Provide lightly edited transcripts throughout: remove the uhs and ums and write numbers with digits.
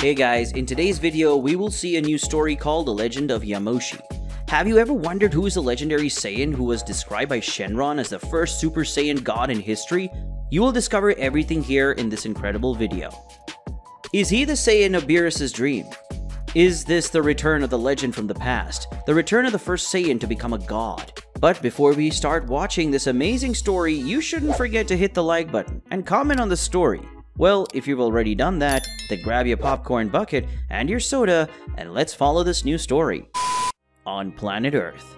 Hey guys, in today's video, we will see a new story called The Legend of Yamoshi. Have you ever wondered who is the legendary Saiyan who was described by Shenron as the first Super Saiyan god in history? You will discover everything here in this incredible video. Is he the Saiyan of Beerus' dream? Is this the return of the legend from the past? The return of the first Saiyan to become a god? But before we start watching this amazing story, you shouldn't forget to hit the like button and comment on the story. Well, if you've already done that, then grab your popcorn bucket and your soda, and let's follow this new story. On planet Earth.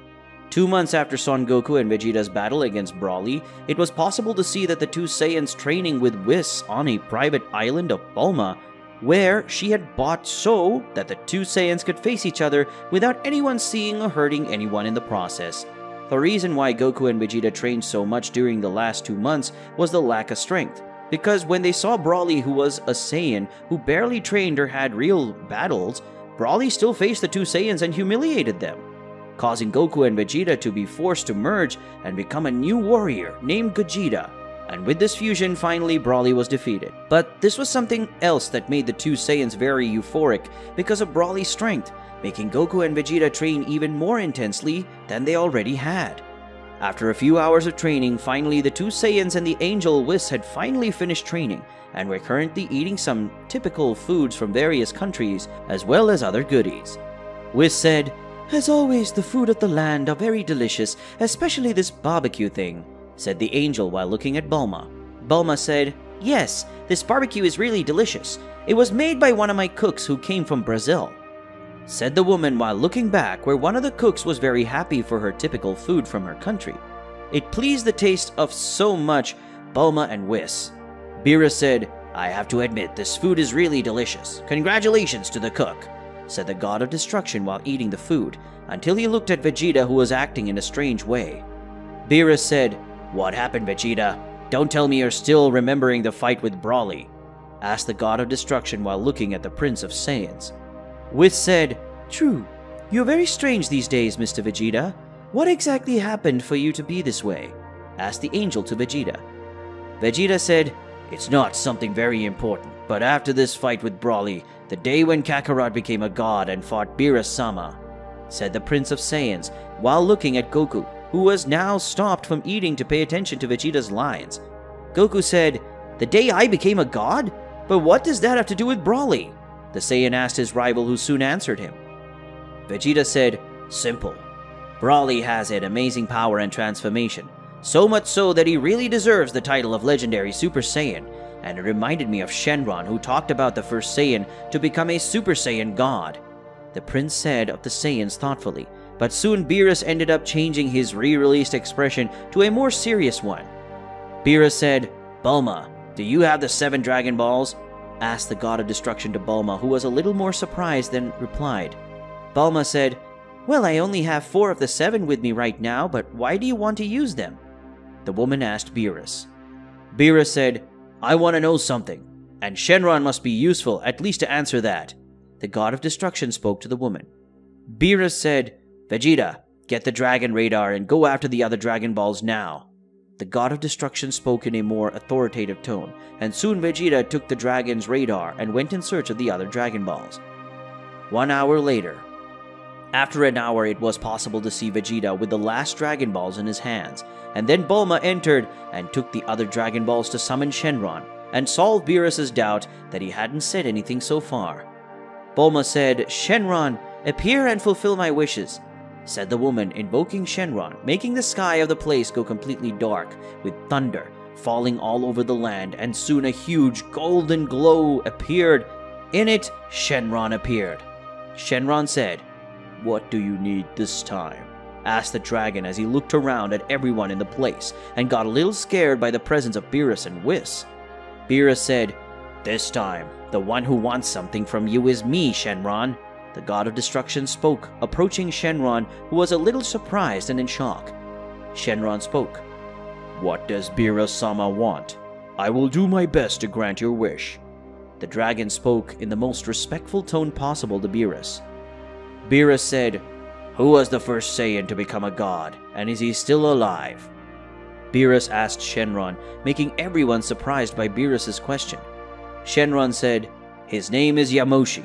2 months after Son Goku and Vegeta's battle against Broly, it was possible to see that the two Saiyans training with Whis on a private island of Bulma, where she had bought so that the two Saiyans could face each other without anyone seeing or hurting anyone in the process. The reason why Goku and Vegeta trained so much during the last 2 months was the lack of strength. Because when they saw Broly, who was a Saiyan who barely trained or had real battles, Broly still faced the two Saiyans and humiliated them, causing Goku and Vegeta to be forced to merge and become a new warrior named Gogeta. And with this fusion, finally Broly was defeated. But this was something else that made the two Saiyans very euphoric because of Broly's strength, making Goku and Vegeta train even more intensely than they already had. After a few hours of training, finally the two Saiyans and the Angel Whis had finally finished training and were currently eating some typical foods from various countries as well as other goodies. Whis said, "As always, the food of the land are very delicious, especially this barbecue thing," said the Angel while looking at Bulma. Bulma said, "Yes, this barbecue is really delicious. It was made by one of my cooks who came from Brazil," said the woman while looking back where one of the cooks was very happy for her typical food from her country. It pleased the taste of so much Bulma and Whis. Beerus said, "I have to admit, this food is really delicious. Congratulations to the cook," said the god of destruction while eating the food, until he looked at Vegeta, who was acting in a strange way. Beerus said, "What happened, Vegeta? Don't tell me you're still remembering the fight with Broly," asked the god of destruction while looking at the Prince of Saiyans. Whis said, "True. You're very strange these days, Mr. Vegeta. What exactly happened for you to be this way?" asked the Angel to Vegeta. Vegeta said, "It's not something very important, but after this fight with Broly, the day when Kakarot became a god and fought Beerus-sama," said the Prince of Saiyans while looking at Goku, who was now stopped from eating to pay attention to Vegeta's lines. Goku said, "The day I became a god? But what does that have to do with Broly?" the Saiyan asked his rival, who soon answered him. Vegeta said, "Simple. Broly has an amazing power and transformation, so much so that he really deserves the title of legendary Super Saiyan, and it reminded me of Shenron, who talked about the first Saiyan to become a Super Saiyan god," the prince said of the Saiyans thoughtfully, but soon Beerus ended up changing his re-released expression to a more serious one. Beerus said, "Bulma, do you have the 7 Dragon Balls?" asked the god of destruction to Bulma, who was a little more surprised than replied. Bulma said, "Well, I only have 4 of the 7 with me right now, but why do you want to use them?" the woman asked Beerus. Beerus said, "I want to know something, and Shenron must be useful at least to answer that," the god of destruction spoke to the woman. Beerus said, "Vegeta, get the Dragon Radar and go after the other Dragon Balls now." The god of destruction spoke in a more authoritative tone, and soon Vegeta took the Dragon's radar and went in search of the other Dragon Balls. 1 hour later. After an hour, it was possible to see Vegeta with the last Dragon Balls in his hands, and then Bulma entered and took the other Dragon Balls to summon Shenron and solve Beerus' doubt that he hadn't said anything so far. Bulma said, "Shenron, appear and fulfill my wishes," said the woman, invoking Shenron, making the sky of the place go completely dark, with thunder falling all over the land, and soon a huge golden glow appeared. In it, Shenron appeared. Shenron said, "What do you need this time?" asked the dragon as he looked around at everyone in the place and got a little scared by the presence of Beerus and Whis. Beerus said, "This time, the one who wants something from you is me, Shenron," the god of destruction spoke, approaching Shenron, who was a little surprised and in shock. Shenron spoke, "What does Beerus-sama want? I will do my best to grant your wish." The dragon spoke in the most respectful tone possible to Beerus. Beerus said, "Who was the first Saiyan to become a god, and is he still alive?" Beerus asked Shenron, making everyone surprised by Beerus' question. Shenron said, His name is Yamoshi.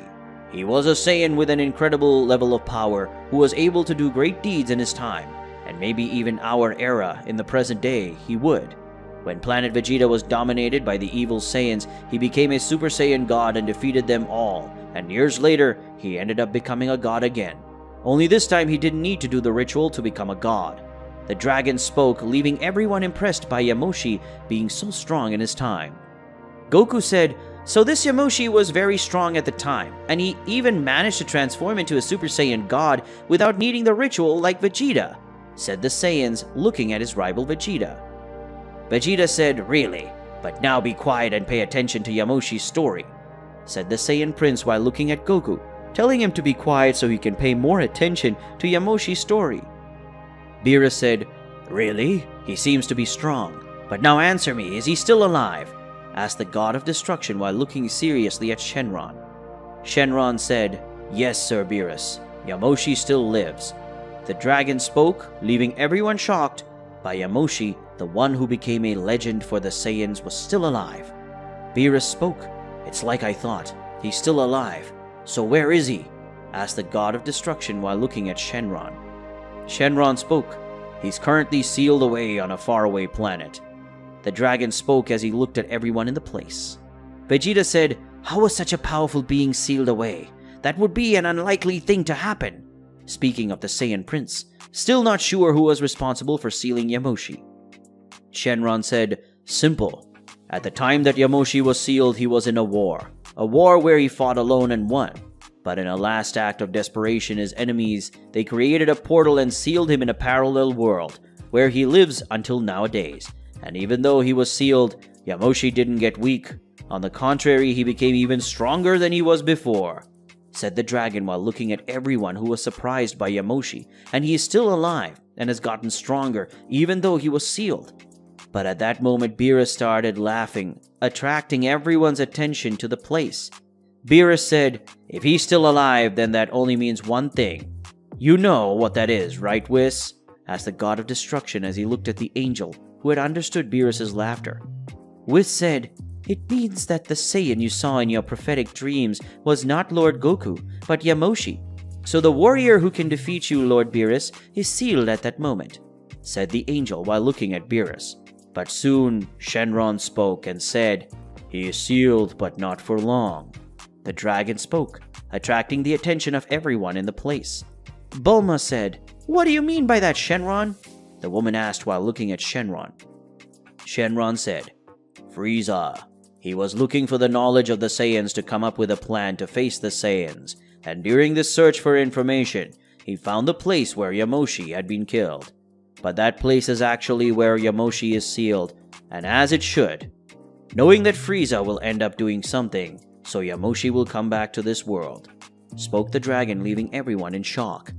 He was a Saiyan with an incredible level of power who was able to do great deeds in his time, and maybe even our era in the present day he would. When planet Vegeta was dominated by the evil Saiyans, he became a Super Saiyan God and defeated them all, and years later, he ended up becoming a god again. Only this time he didn't need to do the ritual to become a god. The dragon spoke, leaving everyone impressed by Yamoshi being so strong in his time. Goku said, "So this Yamoshi was very strong at the time, and he even managed to transform into a Super Saiyan God without needing the ritual like Vegeta," said the Saiyans, looking at his rival Vegeta. Vegeta said, "Really? But now be quiet and pay attention to Yamoshi's story," said the Saiyan Prince while looking at Goku, telling him to be quiet so he can pay more attention to Yamoshi's story. Beerus said, "Really? He seems to be strong. But now answer me, is he still alive?" asked the God of Destruction while looking seriously at Shenron. Shenron said, "Yes, Sir Beerus. Yamoshi still lives." The dragon spoke, leaving everyone shocked. By Yamoshi, the one who became a legend for the Saiyans, was still alive. Beerus spoke, "It's like I thought. He's still alive. So where is he?" asked the God of Destruction while looking at Shenron. Shenron spoke, "He's currently sealed away on a faraway planet." The dragon spoke as he looked at everyone in the place. Vegeta said, "How was such a powerful being sealed away? That would be an unlikely thing to happen." Speaking of the Saiyan Prince, still not sure who was responsible for sealing Yamoshi. Shenron said, "Simple. At the time that Yamoshi was sealed, he was in a war where he fought alone and won. But in a last act of desperation, his enemies, they created a portal and sealed him in a parallel world, where he lives until nowadays. And even though he was sealed, Yamoshi didn't get weak. On the contrary, he became even stronger than he was before," said the dragon while looking at everyone who was surprised by Yamoshi, and he is still alive and has gotten stronger even though he was sealed. But at that moment, Beerus started laughing, attracting everyone's attention to the place. Beerus said, "If he's still alive, then that only means one thing. You know what that is, right, Whis?" asked the God of Destruction as he looked at the angel, who had understood Beerus' laughter. Whis said, "It means that the Saiyan you saw in your prophetic dreams was not Lord Goku, but Yamoshi. So the warrior who can defeat you, Lord Beerus, is sealed at that moment," said the angel while looking at Beerus. But soon Shenron spoke and said, "He is sealed, but not for long." The dragon spoke, attracting the attention of everyone in the place. Bulma said, "What do you mean by that, Shenron?" the woman asked while looking at Shenron. Shenron said, "Frieza. He was looking for the knowledge of the Saiyans to come up with a plan to face the Saiyans, and during this search for information, he found the place where Yamoshi had been killed. But that place is actually where Yamoshi is sealed, and as it should. Knowing that Frieza will end up doing something, so Yamoshi will come back to this world," spoke the dragon, leaving everyone in shock.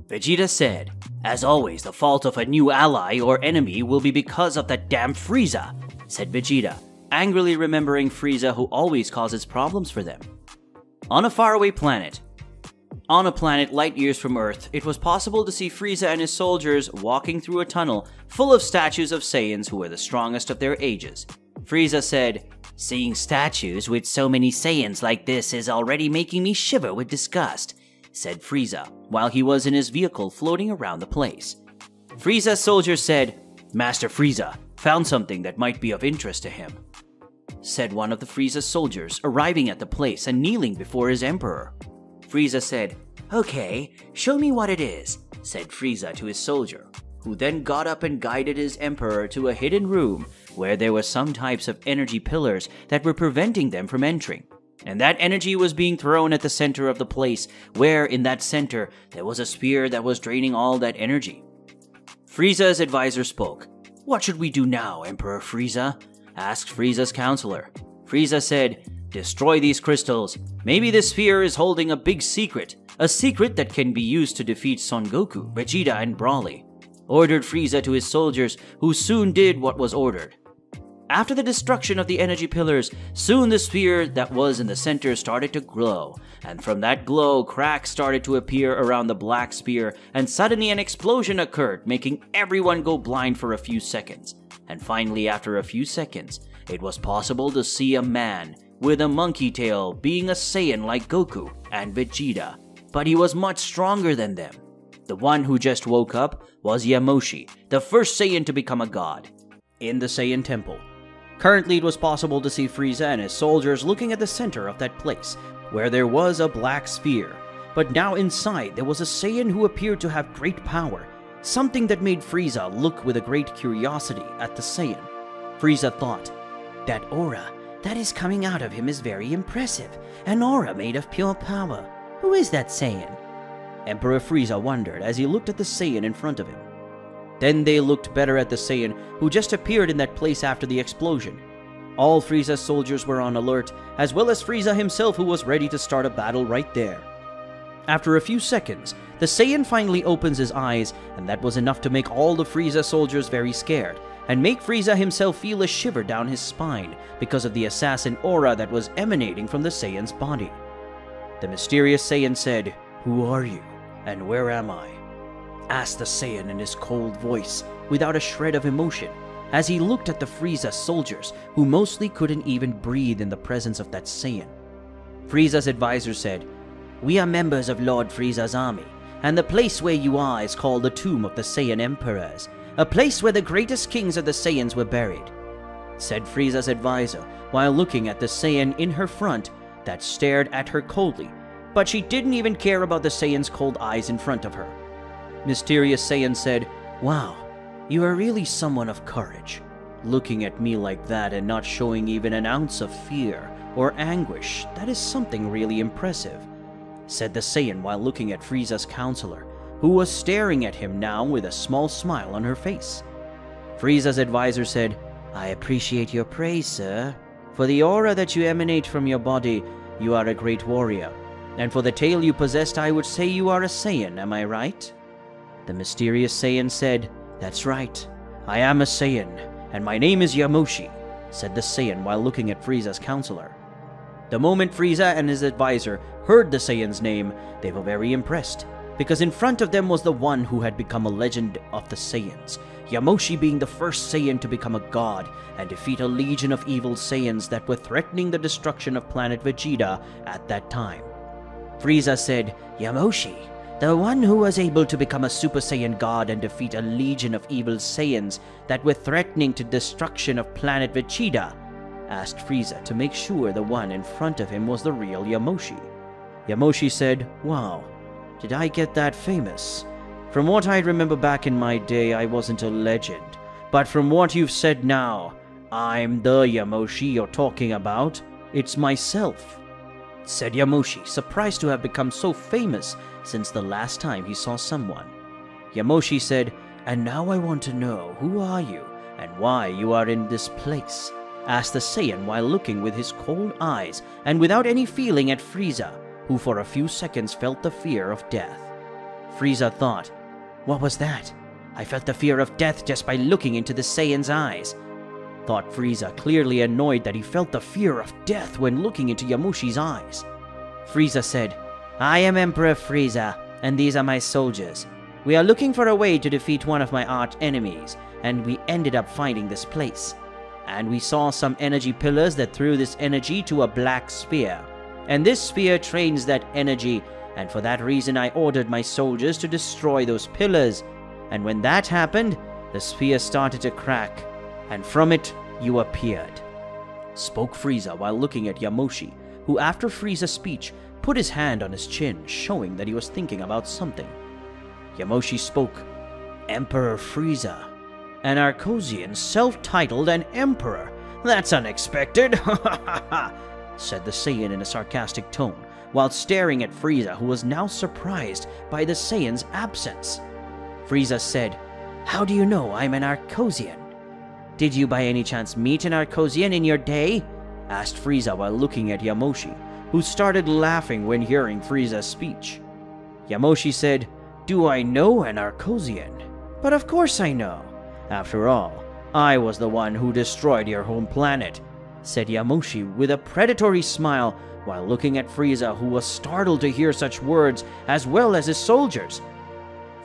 Vegeta said, "As always, the fault of a new ally or enemy will be because of that damn Frieza," said Vegeta, angrily remembering Frieza, who always causes problems for them. On a faraway planet. On a planet light years from Earth, it was possible to see Frieza and his soldiers walking through a tunnel full of statues of Saiyans who were the strongest of their ages. Frieza said, "Seeing statues with so many Saiyans like this is already making me shiver with disgust," said Frieza, while he was in his vehicle floating around the place. Frieza's soldier said, "Master Frieza found something that might be of interest to him," said one of the Frieza's soldiers, arriving at the place and kneeling before his emperor. Frieza said, "Okay, show me what it is," said Frieza to his soldier, who then got up and guided his emperor to a hidden room where there were some types of energy pillars that were preventing them from entering. And that energy was being thrown at the center of the place, where in that center there was a spear that was draining all that energy. Frieza's advisor spoke. "What should we do now, Emperor Frieza?" asked Frieza's counselor. Frieza said, "Destroy these crystals. Maybe this sphere is holding a big secret, a secret that can be used to defeat Son Goku, Vegeta, and Broly," ordered Frieza to his soldiers, who soon did what was ordered. After the destruction of the energy pillars, soon the sphere that was in the center started to glow, and from that glow, cracks started to appear around the black sphere, and suddenly an explosion occurred, making everyone go blind for a few seconds. And finally, after a few seconds, it was possible to see a man with a monkey tail, being a Saiyan like Goku and Vegeta, but he was much stronger than them. The one who just woke up was Yamoshi, the first Saiyan to become a god, in the Saiyan Temple. Currently, it was possible to see Frieza and his soldiers looking at the center of that place, where there was a black sphere. But now inside, there was a Saiyan who appeared to have great power, something that made Frieza look with a great curiosity at the Saiyan. Frieza thought, "That aura that is coming out of him is very impressive, an aura made of pure power. Who is that Saiyan?" Emperor Frieza wondered as he looked at the Saiyan in front of him. Then they looked better at the Saiyan who just appeared in that place after the explosion. All Frieza's soldiers were on alert, as well as Frieza himself, who was ready to start a battle right there. After a few seconds, the Saiyan finally opens his eyes, and that was enough to make all the Frieza soldiers very scared, and make Frieza himself feel a shiver down his spine because of the assassin aura that was emanating from the Saiyan's body. The mysterious Saiyan said, "Who are you, and where am I?" asked the Saiyan in his cold voice, without a shred of emotion, as he looked at the Frieza soldiers, who mostly couldn't even breathe in the presence of that Saiyan. Frieza's advisor said, "We are members of Lord Frieza's army, and the place where you are is called the Tomb of the Saiyan Emperors, a place where the greatest kings of the Saiyans were buried," said Frieza's advisor, while looking at the Saiyan in her front that stared at her coldly, but she didn't even care about the Saiyan's cold eyes in front of her. Mysterious Saiyan said, "Wow, you are really someone of courage. Looking at me like that and not showing even an ounce of fear or anguish, that is something really impressive," said the Saiyan while looking at Frieza's counselor, who was staring at him now with a small smile on her face. Frieza's advisor said, "I appreciate your praise, sir. For the aura that you emanate from your body, you are a great warrior. And for the tail you possessed, I would say you are a Saiyan, am I right?" The mysterious Saiyan said, "That's right. I am a Saiyan, and my name is Yamoshi," said the Saiyan while looking at Frieza's counselor. The moment Frieza and his advisor heard the Saiyan's name, they were very impressed, because in front of them was the one who had become a legend of the Saiyans, Yamoshi being the first Saiyan to become a god and defeat a legion of evil Saiyans that were threatening the destruction of planet Vegeta at that time. Frieza said, "Yamoshi, the one who was able to become a Super Saiyan god and defeat a legion of evil Saiyans that were threatening to destruction of planet Vegeta?" asked Frieza to make sure the one in front of him was the real Yamoshi. Yamoshi said, "Wow, did I get that famous? From what I remember back in my day, I wasn't a legend. But from what you've said now, I'm the Yamoshi you're talking about. It's myself," said Yamoshi, surprised to have become so famous since the last time he saw someone. Yamoshi said, "And now I want to know, who are you and why you are in this place?" asked the Saiyan while looking with his cold eyes and without any feeling at Frieza, who for a few seconds felt the fear of death. Frieza thought, "What was that? I felt the fear of death just by looking into the Saiyan's eyes," thought Frieza, clearly annoyed that he felt the fear of death when looking into Yamoshi's eyes. Frieza said, "I am Emperor Frieza, and these are my soldiers. We are looking for a way to defeat one of my arch enemies, and we ended up finding this place. And we saw some energy pillars that threw this energy to a black sphere. And this sphere trains that energy, and for that reason I ordered my soldiers to destroy those pillars. And when that happened, the sphere started to crack, and from it you appeared," spoke Frieza while looking at Yamoshi, who after Frieza's speech put his hand on his chin, showing that he was thinking about something. Yamoshi spoke, "Emperor Frieza, an Arcosian, self-titled an emperor. That's unexpected, ha ha ha ha," said the Saiyan in a sarcastic tone, while staring at Frieza, who was now surprised by the Saiyan's absence. Frieza said, "How do you know I'm an Arcosian? Did you by any chance meet an Arcosian in your day?" asked Frieza while looking at Yamoshi, who started laughing when hearing Frieza's speech. Yamoshi said, "Do I know an Arcosian? But of course I know. After all, I was the one who destroyed your home planet," said Yamoshi with a predatory smile while looking at Frieza, who was startled to hear such words as well as his soldiers.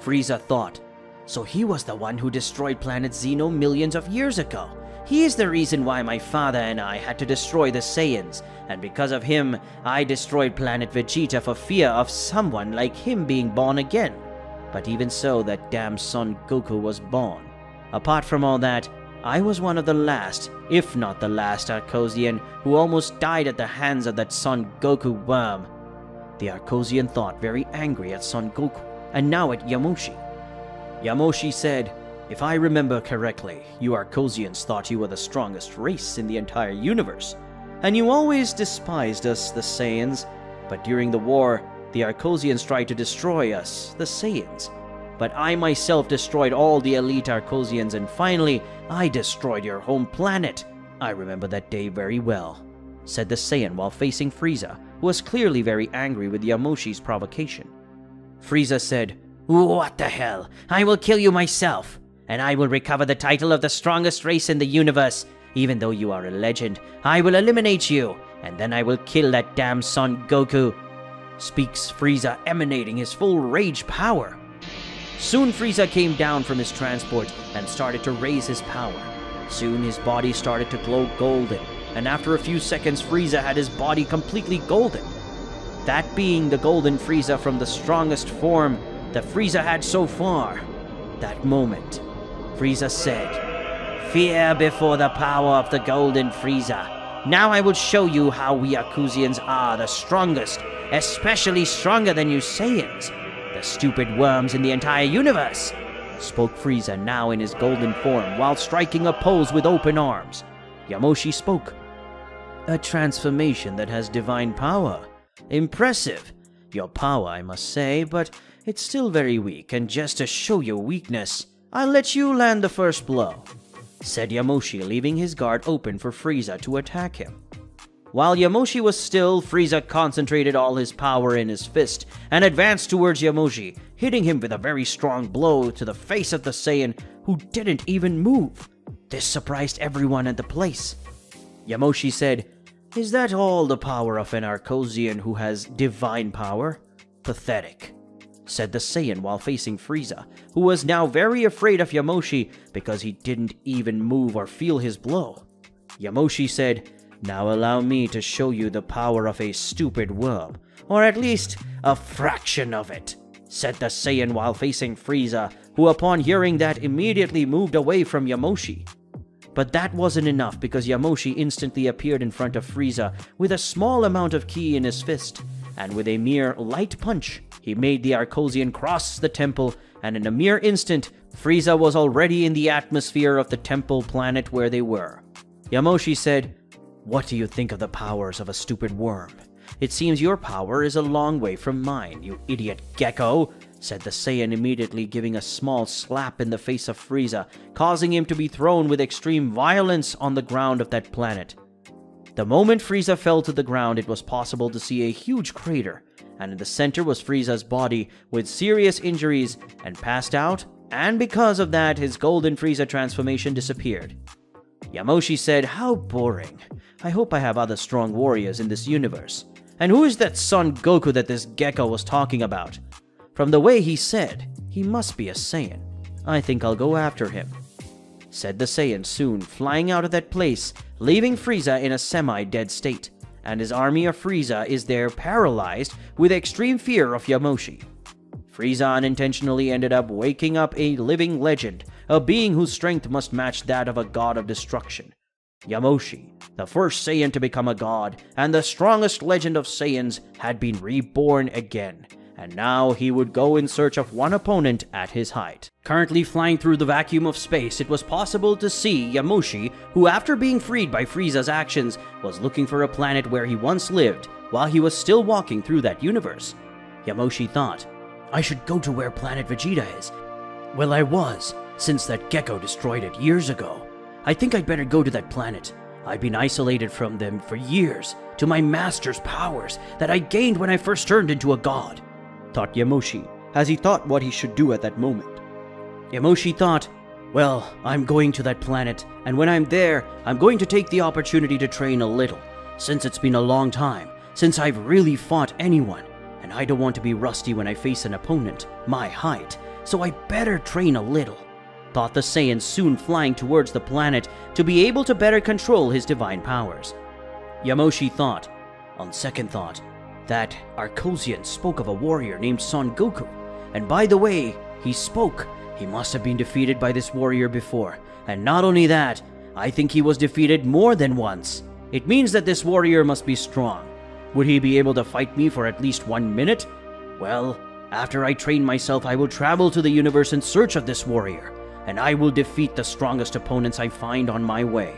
Frieza thought, so he was the one who destroyed planet Xeno millions of years ago, He is the reason why my father and I had to destroy the Saiyans, and because of him, I destroyed planet Vegeta for fear of someone like him being born again. But even so, that damn Son Goku was born. Apart from all that, I was one of the last, if not the last Arcosian who almost died at the hands of that Son Goku worm. The Arcosian thought very angry at Son Goku, and now at Yamoshi. Yamoshi said, "If I remember correctly, you Arcosians thought you were the strongest race in the entire universe, and you always despised us, the Saiyans. But during the war, the Arcosians tried to destroy us, the Saiyans. But I myself destroyed all the elite Arcosians, and finally, I destroyed your home planet. I remember that day very well," said the Saiyan while facing Frieza, who was clearly very angry with Yamoshi's provocation. Frieza said, "What the hell? I will kill you myself, and I will recover the title of the strongest race in the universe. Even though you are a legend, I will eliminate you, and then I will kill that damn Son Goku," speaks Frieza, emanating his full rage power. Soon Frieza came down from his transport and started to raise his power. Soon his body started to glow golden, and after a few seconds Frieza had his body completely golden. That being the golden Frieza from the strongest form that Frieza had so far. That moment, Frieza said, "Fear before the power of the golden Frieza. Now I will show you how we Arcosians are the strongest, especially stronger than you Saiyans, the stupid worms in the entire universe," spoke Frieza now in his golden form while striking a pose with open arms. Yamoshi spoke, "A transformation that has divine power. Impressive. Your power, I must say, but it's still very weak, and just to show your weakness, I'll let you land the first blow," said Yamoshi, leaving his guard open for Frieza to attack him. While Yamoshi was still, Frieza concentrated all his power in his fist and advanced towards Yamoshi, hitting him with a very strong blow to the face of the Saiyan, who didn't even move. This surprised everyone at the place. Yamoshi said, "Is that all the power of an Arcosian who has divine power? Pathetic," said the Saiyan while facing Frieza, who was now very afraid of Yamoshi because he didn't even move or feel his blow. Yamoshi said, "Now allow me to show you the power of a stupid worm, or at least a fraction of it," said the Saiyan while facing Frieza, who upon hearing that immediately moved away from Yamoshi. But that wasn't enough, because Yamoshi instantly appeared in front of Frieza with a small amount of ki in his fist, and with a mere light punch, he made the Arcosian cross the temple, and in a mere instant, Frieza was already in the atmosphere of the temple planet where they were. Yamoshi said, "What do you think of the powers of a stupid worm? It seems your power is a long way from mine, you idiot gecko," said the Saiyan, immediately giving a small slap in the face of Frieza, causing him to be thrown with extreme violence on the ground of that planet. The moment Frieza fell to the ground, it was possible to see a huge crater, and in the center was Frieza's body with serious injuries and passed out, and because of that, his golden Frieza transformation disappeared. Yamoshi said, "How boring. I hope I have other strong warriors in this universe. And who is that Son Goku that this gecko was talking about? From the way he said, he must be a Saiyan. I think I'll go after him," said the Saiyan, soon flying out of that place, leaving Frieza in a semi-dead state, and his army of Frieza is there paralyzed with extreme fear of Yamoshi. Frieza unintentionally ended up waking up a living legend, a being whose strength must match that of a god of destruction. Yamoshi, the first Saiyan to become a god, and the strongest legend of Saiyans, had been reborn again, and now he would go in search of one opponent at his height. Currently flying through the vacuum of space, it was possible to see Yamoshi, who after being freed by Frieza's actions, was looking for a planet where he once lived, while he was still walking through that universe. Yamoshi thought, "I should go to where planet Vegeta is. Well, I was, since that gecko destroyed it years ago. I think I'd better go to that planet. I've been isolated from them for years, to my master's powers that I gained when I first turned into a god," thought Yamoshi, as he thought what he should do at that moment. Yamoshi thought, "Well, I'm going to that planet, and when I'm there, I'm going to take the opportunity to train a little, since it's been a long time since I've really fought anyone, and I don't want to be rusty when I face an opponent my height, so I better train a little. thought the Saiyan, soon flying towards the planet to be able to better control his divine powers. Yamoshi thought, on second thought, that Arcosian spoke of a warrior named Son Goku, and by the way he spoke, he must have been defeated by this warrior before, and not only that, I think he was defeated more than once. It means that this warrior must be strong. Would he be able to fight me for at least 1 minute? Well, after I train myself, I will travel to the universe in search of this warrior, and I will defeat the strongest opponents I find on my way.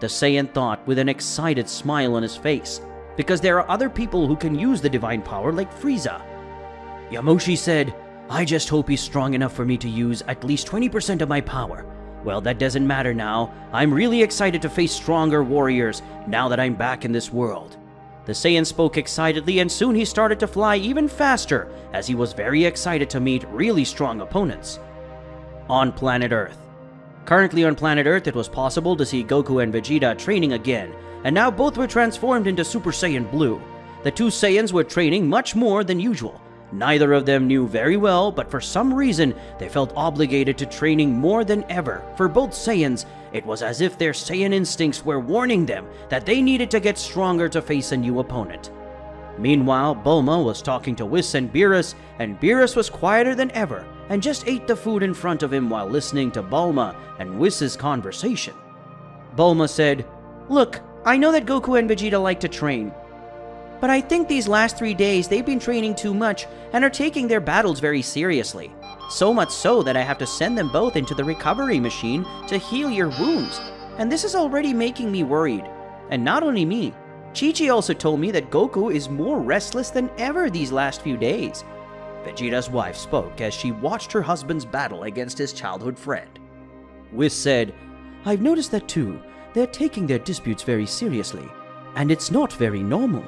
The Saiyan thought with an excited smile on his face, because there are other people who can use the divine power like Frieza. Yamoshi said, I just hope he's strong enough for me to use at least 20% of my power. Well, that doesn't matter now. I'm really excited to face stronger warriors now that I'm back in this world. The Saiyan spoke excitedly, and soon he started to fly even faster as he was very excited to meet really strong opponents. On planet Earth. Currently on planet Earth, it was possible to see Goku and Vegeta training again, and now both were transformed into Super Saiyan Blue. The two Saiyans were training much more than usual. Neither of them knew very well, but for some reason, they felt obligated to training more than ever. For both Saiyans, it was as if their Saiyan instincts were warning them that they needed to get stronger to face a new opponent. Meanwhile, Bulma was talking to Whis and Beerus was quieter than ever and just ate the food in front of him while listening to Bulma and Whis' conversation. Bulma said, Look, I know that Goku and Vegeta like to train, but I think these last 3 days they've been training too much and are taking their battles very seriously. So much so that I have to send them both into the recovery machine to heal your wounds. And this is already making me worried. And not only me, Chi-Chi also told me that Goku is more restless than ever these last few days. Vegeta's wife spoke as she watched her husband's battle against his childhood friend. Whis said, I've noticed that too. They're taking their disputes very seriously. And it's not very normal.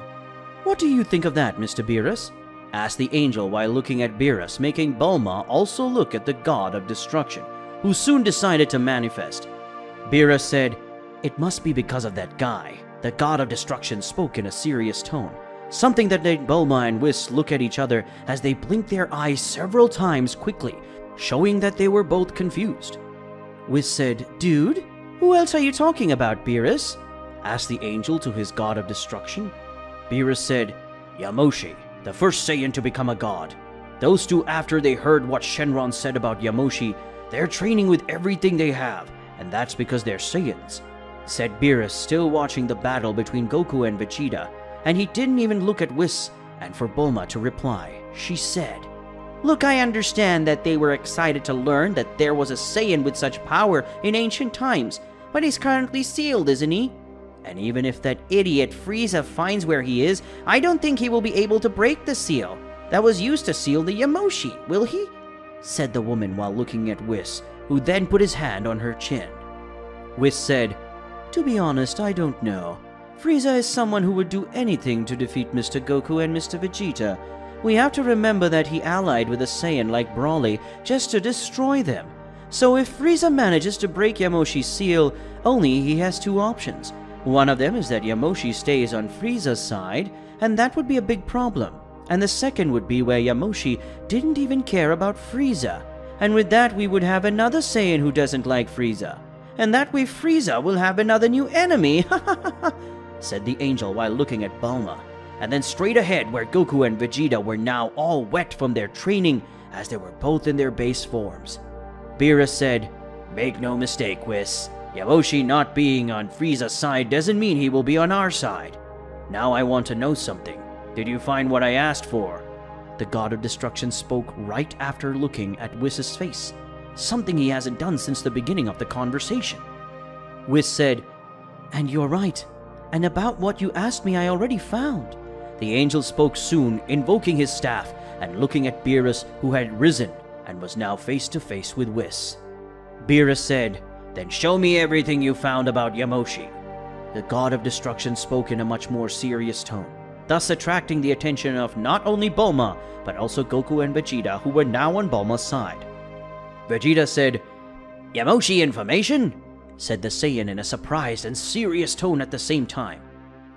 What do you think of that, Mr. Beerus? Asked the angel while looking at Beerus, making Bulma also look at the god of destruction, who soon decided to manifest. Beerus said, It must be because of that guy. The god of destruction spoke in a serious tone, something that made Bulma and Whis look at each other as they blinked their eyes several times quickly, showing that they were both confused. Whis said, Dude, who else are you talking about, Beerus? Asked the angel to his god of destruction. Beerus said, Yamoshi, the first Saiyan to become a god. Those two, after they heard what Shenron said about Yamoshi, they're training with everything they have, and that's because they're Saiyans, said Beerus, still watching the battle between Goku and Vegeta, and he didn't even look at Whis, and for Bulma to reply, she said, Look, I understand that they were excited to learn that there was a Saiyan with such power in ancient times, but he's currently sealed, isn't he? And even if that idiot Frieza finds where he is, I don't think he will be able to break the seal that was used to seal the Yamoshi, will he? Said the woman while looking at Whis, who then put his hand on her chin. Whis said, To be honest, I don't know. Frieza is someone who would do anything to defeat Mr. Goku and Mr. Vegeta. We have to remember that he allied with a Saiyan like Broly just to destroy them. So if Frieza manages to break Yamoshi's seal, only he has two options. One of them is that Yamoshi stays on Frieza's side, and that would be a big problem. And the second would be where Yamoshi didn't even care about Frieza. And with that, we would have another Saiyan who doesn't like Frieza. And that way Frieza will have another new enemy, said the angel while looking at Bulma. And then straight ahead where Goku and Vegeta were now all wet from their training as they were both in their base forms. Beerus said, Make no mistake, Whis. Yamoshi not being on Frieza's side doesn't mean he will be on our side. Now I want to know something. Did you find what I asked for? The god of destruction spoke right after looking at Whis' face, something he hasn't done since the beginning of the conversation. Whis said, And you're right. And about what you asked me I already found. The angel spoke soon, invoking his staff and looking at Beerus, who had risen and was now face to face with Whis. Beerus said, Then show me everything you found about Yamoshi. The god of destruction spoke in a much more serious tone, thus attracting the attention of not only Bulma, but also Goku and Vegeta, who were now on Bulma's side. Vegeta said, Yamoshi information? Said the Saiyan in a surprised and serious tone at the same time.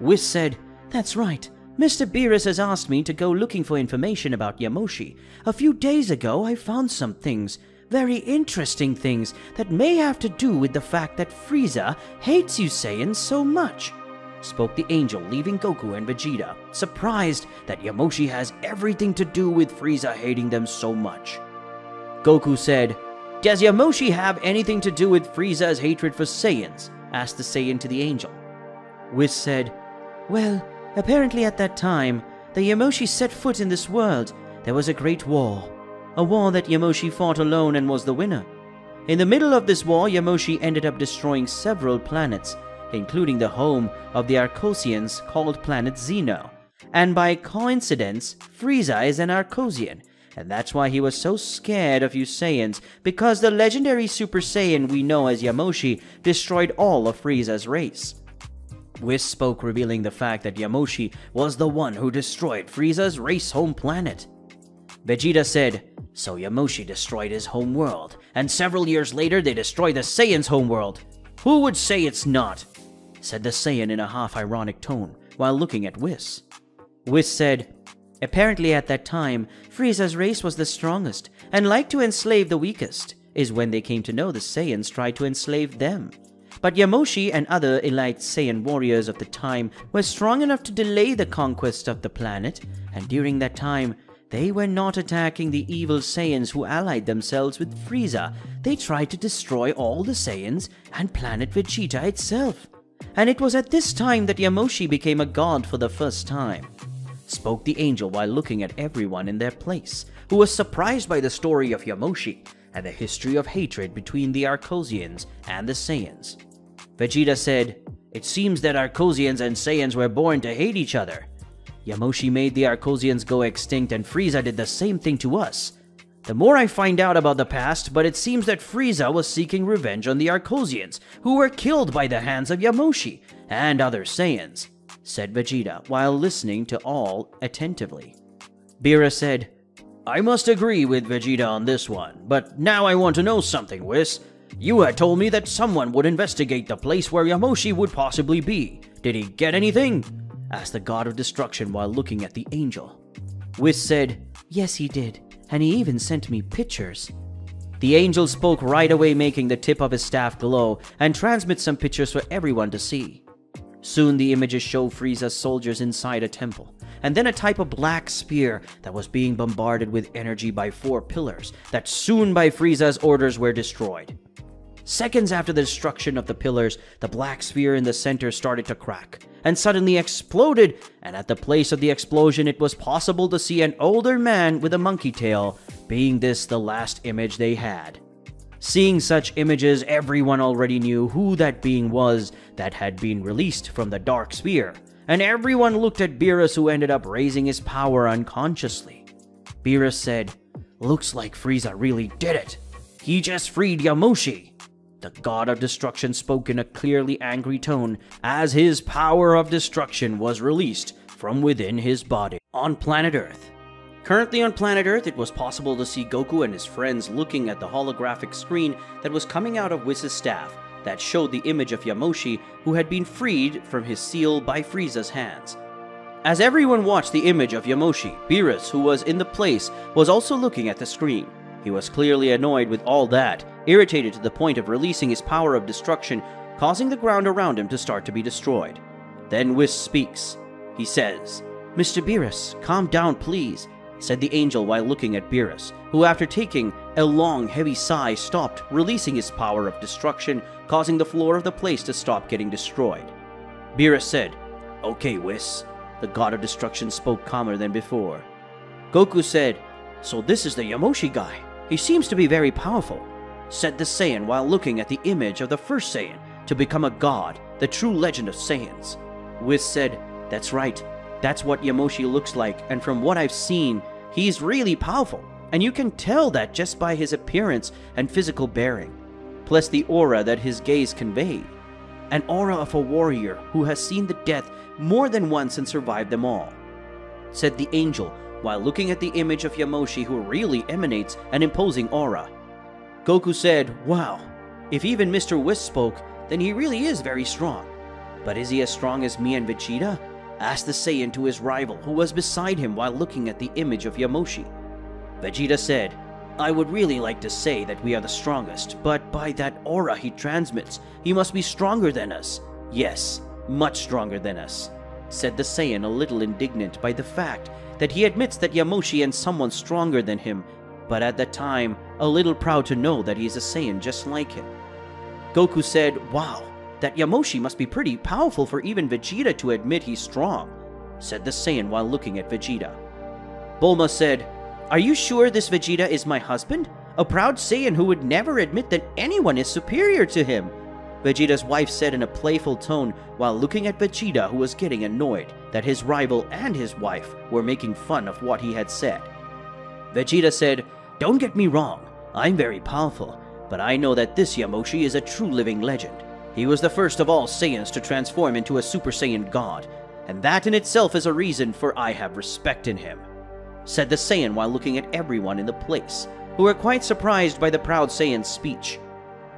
Whis said, That's right. Mr. Beerus has asked me to go looking for information about Yamoshi. A few days ago, I found some things, very interesting things that may have to do with the fact that Frieza hates you Saiyans so much," spoke the angel, leaving Goku and Vegeta, surprised that Yamoshi has everything to do with Frieza hating them so much. Goku said, "Does Yamoshi have anything to do with Frieza's hatred for Saiyans?" asked the Saiyan to the angel. Whis said, "Well, apparently at that time, the Yamoshi set foot in this world, there was a great war. A war that Yamoshi fought alone and was the winner. In the middle of this war, Yamoshi ended up destroying several planets, including the home of the Arcosians called Planet Xeno. And by coincidence, Frieza is an Arcosian, and that's why he was so scared of you Saiyans, because the legendary Super Saiyan we know as Yamoshi destroyed all of Frieza's race." Whis spoke, revealing the fact that Yamoshi was the one who destroyed Frieza's race home planet. Vegeta said, "So Yamoshi destroyed his home world, and several years later they destroyed the Saiyans' home world. Who would say it's not?" said the Saiyan in a half-ironic tone, while looking at Whis. Whis said, "Apparently at that time, Frieza's race was the strongest, and liked to enslave the weakest, is when they came to know the Saiyans tried to enslave them. But Yamoshi and other elite Saiyan warriors of the time were strong enough to delay the conquest of the planet, and during that time, they were not attacking the evil Saiyans who allied themselves with Frieza. They tried to destroy all the Saiyans and planet Vegeta itself. And it was at this time that Yamoshi became a god for the first time," spoke the angel while looking at everyone in their place, who was surprised by the story of Yamoshi and the history of hatred between the Arcosians and the Saiyans. Vegeta said, "It seems that Arcosians and Saiyans were born to hate each other. Yamoshi made the Arcosians go extinct and Frieza did the same thing to us. The more I find out about the past, but it seems that Frieza was seeking revenge on the Arcosians, who were killed by the hands of Yamoshi and other Saiyans," said Vegeta, while listening to all attentively. Beerus said, "I must agree with Vegeta on this one, but now I want to know something, Whis. You had told me that someone would investigate the place where Yamoshi would possibly be. Did he get anything?" asked the God of Destruction while looking at the angel. Whis said, "Yes, he did, and he even sent me pictures." The angel spoke right away, making the tip of his staff glow and transmit some pictures for everyone to see. Soon the images show Frieza's soldiers inside a temple, and then a type of black spear that was being bombarded with energy by 4 pillars that soon by Frieza's orders were destroyed. Seconds after the destruction of the pillars, the black sphere in the center started to crack and suddenly exploded, and at the place of the explosion it was possible to see an older man with a monkey tail, being this the last image they had. Seeing such images, everyone already knew who that being was that had been released from the dark sphere, and everyone looked at Beerus, who ended up raising his power unconsciously. Beerus said, "Looks like Frieza really did it. He just freed Yamoshi." The God of Destruction spoke in a clearly angry tone as his power of destruction was released from within his body. On planet Earth. Currently on planet Earth, it was possible to see Goku and his friends looking at the holographic screen that was coming out of Whis' staff that showed the image of Yamoshi, who had been freed from his seal by Frieza's hands. As everyone watched the image of Yamoshi, Beerus, who was in the place, was also looking at the screen. He was clearly annoyed with all that, irritated to the point of releasing his power of destruction, causing the ground around him to start to be destroyed. Then Whis speaks. He says, "Mr. Beerus, calm down please," said the angel while looking at Beerus, who after taking a long heavy sigh stopped, releasing his power of destruction, causing the floor of the place to stop getting destroyed. Beerus said, "Okay, Whis." The God of Destruction spoke calmer than before. Goku said, "So this is the Yamoshi guy. He seems to be very powerful," said the Saiyan while looking at the image of the first Saiyan to become a god, the true legend of Saiyans. Whis said, "That's right. That's what Yamoshi looks like, and from what I've seen, he's really powerful, and you can tell that just by his appearance and physical bearing, plus the aura that his gaze conveyed. An aura of a warrior who has seen the death more than once and survived them all," said the angel while looking at the image of Yamoshi, who really emanates an imposing aura. Goku said, "Wow, if even Mr. Whis spoke, then he really is very strong. But is he as strong as me and Vegeta?" asked the Saiyan to his rival, who was beside him while looking at the image of Yamoshi. Vegeta said, I would really like to say that we are the strongest, but by that aura he transmits, he must be stronger than us. Yes, much stronger than us, said the Saiyan, a little indignant by the fact that he admits that Yamoshi and someone stronger than him, but at that time, a little proud to know that he is a Saiyan just like him. Goku said, "Wow, that Yamoshi must be pretty powerful for even Vegeta to admit he's strong," said the Saiyan while looking at Vegeta. Bulma said, "Are you sure this Vegeta is my husband? A proud Saiyan who would never admit that anyone is superior to him," Vegeta's wife said in a playful tone while looking at Vegeta, who was getting annoyed that his rival and his wife were making fun of what he had said. Vegeta said, "Don't get me wrong, I'm very powerful, but I know that this Yamoshi is a true living legend. He was the first of all Saiyans to transform into a Super Saiyan God, and that in itself is a reason for I have respect in him," said the Saiyan while looking at everyone in the place, who were quite surprised by the proud Saiyan's speech.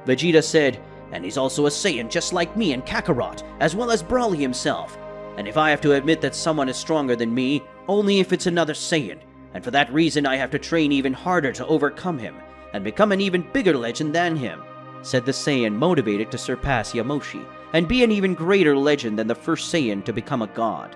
Vegeta said, "And he's also a Saiyan just like me and Kakarot, as well as Broly himself. And if I have to admit that someone is stronger than me, only if it's another Saiyan, and for that reason I have to train even harder to overcome him, and become an even bigger legend than him," said the Saiyan, motivated to surpass Yamoshi, and be an even greater legend than the first Saiyan to become a god.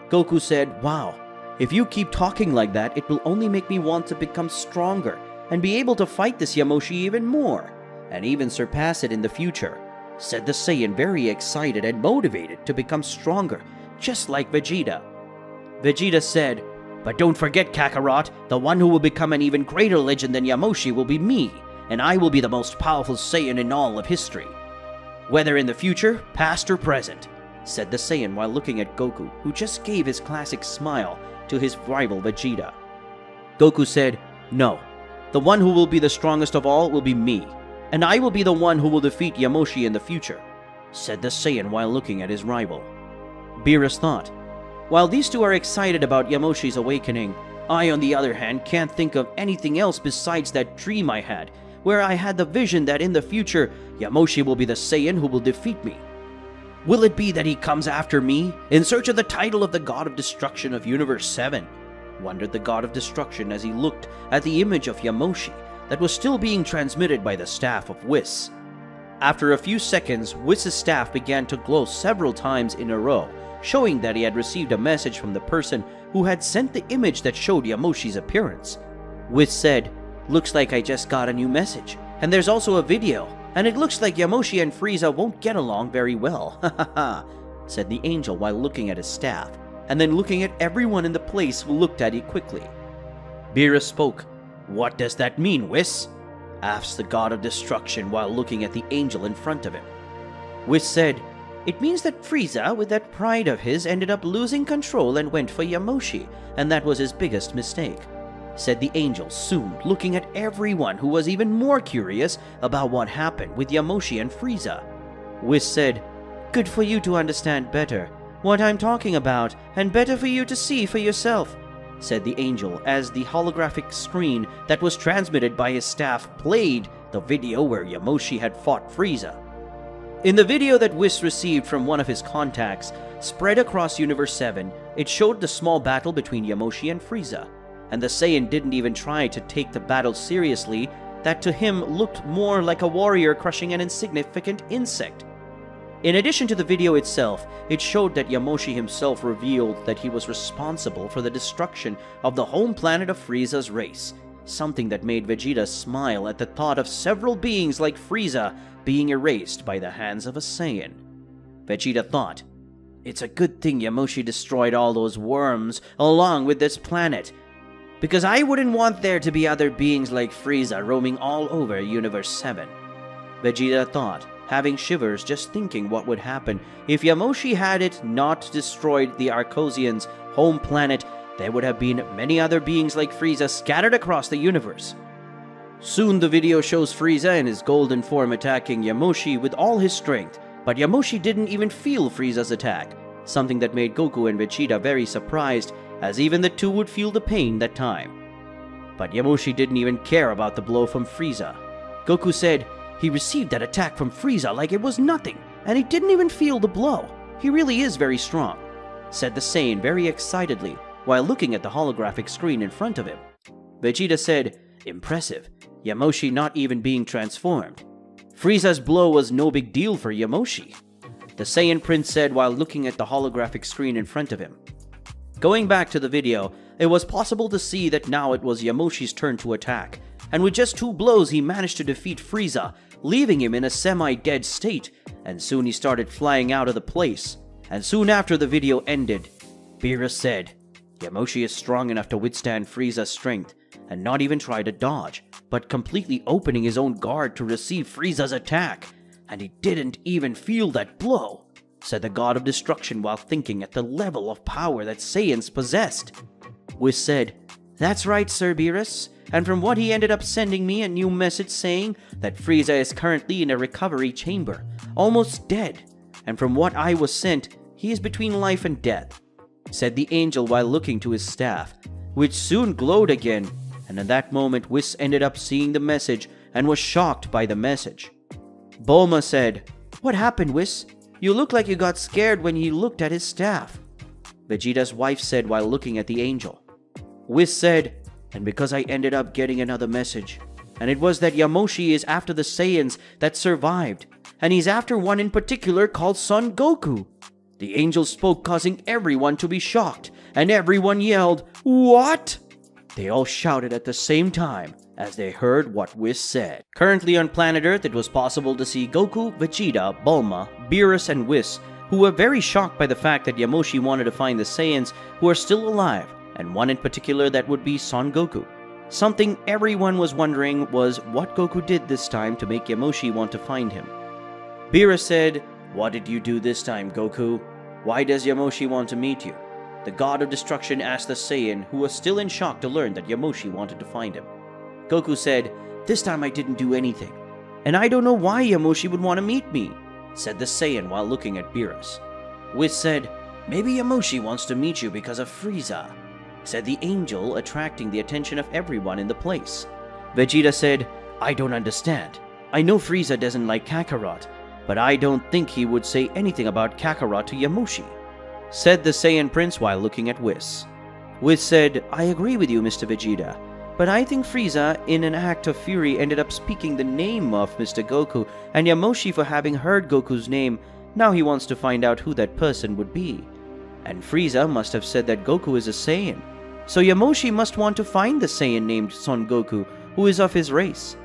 Goku said, "Wow, if you keep talking like that, it will only make me want to become stronger, and be able to fight this Yamoshi even more, and even surpass it in the future," said the Saiyan, very excited and motivated to become stronger, just like Vegeta. Vegeta said, "But don't forget, Kakarot, the one who will become an even greater legend than Yamoshi will be me, and I will be the most powerful Saiyan in all of history, whether in the future, past, or present," said the Saiyan while looking at Goku, who just gave his classic smile to his rival Vegeta. Goku said, "No, the one who will be the strongest of all will be me, and I will be the one who will defeat Yamoshi in the future," said the Saiyan while looking at his rival. Beerus thought, "While these two are excited about Yamoshi's awakening, I, on the other hand, can't think of anything else besides that dream I had, where I had the vision that in the future, Yamoshi will be the Saiyan who will defeat me. Will it be that he comes after me, in search of the title of the God of Destruction of Universe 7? Wondered the God of Destruction as he looked at the image of Yamoshi that was still being transmitted by the staff of Whis. After a few seconds, Whis' staff began to glow several times in a row, showing that he had received a message from the person who had sent the image that showed Yamoshi's appearance. Whis said, "Looks like I just got a new message, and there's also a video, and it looks like Yamoshi and Frieza won't get along very well, ha ha ha," said the angel while looking at his staff, and then looking at everyone in the place who looked at it quickly. Beerus spoke. "What does that mean, Whis?" asked the God of Destruction while looking at the angel in front of him. Whis said, "It means that Frieza, with that pride of his, ended up losing control and went for Yamoshi, and that was his biggest mistake," said the angel, soon looking at everyone who was even more curious about what happened with Yamoshi and Frieza. Whis said, "Good for you to understand better what I'm talking about, and better for you to see for yourself," said the angel as the holographic screen that was transmitted by his staff played the video where Yamoshi had fought Frieza. In the video that Whis received from one of his contacts, spread across Universe 7, it showed the small battle between Yamoshi and Frieza, and the Saiyan didn't even try to take the battle seriously, that to him looked more like a warrior crushing an insignificant insect. In addition to the video itself, it showed that Yamoshi himself revealed that he was responsible for the destruction of the home planet of Frieza's race, something that made Vegeta smile at the thought of several beings like Frieza being erased by the hands of a Saiyan. Vegeta thought, "It's a good thing Yamoshi destroyed all those worms along with this planet, because I wouldn't want there to be other beings like Frieza roaming all over Universe 7. Vegeta thought, having shivers just thinking what would happen if Yamoshi had it not destroyed the Arcosians' home planet. There would have been many other beings like Frieza scattered across the universe. Soon the video shows Frieza in his golden form attacking Yamoshi with all his strength, but Yamoshi didn't even feel Frieza's attack, something that made Goku and Vegeta very surprised, as even the two would feel the pain that time. But Yamoshi didn't even care about the blow from Frieza. Goku said he received that attack from Frieza like it was nothing, and he didn't even feel the blow. He really is very strong, said the Saiyan very excitedly while looking at the holographic screen in front of him. Vegeta said, Impressive. Yamoshi not even being transformed. Frieza's blow was no big deal for Yamoshi, the Saiyan Prince said while looking at the holographic screen in front of him. Going back to the video, it was possible to see that now it was Yamoshi's turn to attack, and with just 2 blows he managed to defeat Frieza, leaving him in a semi-dead state, and soon he started flying out of the place. And soon after the video ended, Beerus said, Yamoshi is strong enough to withstand Frieza's strength, and not even try to dodge, but completely opening his own guard to receive Frieza's attack, and he didn't even feel that blow, said the God of Destruction while thinking at the level of power that Saiyans possessed. Whis said, That's right, Sir Beerus, and from what he ended up sending me a new message saying that Frieza is currently in a recovery chamber, almost dead, and from what I was sent, he is between life and death, said the angel while looking to his staff, which soon glowed again, and at that moment Whis ended up seeing the message and was shocked by the message. Bulma said, What happened, Whis? You look like you got scared when you looked at his staff. Vegeta's wife said while looking at the angel. Whis said, And because I ended up getting another message, and it was that Yamoshi is after the Saiyans that survived, and he's after one in particular called Son Goku. The angel spoke, causing everyone to be shocked, and everyone yelled, What? They all shouted at the same time as they heard what Whis said. Currently on planet Earth, it was possible to see Goku, Vegeta, Bulma, Beerus, and Whis, who were very shocked by the fact that Yamoshi wanted to find the Saiyans who are still alive, and one in particular that would be Son Goku. Something everyone was wondering was what Goku did this time to make Yamoshi want to find him. Beerus said, What did you do this time, Goku? Why does Yamoshi want to meet you? The God of Destruction asked the Saiyan, who was still in shock to learn that Yamoshi wanted to find him. Goku said, This time I didn't do anything, and I don't know why Yamoshi would want to meet me, said the Saiyan while looking at Beerus. Whis said, Maybe Yamoshi wants to meet you because of Frieza, said the angel, attracting the attention of everyone in the place. Vegeta said, I don't understand. I know Frieza doesn't like Kakarot, but I don't think he would say anything about Kakarot to Yamoshi, said the Saiyan Prince while looking at Whis. Whis said, I agree with you, Mr. Vegeta, but I think Frieza, in an act of fury, ended up speaking the name of Mr. Goku, and Yamoshi, for having heard Goku's name, now he wants to find out who that person would be. And Frieza must have said that Goku is a Saiyan, so Yamoshi must want to find the Saiyan named Son Goku, who is of his race.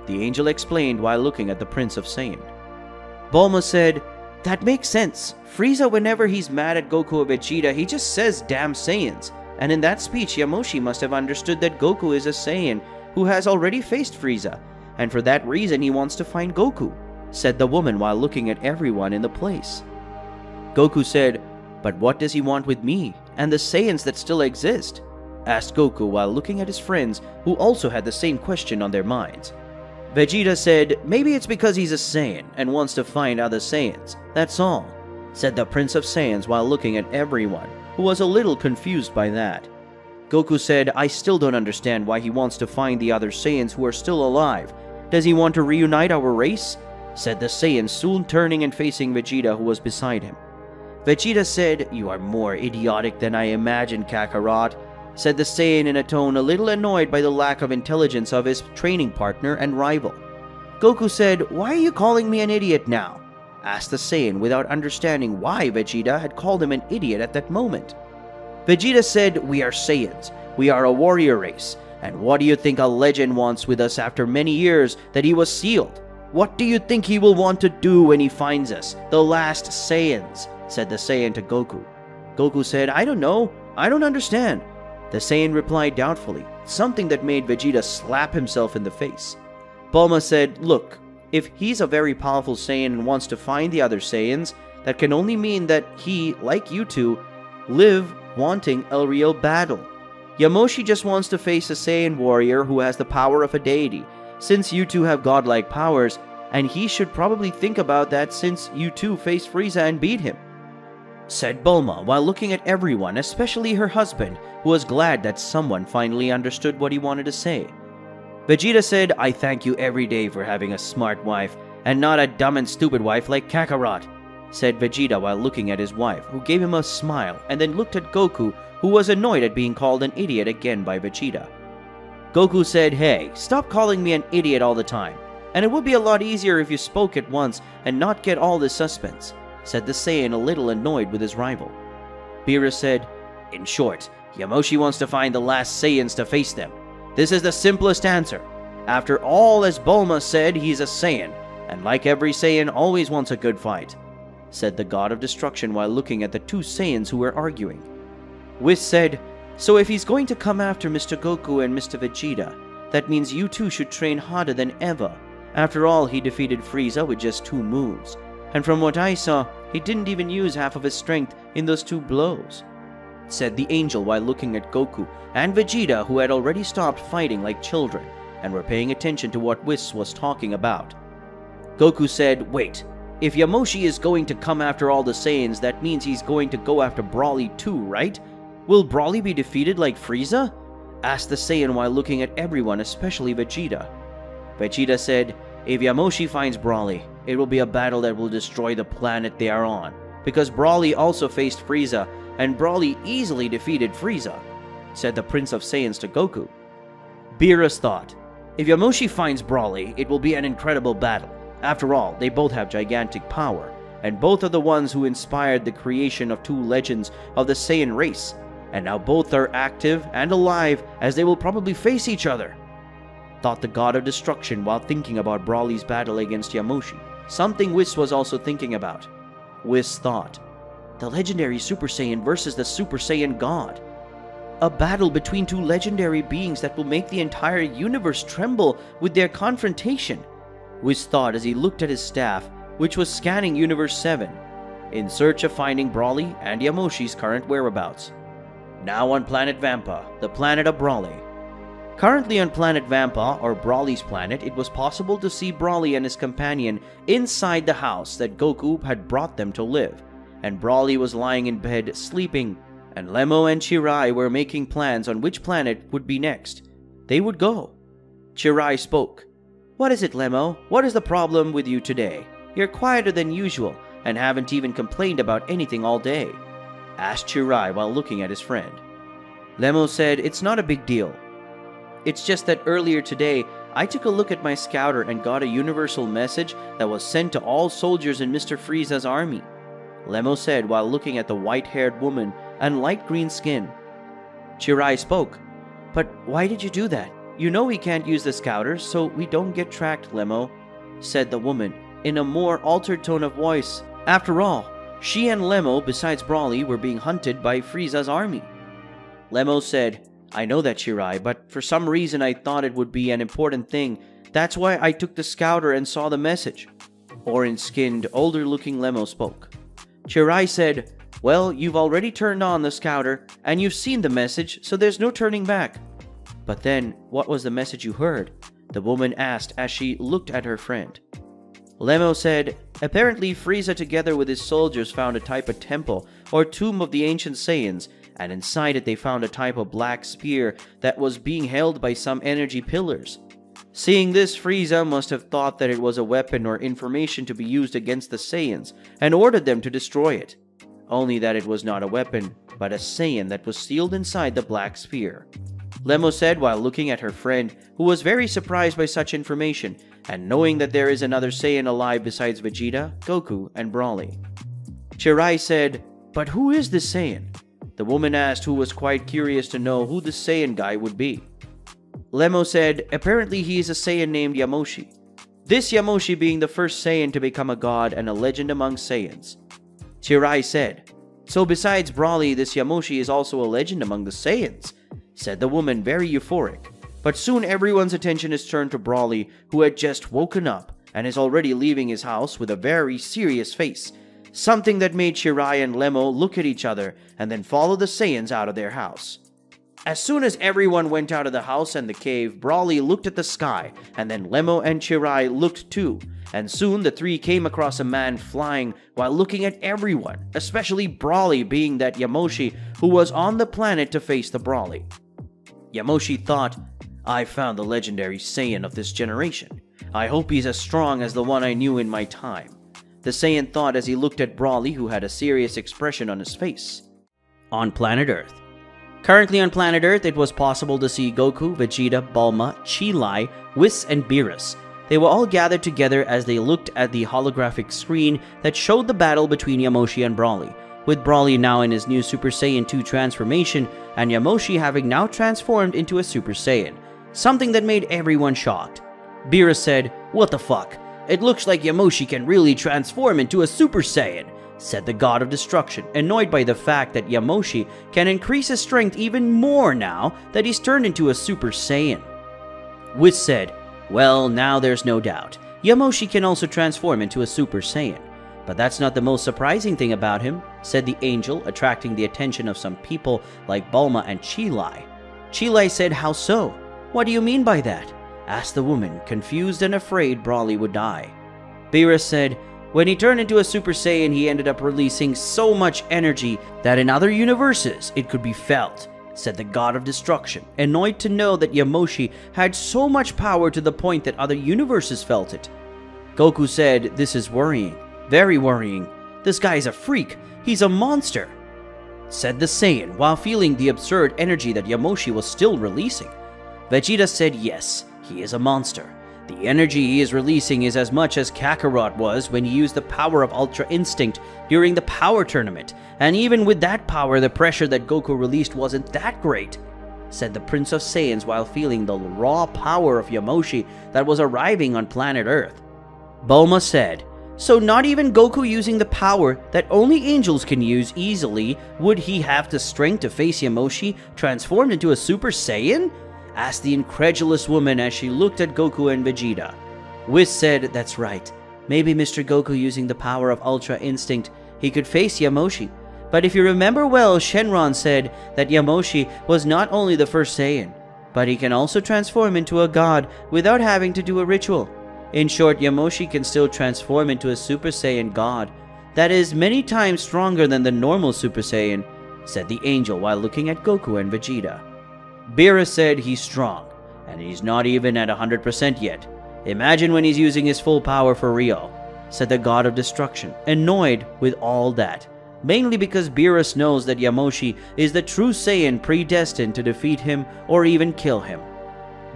The angel explained while looking at the Prince of Saiyan. Bulma said, That makes sense. Frieza, whenever he's mad at Goku or Vegeta, he just says damn Saiyans. And in that speech, Yamoshi must have understood that Goku is a Saiyan who has already faced Frieza, and for that reason he wants to find Goku, said the woman while looking at everyone in the place. Goku said, But what does he want with me and the Saiyans that still exist? Asked Goku while looking at his friends who also had the same question on their minds. Vegeta said, Maybe it's because he's a Saiyan and wants to find other Saiyans, that's all, said the Prince of Saiyans while looking at everyone, who was a little confused by that. Goku said, I still don't understand why he wants to find the other Saiyans who are still alive. Does he want to reunite our race? Said the Saiyan, soon turning and facing Vegeta, who was beside him. Vegeta said, You are more idiotic than I imagined, Kakarot, said the Saiyan in a tone a little annoyed by the lack of intelligence of his training partner and rival. Goku said, Why are you calling me an idiot now? Asked the Saiyan without understanding why Vegeta had called him an idiot at that moment. Vegeta said, We are Saiyans. We are a warrior race. And what do you think a legend wants with us after many years that he was sealed? What do you think he will want to do when he finds us, the last Saiyans? Said the Saiyan to Goku. Goku said, I don't know. I don't understand. The Saiyan replied doubtfully, something that made Vegeta slap himself in the face. Bulma said, Look, if he's a very powerful Saiyan and wants to find the other Saiyans, that can only mean that he, like you two, live wanting a real battle. Yamoshi just wants to face a Saiyan warrior who has the power of a deity, since you two have godlike powers, and he should probably think about that since you two faced Frieza and beat him, said Bulma while looking at everyone, especially her husband, who was glad that someone finally understood what he wanted to say. Vegeta said, I thank you every day for having a smart wife, and not a dumb and stupid wife like Kakarot, said Vegeta while looking at his wife, who gave him a smile and then looked at Goku, who was annoyed at being called an idiot again by Vegeta. Goku said, "Hey, stop calling me an idiot all the time. And it would be a lot easier if you spoke at once and not get all this suspense," said the Saiyan, a little annoyed with his rival. Beerus said, "In short, Yamoshi wants to find the last Saiyans to face them. This is the simplest answer. After all, as Bulma said, he's a Saiyan, and like every Saiyan, always wants a good fight," said the God of Destruction while looking at the two Saiyans who were arguing. Whis said, "So if he's going to come after Mr. Goku and Mr. Vegeta, that means you two should train harder than ever. After all, he defeated Frieza with just 2 moves, and from what I saw, he didn't even use half of his strength in those 2 blows," said the Angel while looking at Goku and Vegeta, who had already stopped fighting like children and were paying attention to what Whis was talking about. Goku said, "Wait, if Yamoshi is going to come after all the Saiyans, that means he's going to go after Broly too, right? Will Broly be defeated like Frieza?" asked the Saiyan while looking at everyone, especially Vegeta. Vegeta said, "If Yamoshi finds Broly, it will be a battle that will destroy the planet they are on, because Broly also faced Frieza, and Broly easily defeated Frieza," said the Prince of Saiyans to Goku. Beerus thought, "If Yamoshi finds Broly, it will be an incredible battle. After all, they both have gigantic power, and both are the ones who inspired the creation of 2 legends of the Saiyan race, and now both are active and alive as they will probably face each other," thought the God of Destruction while thinking about Broly's battle against Yamoshi, something Whis was also thinking about. Whis thought, "The legendary Super Saiyan versus the Super Saiyan God. A battle between 2 legendary beings that will make the entire universe tremble with their confrontation," Whis thought as he looked at his staff, which was scanning Universe 7, in search of finding Broly and Yamoshi's current whereabouts. Now on planet Vampa, the planet of Broly. Currently on planet Vampa, or Broly's planet, it was possible to see Broly and his companion inside the house that Goku had brought them to live, and Broly was lying in bed sleeping, and Lemo and Chirai were making plans on which planet would be next. They would go. Chirai spoke. "What is it, Lemo? What is the problem with you today? You're quieter than usual, and haven't even complained about anything all day," asked Chirai while looking at his friend. Lemo said, "It's not a big deal. It's just that earlier today, I took a look at my scouter and got a universal message that was sent to all soldiers in Mr. Frieza's army," Lemo said while looking at the white-haired woman and light green skin. Chirai spoke. "But why did you do that? You know we can't use the scouters, so we don't get tracked, Lemo," said the woman in a more altered tone of voice. After all, she and Lemo, besides Broly, were being hunted by Frieza's army. Lemo said, "I know that, Chirai, but for some reason I thought it would be an important thing. That's why I took the scouter and saw the message." Orange-skinned, older-looking Lemo spoke. Chirai said, "Well, you've already turned on the scouter, and you've seen the message, so there's no turning back." "But then, what was the message you heard?" the woman asked as she looked at her friend. Lemo said, "Apparently Frieza together with his soldiers found a type of temple or tomb of the ancient Saiyans, and inside it they found a type of black spear that was being held by some energy pillars. Seeing this, Frieza must have thought that it was a weapon or information to be used against the Saiyans and ordered them to destroy it. Only that it was not a weapon, but a Saiyan that was sealed inside the black sphere," Lemo said while looking at her friend, who was very surprised by such information and knowing that there is another Saiyan alive besides Vegeta, Goku, and Broly. Chirai said, "But who is this Saiyan?" the woman asked, who was quite curious to know who the Saiyan guy would be. Lemo said, "Apparently he is a Saiyan named Yamoshi. This Yamoshi being the first Saiyan to become a god and a legend among Saiyans." Chirai said, "So besides Broly, this Yamoshi is also a legend among the Saiyans," said the woman, very euphoric. But soon everyone's attention is turned to Broly, who had just woken up and is already leaving his house with a very serious face, something that made Chirai and Lemo look at each other and then follow the Saiyans out of their house. As soon as everyone went out of the house and the cave, Broly looked at the sky, and then Lemo and Chirai looked too, and soon the 3 came across a man flying while looking at everyone, especially Broly being that Yamoshi who was on the planet to face the Broly. Yamoshi thought, "I found the legendary Saiyan of this generation. I hope he's as strong as the one I knew in my time," the Saiyan thought as he looked at Broly, who had a serious expression on his face. On planet Earth. Currently on planet Earth, it was possible to see Goku, Vegeta, Bulma, Chi-Lai, Whis, and Beerus. They were all gathered together as they looked at the holographic screen that showed the battle between Yamoshi and Broly, with Broly now in his new Super Saiyan 2 transformation and Yamoshi having now transformed into a Super Saiyan, something that made everyone shocked. Beerus said, "What the fuck? It looks like Yamoshi can really transform into a Super Saiyan," said the God of Destruction, annoyed by the fact that Yamoshi can increase his strength even more now that he's turned into a Super Saiyan. Whis said, "Well, now there's no doubt. Yamoshi can also transform into a Super Saiyan. But that's not the most surprising thing about him," said the Angel, attracting the attention of some people like Bulma and Chi-Lai. Chi-Lai said, "How so? What do you mean by that?" asked the woman, confused and afraid Broly would die. Beerus said, "When he turned into a Super Saiyan, he ended up releasing so much energy that in other universes it could be felt," said the God of Destruction, annoyed to know that Yamoshi had so much power to the point that other universes felt it. Goku said, "This is worrying. Very worrying. This guy is a freak. He's a monster," said the Saiyan, while feeling the absurd energy that Yamoshi was still releasing. Vegeta said, "Yes, he is a monster. The energy he is releasing is as much as Kakarot was when he used the power of Ultra Instinct during the Power Tournament, and even with that power, the pressure that Goku released wasn't that great," said the Prince of Saiyans while feeling the raw power of Yamoshi that was arriving on planet Earth. Bulma said, "So not even Goku using the power that only angels can use easily, would he have the strength to face Yamoshi transformed into a Super Saiyan?" asked the incredulous woman as she looked at Goku and Vegeta. Whis said, "That's right. Maybe Mr. Goku using the power of Ultra Instinct, he could face Yamoshi. But if you remember well, Shenron said that Yamoshi was not only the first Saiyan, but he can also transform into a god without having to do a ritual. In short, Yamoshi can still transform into a Super Saiyan god that is many times stronger than the normal Super Saiyan," said the Angel while looking at Goku and Vegeta. Beerus said, "He's strong, and he's not even at 100% yet. Imagine when he's using his full power for real," said the God of Destruction, annoyed with all that, mainly because Beerus knows that Yamoshi is the true Saiyan predestined to defeat him or even kill him.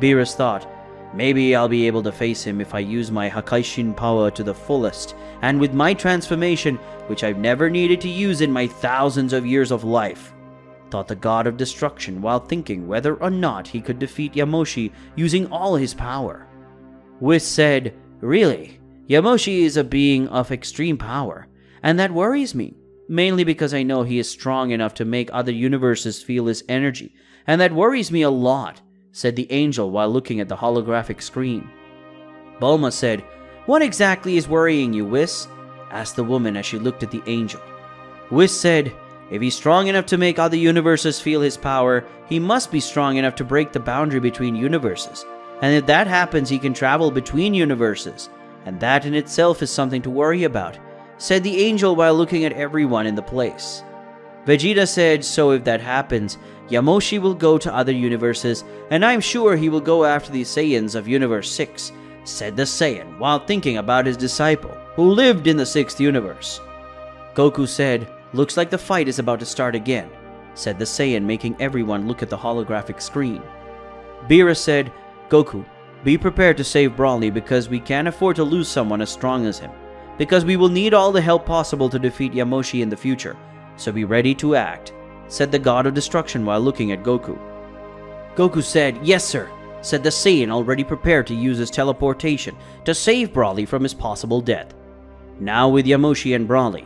Beerus thought, "Maybe I'll be able to face him if I use my Hakaishin power to the fullest, and with my transformation, which I've never needed to use in my thousands of years of life," thought the God of Destruction while thinking whether or not he could defeat Yamoshi using all his power. Whis said, "Really, Yamoshi is a being of extreme power, and that worries me, mainly because I know he is strong enough to make other universes feel his energy, and that worries me a lot," said the Angel while looking at the holographic screen. Bulma said, "What exactly is worrying you, Whis?" asked the woman as she looked at the Angel. Whis said, "If he's strong enough to make other universes feel his power, he must be strong enough to break the boundary between universes. And if that happens, he can travel between universes. And that in itself is something to worry about," said the Angel while looking at everyone in the place. Vegeta said, "So if that happens, Yamoshi will go to other universes, and I'm sure he will go after the Saiyans of Universe 6, said the Saiyan while thinking about his disciple, who lived in the 6th universe. Goku said, "Looks like the fight is about to start again," said the Saiyan, making everyone look at the holographic screen. Beerus said, "Goku, be prepared to save Broly because we can't afford to lose someone as strong as him, because we will need all the help possible to defeat Yamoshi in the future, so be ready to act," said the God of Destruction while looking at Goku. Goku said, "Yes sir," said the Saiyan, already prepared to use his teleportation to save Broly from his possible death. Now with Yamoshi and Broly.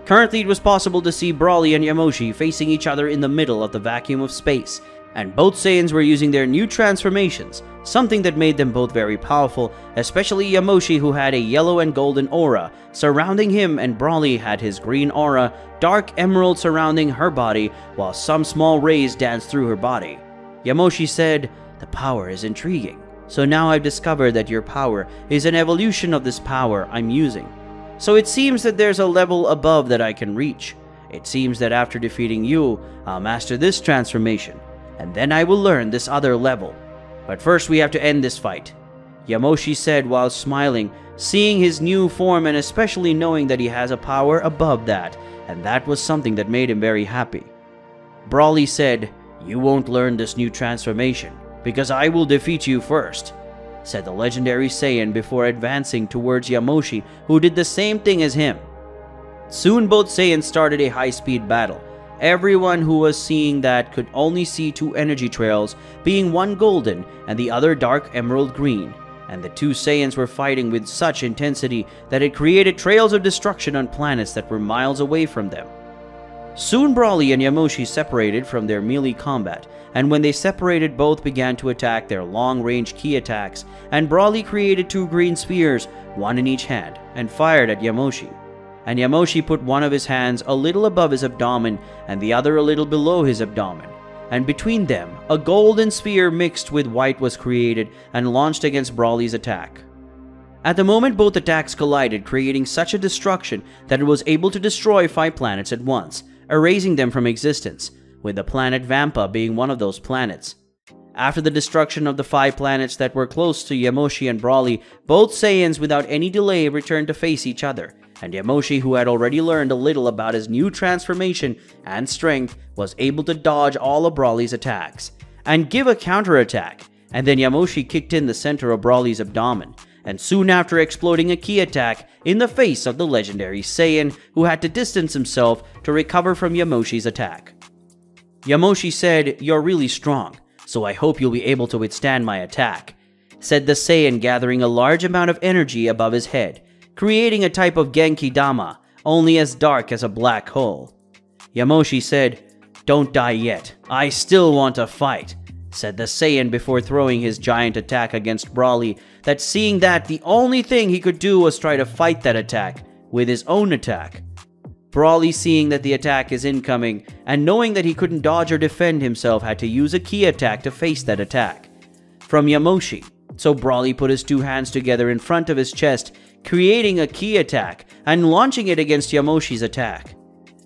Currently it was possible to see Broly and Yamoshi facing each other in the middle of the vacuum of space, and both Saiyans were using their new transformations, something that made them both very powerful, especially Yamoshi, who had a yellow and golden aura surrounding him, and Broly had his green aura, dark emerald surrounding her body, while some small rays danced through her body. Yamoshi said, "The power is intriguing. So now I've discovered that your power is an evolution of this power I'm using. So it seems that there's a level above that I can reach. It seems that after defeating you, I'll master this transformation, and then I will learn this other level. But first we have to end this fight," Yamoshi said while smiling, seeing his new form and especially knowing that he has a power above that, and that was something that made him very happy. Broly said, "You won't learn this new transformation, because I will defeat you first," said the legendary Saiyan before advancing towards Yamoshi, who did the same thing as him. Soon both Saiyans started a high-speed battle. Everyone who was seeing that could only see two energy trails, being one golden and the other dark emerald green, and the two Saiyans were fighting with such intensity that it created trails of destruction on planets that were miles away from them. Soon Broly and Yamoshi separated from their melee combat, and when they separated, both began to attack their long-range ki attacks, and Broly created two green spheres, one in each hand, and fired at Yamoshi. And Yamoshi put one of his hands a little above his abdomen and the other a little below his abdomen, and between them a golden sphere mixed with white was created and launched against Broly's attack. At the moment, both attacks collided, creating such a destruction that it was able to destroy 5 planets at once, erasing them from existence, with the planet Vampa being one of those planets. After the destruction of the 5 planets that were close to Yamoshi and Broly, both Saiyans without any delay returned to face each other, and Yamoshi, who had already learned a little about his new transformation and strength, was able to dodge all of Broly's attacks and give a counterattack, and then Yamoshi kicked in the center of Broly's abdomen, and soon after exploding a ki attack in the face of the legendary Saiyan, who had to distance himself to recover from Yamoshi's attack. Yamoshi said, "You're really strong, so I hope you'll be able to withstand my attack," said the Saiyan, gathering a large amount of energy above his head, creating a type of Genki Dama, only as dark as a black hole. Yamoshi said, "Don't die yet, I still want to fight," said the Saiyan before throwing his giant attack against Broly, that seeing that the only thing he could do was try to fight that attack with his own attack. Broly, seeing that the attack is incoming and knowing that he couldn't dodge or defend himself, had to use a ki attack to face that attack from Yamoshi. So Broly put his 2 hands together in front of his chest, creating a ki attack and launching it against Yamoshi's attack.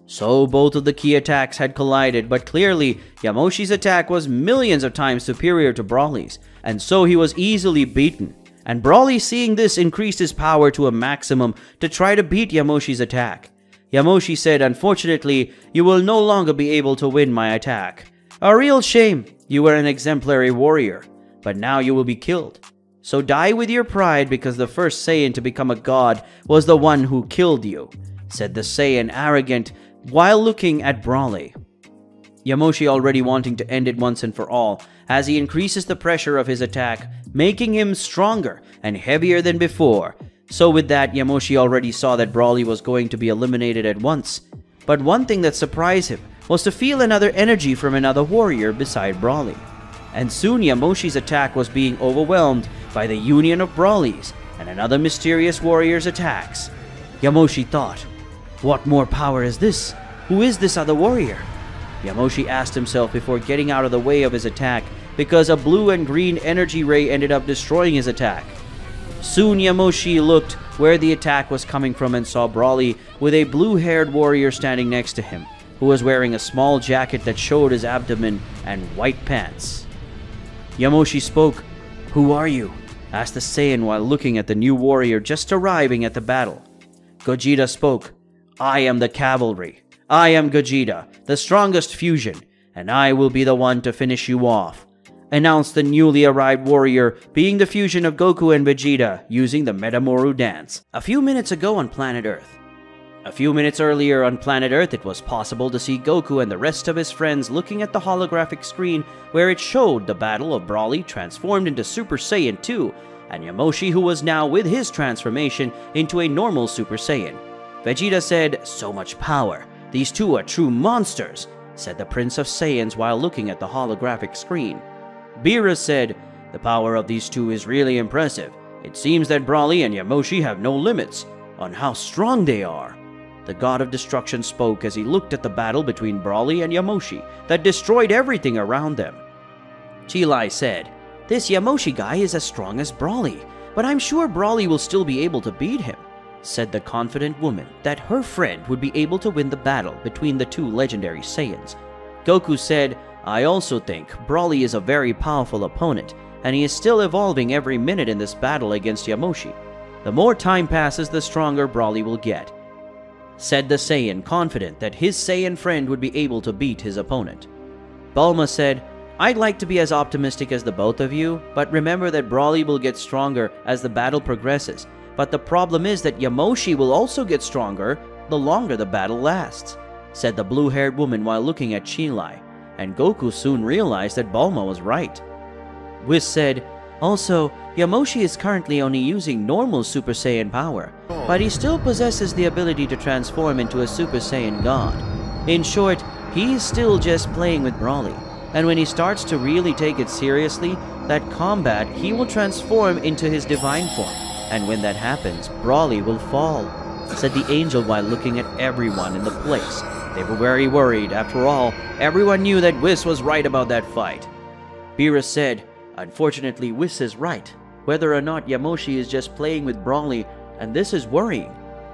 So both of the ki attacks had collided, but clearly Yamoshi's attack was millions of times superior to Broly's, and so he was easily beaten. And Broly, seeing this, increased his power to a maximum to try to beat Yamoshi's attack. Yamoshi said, "Unfortunately, you will no longer be able to win my attack. A real shame, you were an exemplary warrior, but now you will be killed. So die with your pride, because the first Saiyan to become a god was the one who killed you," said the Saiyan, arrogant, while looking at Broly. Yamoshi already wanting to end it once and for all, as he increases the pressure of his attack, making him stronger and heavier than before. So with that, Yamoshi already saw that Broly was going to be eliminated at once. But one thing that surprised him was to feel another energy from another warrior beside Broly. And soon Yamoshi's attack was being overwhelmed by the union of Broly's and another mysterious warrior's attacks. Yamoshi thought, "What more power is this? Who is this other warrior?" Yamoshi asked himself before getting out of the way of his attack, because a blue and green energy ray ended up destroying his attack. Soon Yamoshi looked where the attack was coming from and saw Broly with a blue-haired warrior standing next to him, who was wearing a small jacket that showed his abdomen and white pants. Yamoshi spoke. "Who are you?" asked the Saiyan while looking at the new warrior just arriving at the battle. Gogeta spoke. "I am the cavalry. I am Gogeta, the strongest fusion, and I will be the one to finish you off," announced the newly arrived warrior, being the fusion of Goku and Vegeta using the Metamoru dance. A few minutes ago on planet Earth. A few minutes earlier on planet Earth, it was possible to see Goku and the rest of his friends looking at the holographic screen where it showed the battle of Broly transformed into Super Saiyan 2, and Yamoshi, who was now with his transformation into a normal Super Saiyan. Vegeta said, "So much power. These two are true monsters," said the Prince of Saiyans while looking at the holographic screen. Beerus said, "The power of these two is really impressive. It seems that Broly and Yamoshi have no limits on how strong they are." The God of Destruction spoke as he looked at the battle between Broly and Yamoshi that destroyed everything around them. Chilai said, "This Yamoshi guy is as strong as Broly, but I'm sure Broly will still be able to beat him," said the confident woman that her friend would be able to win the battle between the two legendary Saiyans. Goku said, "I also think Broly is a very powerful opponent, and he is still evolving every minute in this battle against Yamoshi. The more time passes, the stronger Broly will get," said the Saiyan, confident that his Saiyan friend would be able to beat his opponent. Bulma said, "I'd like to be as optimistic as the both of you, but remember that Broly will get stronger as the battle progresses. But the problem is that Yamoshi will also get stronger the longer the battle lasts," said the blue-haired woman while looking at Chilai, and Goku soon realized that Bulma was right. Whis said, "Also, Yamoshi is currently only using normal Super Saiyan power, but he still possesses the ability to transform into a Super Saiyan God. In short, he is still just playing with Broly, and when he starts to really take it seriously, that combat, he will transform into his divine form, and when that happens, Broly will fall," said the angel while looking at everyone in the place. They were very worried. After all, everyone knew that Whis was right about that fight. Beerus said, "Unfortunately, Whis is right. Whether or not Yamoshi is just playing with Broly, and this is worrying.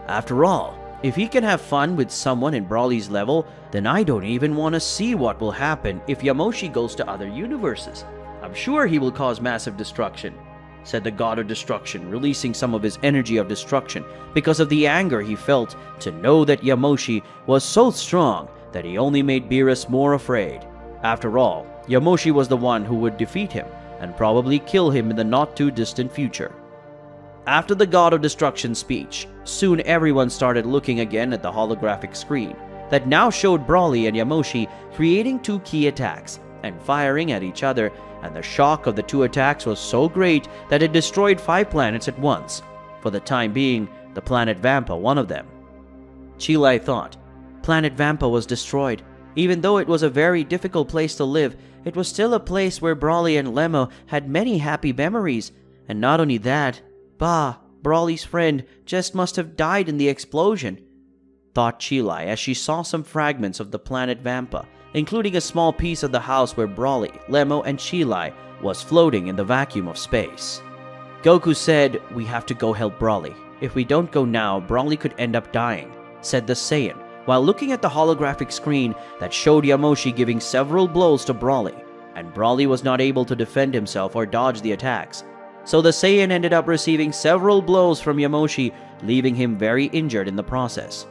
After all, if he can have fun with someone in Broly's level, then I don't even want to see what will happen if Yamoshi goes to other universes. I'm sure he will cause massive destruction," said the God of Destruction, releasing some of his energy of destruction because of the anger he felt to know that Yamoshi was so strong that he only made Beerus more afraid. After all, Yamoshi was the one who would defeat him and probably kill him in the not-too-distant future. After the God of Destruction's speech, soon everyone started looking again at the holographic screen that now showed Broly and Yamoshi creating two key attacks and firing at each other, and the shock of the two attacks was so great that it destroyed 5 planets at once. For the time being, the planet Vampa one of them. Chilai thought, Planet Vampa was destroyed. Even though it was a very difficult place to live, it was still a place where Broly and Lemmo had many happy memories. And not only that, Broly's friend just must have died in the explosion, thought Chilai as she saw some fragments of the planet Vampa, including a small piece of the house where Broly, Lemmo, and Chilai was floating in the vacuum of space. Goku said, "We have to go help Broly. If we don't go now, Broly could end up dying," said the Saiyan, while looking at the holographic screen that showed Yamoshi giving several blows to Broly, and Broly was not able to defend himself or dodge the attacks. So the Saiyan ended up receiving several blows from Yamoshi, leaving him very injured in the process.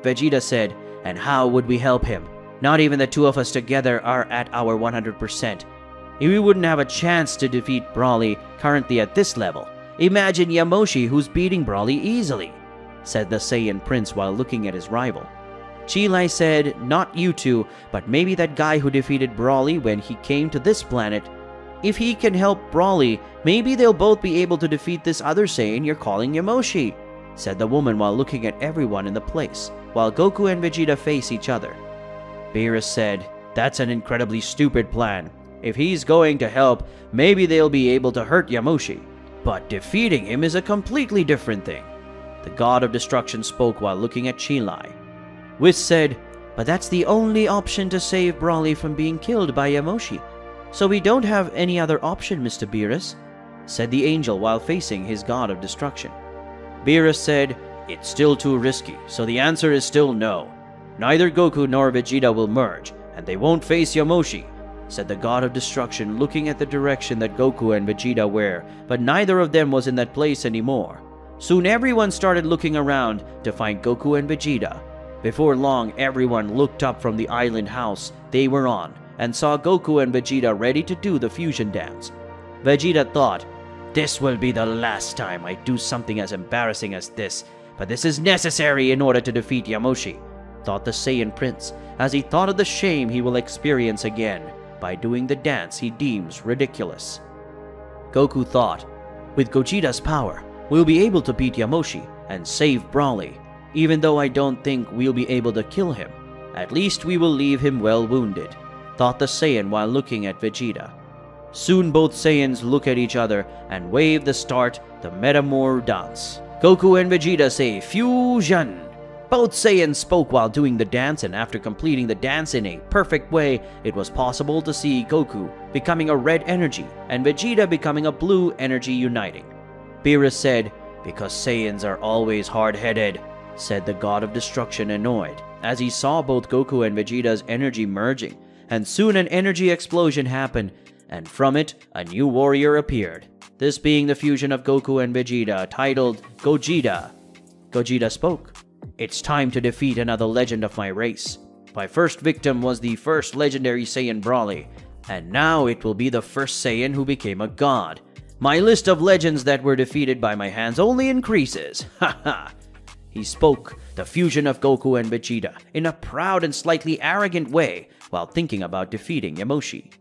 Vegeta said, "And how would we help him? Not even the two of us together are at our 100%. We wouldn't have a chance to defeat Broly currently at this level. Imagine Yamoshi who's beating Broly easily," said the Saiyan Prince while looking at his rival. Chilai said, "Not you two, but maybe that guy who defeated Broly when he came to this planet. If he can help Broly, maybe they'll both be able to defeat this other Saiyan you're calling Yamoshi," said the woman while looking at everyone in the place, while Goku and Vegeta face each other. Beerus said, "That's an incredibly stupid plan. If he's going to help, maybe they'll be able to hurt Yamoshi. But defeating him is a completely different thing." The God of Destruction spoke while looking at Chilai. Whis said, "But that's the only option to save Broly from being killed by Yamoshi. So we don't have any other option, Mr. Beerus," said the angel while facing his God of Destruction. Beerus said, "It's still too risky, so the answer is still no. Neither Goku nor Vegeta will merge, and they won't face Yamoshi," said the God of Destruction, looking at the direction that Goku and Vegeta were, but neither of them was in that place anymore. Soon everyone started looking around to find Goku and Vegeta. Before long, everyone looked up from the island house they were on and saw Goku and Vegeta ready to do the fusion dance. Vegeta thought, "This will be the last time I do something as embarrassing as this, but this is necessary in order to defeat Yamoshi," thought the Saiyan Prince, as he thought of the shame he will experience again by doing the dance he deems ridiculous. Goku thought, "With Gogeta's power, we'll be able to beat Yamoshi and save Broly. Even though I don't think we'll be able to kill him, at least we will leave him well wounded," thought the Saiyan while looking at Vegeta. Soon both Saiyans look at each other and wave to start the Metamor dance. Goku and Vegeta say fusion. Both Saiyans spoke while doing the dance, and after completing the dance in a perfect way, it was possible to see Goku becoming a red energy and Vegeta becoming a blue energy uniting. Beerus said, "Because Saiyans are always hard-headed," said the God of Destruction, annoyed, as he saw both Goku and Vegeta's energy merging, and soon an energy explosion happened, and from it, a new warrior appeared, this being the fusion of Goku and Vegeta, titled Gogeta. Gogeta spoke, "It's time to defeat another legend of my race. My first victim was the first legendary Saiyan Broly, and now it will be the first Saiyan who became a god. My list of legends that were defeated by my hands only increases. Haha. He spoke the fusion of Goku and Vegeta in a proud and slightly arrogant way while thinking about defeating Yamoshi.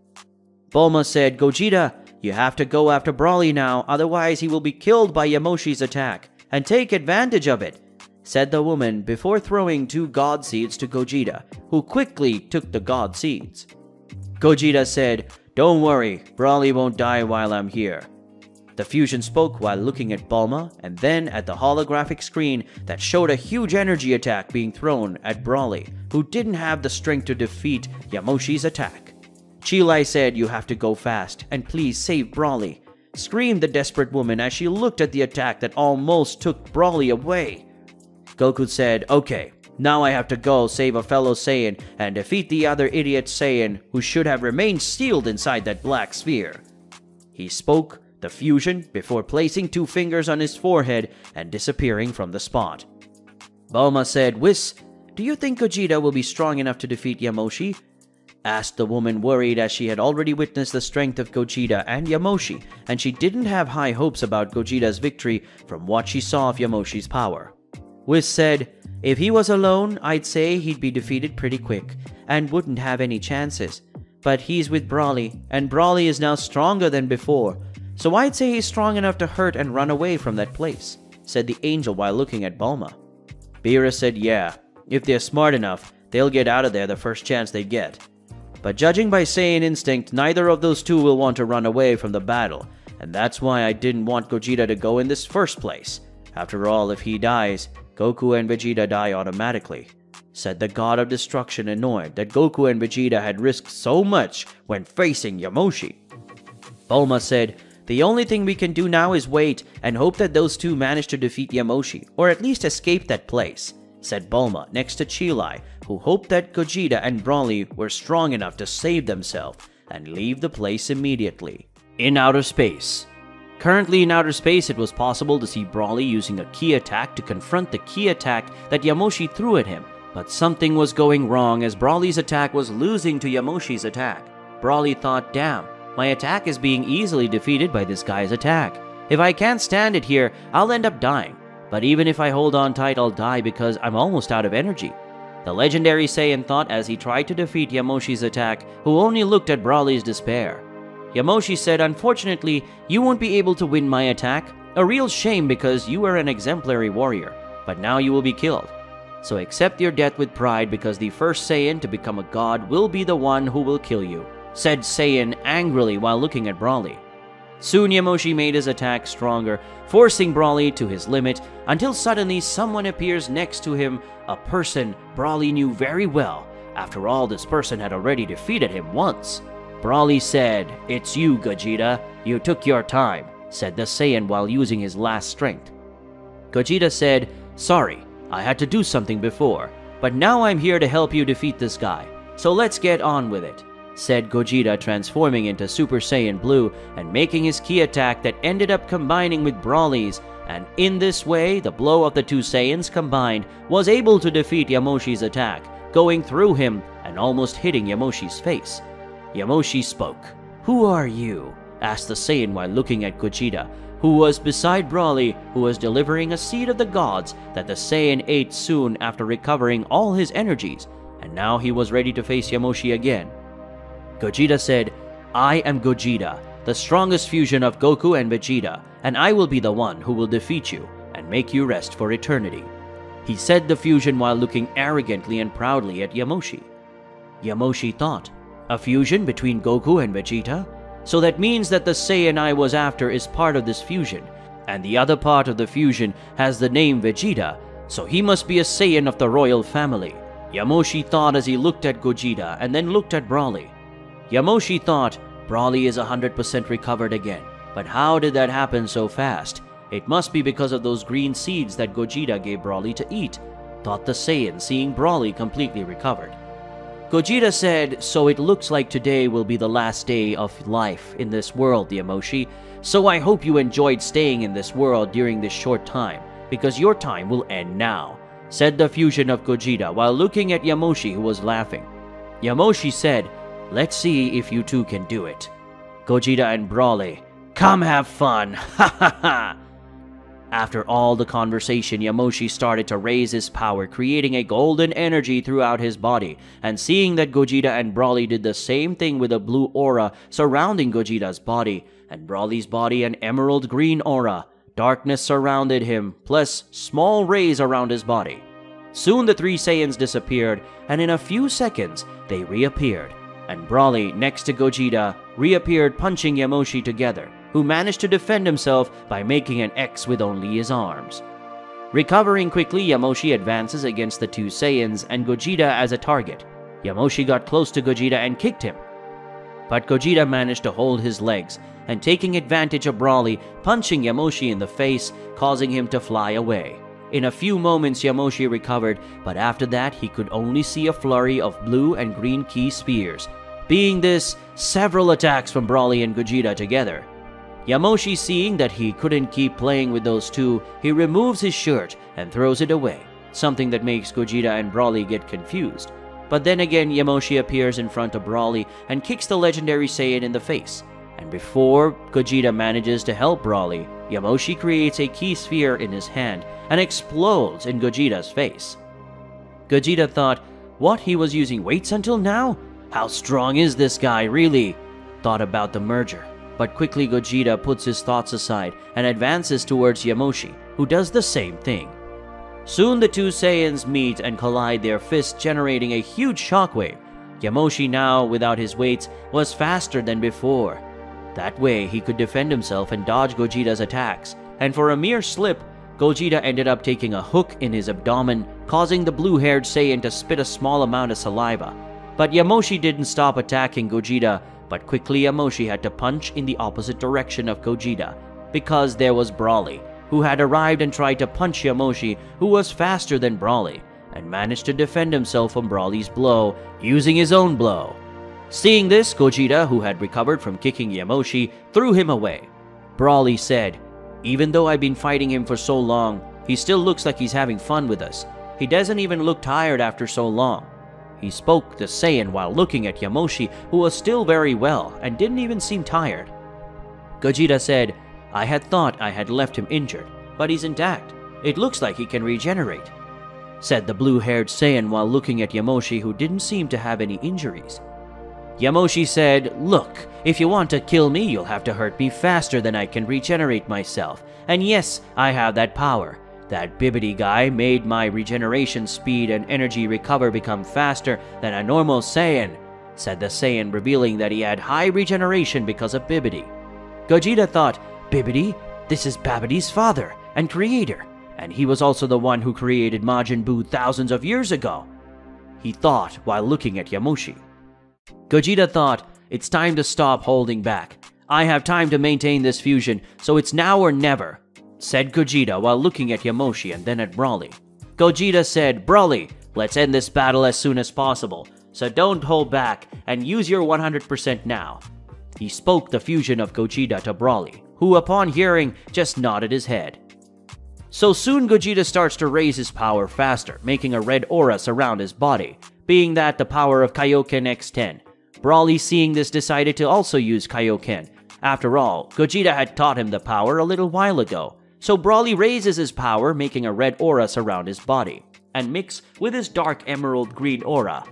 Bulma said, Gogeta, you have to go after Broly now, otherwise he will be killed by Yamoshi's attack, and take advantage of it, said the woman before throwing 2 God Seeds to Gogeta, who quickly took the God Seeds. Gogeta said, don't worry, Broly won't die while I'm here. The fusion spoke while looking at Bulma and then at the holographic screen that showed a huge energy attack being thrown at Broly, who didn't have the strength to defeat Yamoshi's attack. Chilai said, you have to go fast, and please save Broly, screamed the desperate woman as she looked at the attack that almost took Broly away. Goku said, okay, now I have to go save a fellow Saiyan and defeat the other idiot Saiyan who should have remained sealed inside that black sphere. He spoke the fusion before placing 2 fingers on his forehead and disappearing from the spot. Bulma said, Whis, do you think Gogeta will be strong enough to defeat Yamoshi? Asked the woman, worried as she had already witnessed the strength of Gogeta and Yamoshi, and she didn't have high hopes about Gogeta's victory from what she saw of Yamoshi's power. Whis said, if he was alone, I'd say he'd be defeated pretty quick and wouldn't have any chances. But he's with Broly, and Broly is now stronger than before, so I'd say he's strong enough to hurt and run away from that place, said the angel while looking at Bulma. Beerus said, yeah, if they're smart enough, they'll get out of there the first chance they get. But judging by Saiyan instinct, neither of those 2 will want to run away from the battle, and that's why I didn't want Gogeta to go in this first place. After all, if he dies, Goku and Vegeta die automatically, said the god of destruction, annoyed that Goku and Vegeta had risked so much when facing Yamoshi. Bulma said, the only thing we can do now is wait and hope that those 2 manage to defeat Yamoshi, or at least escape that place, said Bulma next to Chilai, who hoped that Gogeta and Broly were strong enough to save themselves and leave the place immediately. In outer space. Currently in outer space, it was possible to see Broly using a ki attack to confront the ki attack that Yamoshi threw at him, but something was going wrong as Broly's attack was losing to Yamoshi's attack. Broly thought, damn, my attack is being easily defeated by this guy's attack. If I can't stand it here, I'll end up dying. But even if I hold on tight, I'll die because I'm almost out of energy. The legendary Saiyan thought as he tried to defeat Yamoshi's attack, who only looked at Broly's despair. Yamoshi said, unfortunately, you won't be able to win my attack. A real shame because you are an exemplary warrior, but now you will be killed. So accept your death with pride because the first Saiyan to become a god will be the one who will kill you, said Saiyan angrily while looking at Broly. Soon Yamoshi made his attack stronger, forcing Broly to his limit, until suddenly someone appears next to him, a person Broly knew very well. After all, this person had already defeated him once. Broly said, it's you, Gogeta. You took your time, said the Saiyan while using his last strength. Gogeta said, sorry, I had to do something before, but now I'm here to help you defeat this guy, so let's get on with it, said Gogeta, transforming into Super Saiyan Blue and making his ki attack that ended up combining with Broly's, and in this way, the blow of the 2 Saiyans combined was able to defeat Yamoshi's attack, going through him and almost hitting Yamoshi's face. Yamoshi spoke. Who are you? Asked the Saiyan while looking at Gogeta, who was beside Broly, who was delivering a seed of the gods that the Saiyan ate soon after recovering all his energies, and now he was ready to face Yamoshi again. Gogeta said, I am Gogeta, the strongest fusion of Goku and Vegeta, and I will be the one who will defeat you and make you rest for eternity. He said the fusion while looking arrogantly and proudly at Yamoshi. Yamoshi thought, a fusion between Goku and Vegeta? So that means that the Saiyan I was after is part of this fusion, and the other part of the fusion has the name Vegeta, so he must be a Saiyan of the royal family. Yamoshi thought as he looked at Gogeta and then looked at Broly. Yamoshi thought, Broly is 100% recovered again, but how did that happen so fast? It must be because of those green seeds that Gogeta gave Broly to eat, thought the Saiyan, seeing Broly completely recovered. Gogeta said, so it looks like today will be the last day of life in this world, Yamoshi, so I hope you enjoyed staying in this world during this short time, because your time will end now. said the fusion of Gogeta while looking at Yamoshi, who was laughing. Yamoshi said, "Let's see if you two can do it." Gogeta and Broly, "Come have fun, ha ha ha." After all the conversation, Yamoshi started to raise his power, creating a golden energy throughout his body, and seeing that Gogeta and Broly did the same thing with a blue aura surrounding Gogeta's body, and Broly's body an emerald green aura, darkness surrounded him, plus small rays around his body. Soon the three Saiyans disappeared, and in a few seconds, they reappeared, and Broly, next to Gogeta, reappeared punching Yamoshi together, who managed to defend himself by making an X with only his arms. Recovering quickly, Yamoshi advances against the two Saiyans and Gogeta as a target. Yamoshi got close to Gogeta and kicked him, but Gogeta managed to hold his legs, and taking advantage of Broly, punching Yamoshi in the face, causing him to fly away. In a few moments, Yamoshi recovered, but after that, he could only see a flurry of blue and green ki spears. Being this, several attacks from Broly and Gogeta together. Yamoshi, seeing that he couldn't keep playing with those two, he removes his shirt and throws it away, something that makes Gogeta and Broly get confused. But then again, Yamoshi appears in front of Broly and kicks the legendary Saiyan in the face. And before Gogeta manages to help Broly, Yamoshi creates a ki sphere in his hand and explodes in Gogeta's face. Gogeta thought, what, he was using weights until now? How strong is this guy really? Thought about the merger. But quickly Gogeta puts his thoughts aside and advances towards Yamoshi, who does the same thing. Soon the two Saiyans meet and collide their fists, generating a huge shockwave. Yamoshi, now without his weights, was faster than before. That way he could defend himself and dodge Gogeta's attacks, and for a mere slip, Gogeta ended up taking a hook in his abdomen, causing the blue-haired Saiyan to spit a small amount of saliva. But Yamoshi didn't stop attacking Gogeta, but quickly Yamoshi had to punch in the opposite direction of Gogeta, because there was Broly, who had arrived and tried to punch Yamoshi, who was faster than Broly, and managed to defend himself from Broly's blow, using his own blow. Seeing this, Gogeta, who had recovered from kicking Yamoshi, threw him away. Broly said, "Even though I've been fighting him for so long, he still looks like he's having fun with us. He doesn't even look tired after so long." He spoke the Saiyan while looking at Yamoshi, who was still very well and didn't even seem tired. Gogeta said, "I had thought I had left him injured, but he's intact. It looks like he can regenerate," said the blue-haired Saiyan while looking at Yamoshi, who didn't seem to have any injuries. Yamoshi said, "Look, if you want to kill me, you'll have to hurt me faster than I can regenerate myself. And yes, I have that power. That Bibidi guy made my regeneration speed and energy recover become faster than a normal Saiyan," said the Saiyan, revealing that he had high regeneration because of Bibidi. Gogeta thought, "Bibidi? This is Babidi's father and creator, and he was also the one who created Majin Buu thousands of years ago," he thought while looking at Yamoshi. Gogeta thought, "It's time to stop holding back. I have time to maintain this fusion, so it's now or never," said Gogeta while looking at Yamoshi and then at Broly. Gogeta said, "Broly, let's end this battle as soon as possible, so don't hold back and use your 100% now." He spoke the fusion of Gogeta to Broly, who upon hearing just nodded his head. So soon Gogeta starts to raise his power faster, making a red aura surround his body, being that the power of Kaioken X10. Broly, seeing this, decided to also use Kaioken. After all, Gogeta had taught him the power a little while ago. So Broly raises his power, making a red aura surround his body, and mix with his dark emerald green aura.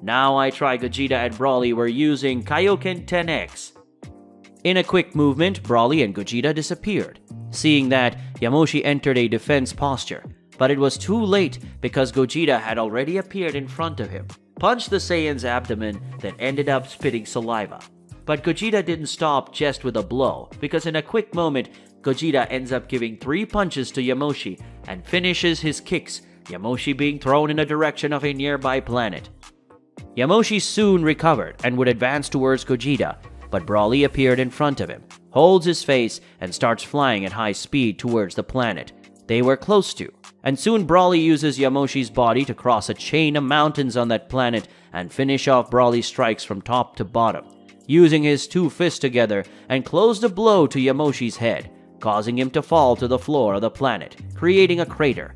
Now I Try Gogeta and Broly were using Kaioken 10X. In a quick movement, Broly and Gogeta disappeared. Seeing that, Yamoshi entered a defense posture, but it was too late because Gogeta had already appeared in front of him, punched the Saiyan's abdomen, then ended up spitting saliva. But Gogeta didn't stop just with a blow, because in a quick moment, Gogeta ends up giving 3 punches to Yamoshi and finishes his kicks, Yamoshi being thrown in the direction of a nearby planet. Yamoshi soon recovered and would advance towards Gogeta, but Broly appeared in front of him, holds his face, and starts flying at high speed towards the planet they were close to. And soon Broly uses Yamoshi's body to cross a chain of mountains on that planet and finish off Broly's strikes from top to bottom, using his 2 fists together and closed a blow to Yamoshi's head, causing him to fall to the floor of the planet, creating a crater.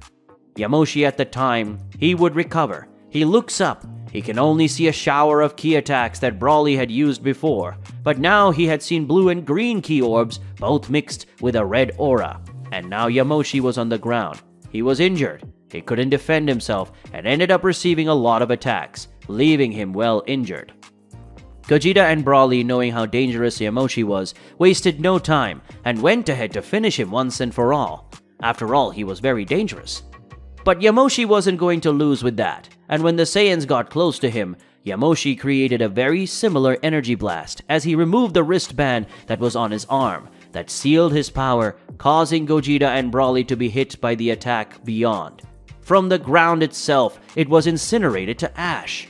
Yamoshi at the time, he would recover. He looks up. He can only see a shower of ki attacks that Brawly had used before, but now he had seen blue and green ki orbs, both mixed with a red aura. And now Yamoshi was on the ground. He was injured. He couldn't defend himself and ended up receiving a lot of attacks, leaving him well injured. Gogeta and Brawly, knowing how dangerous Yamoshi was, wasted no time and went ahead to finish him once and for all. After all, he was very dangerous. But Yamoshi wasn't going to lose with that, and when the Saiyans got close to him, Yamoshi created a very similar energy blast as he removed the wristband that was on his arm that sealed his power, causing Gogeta and Brawly to be hit by the attack beyond. From the ground itself, it was incinerated to ash.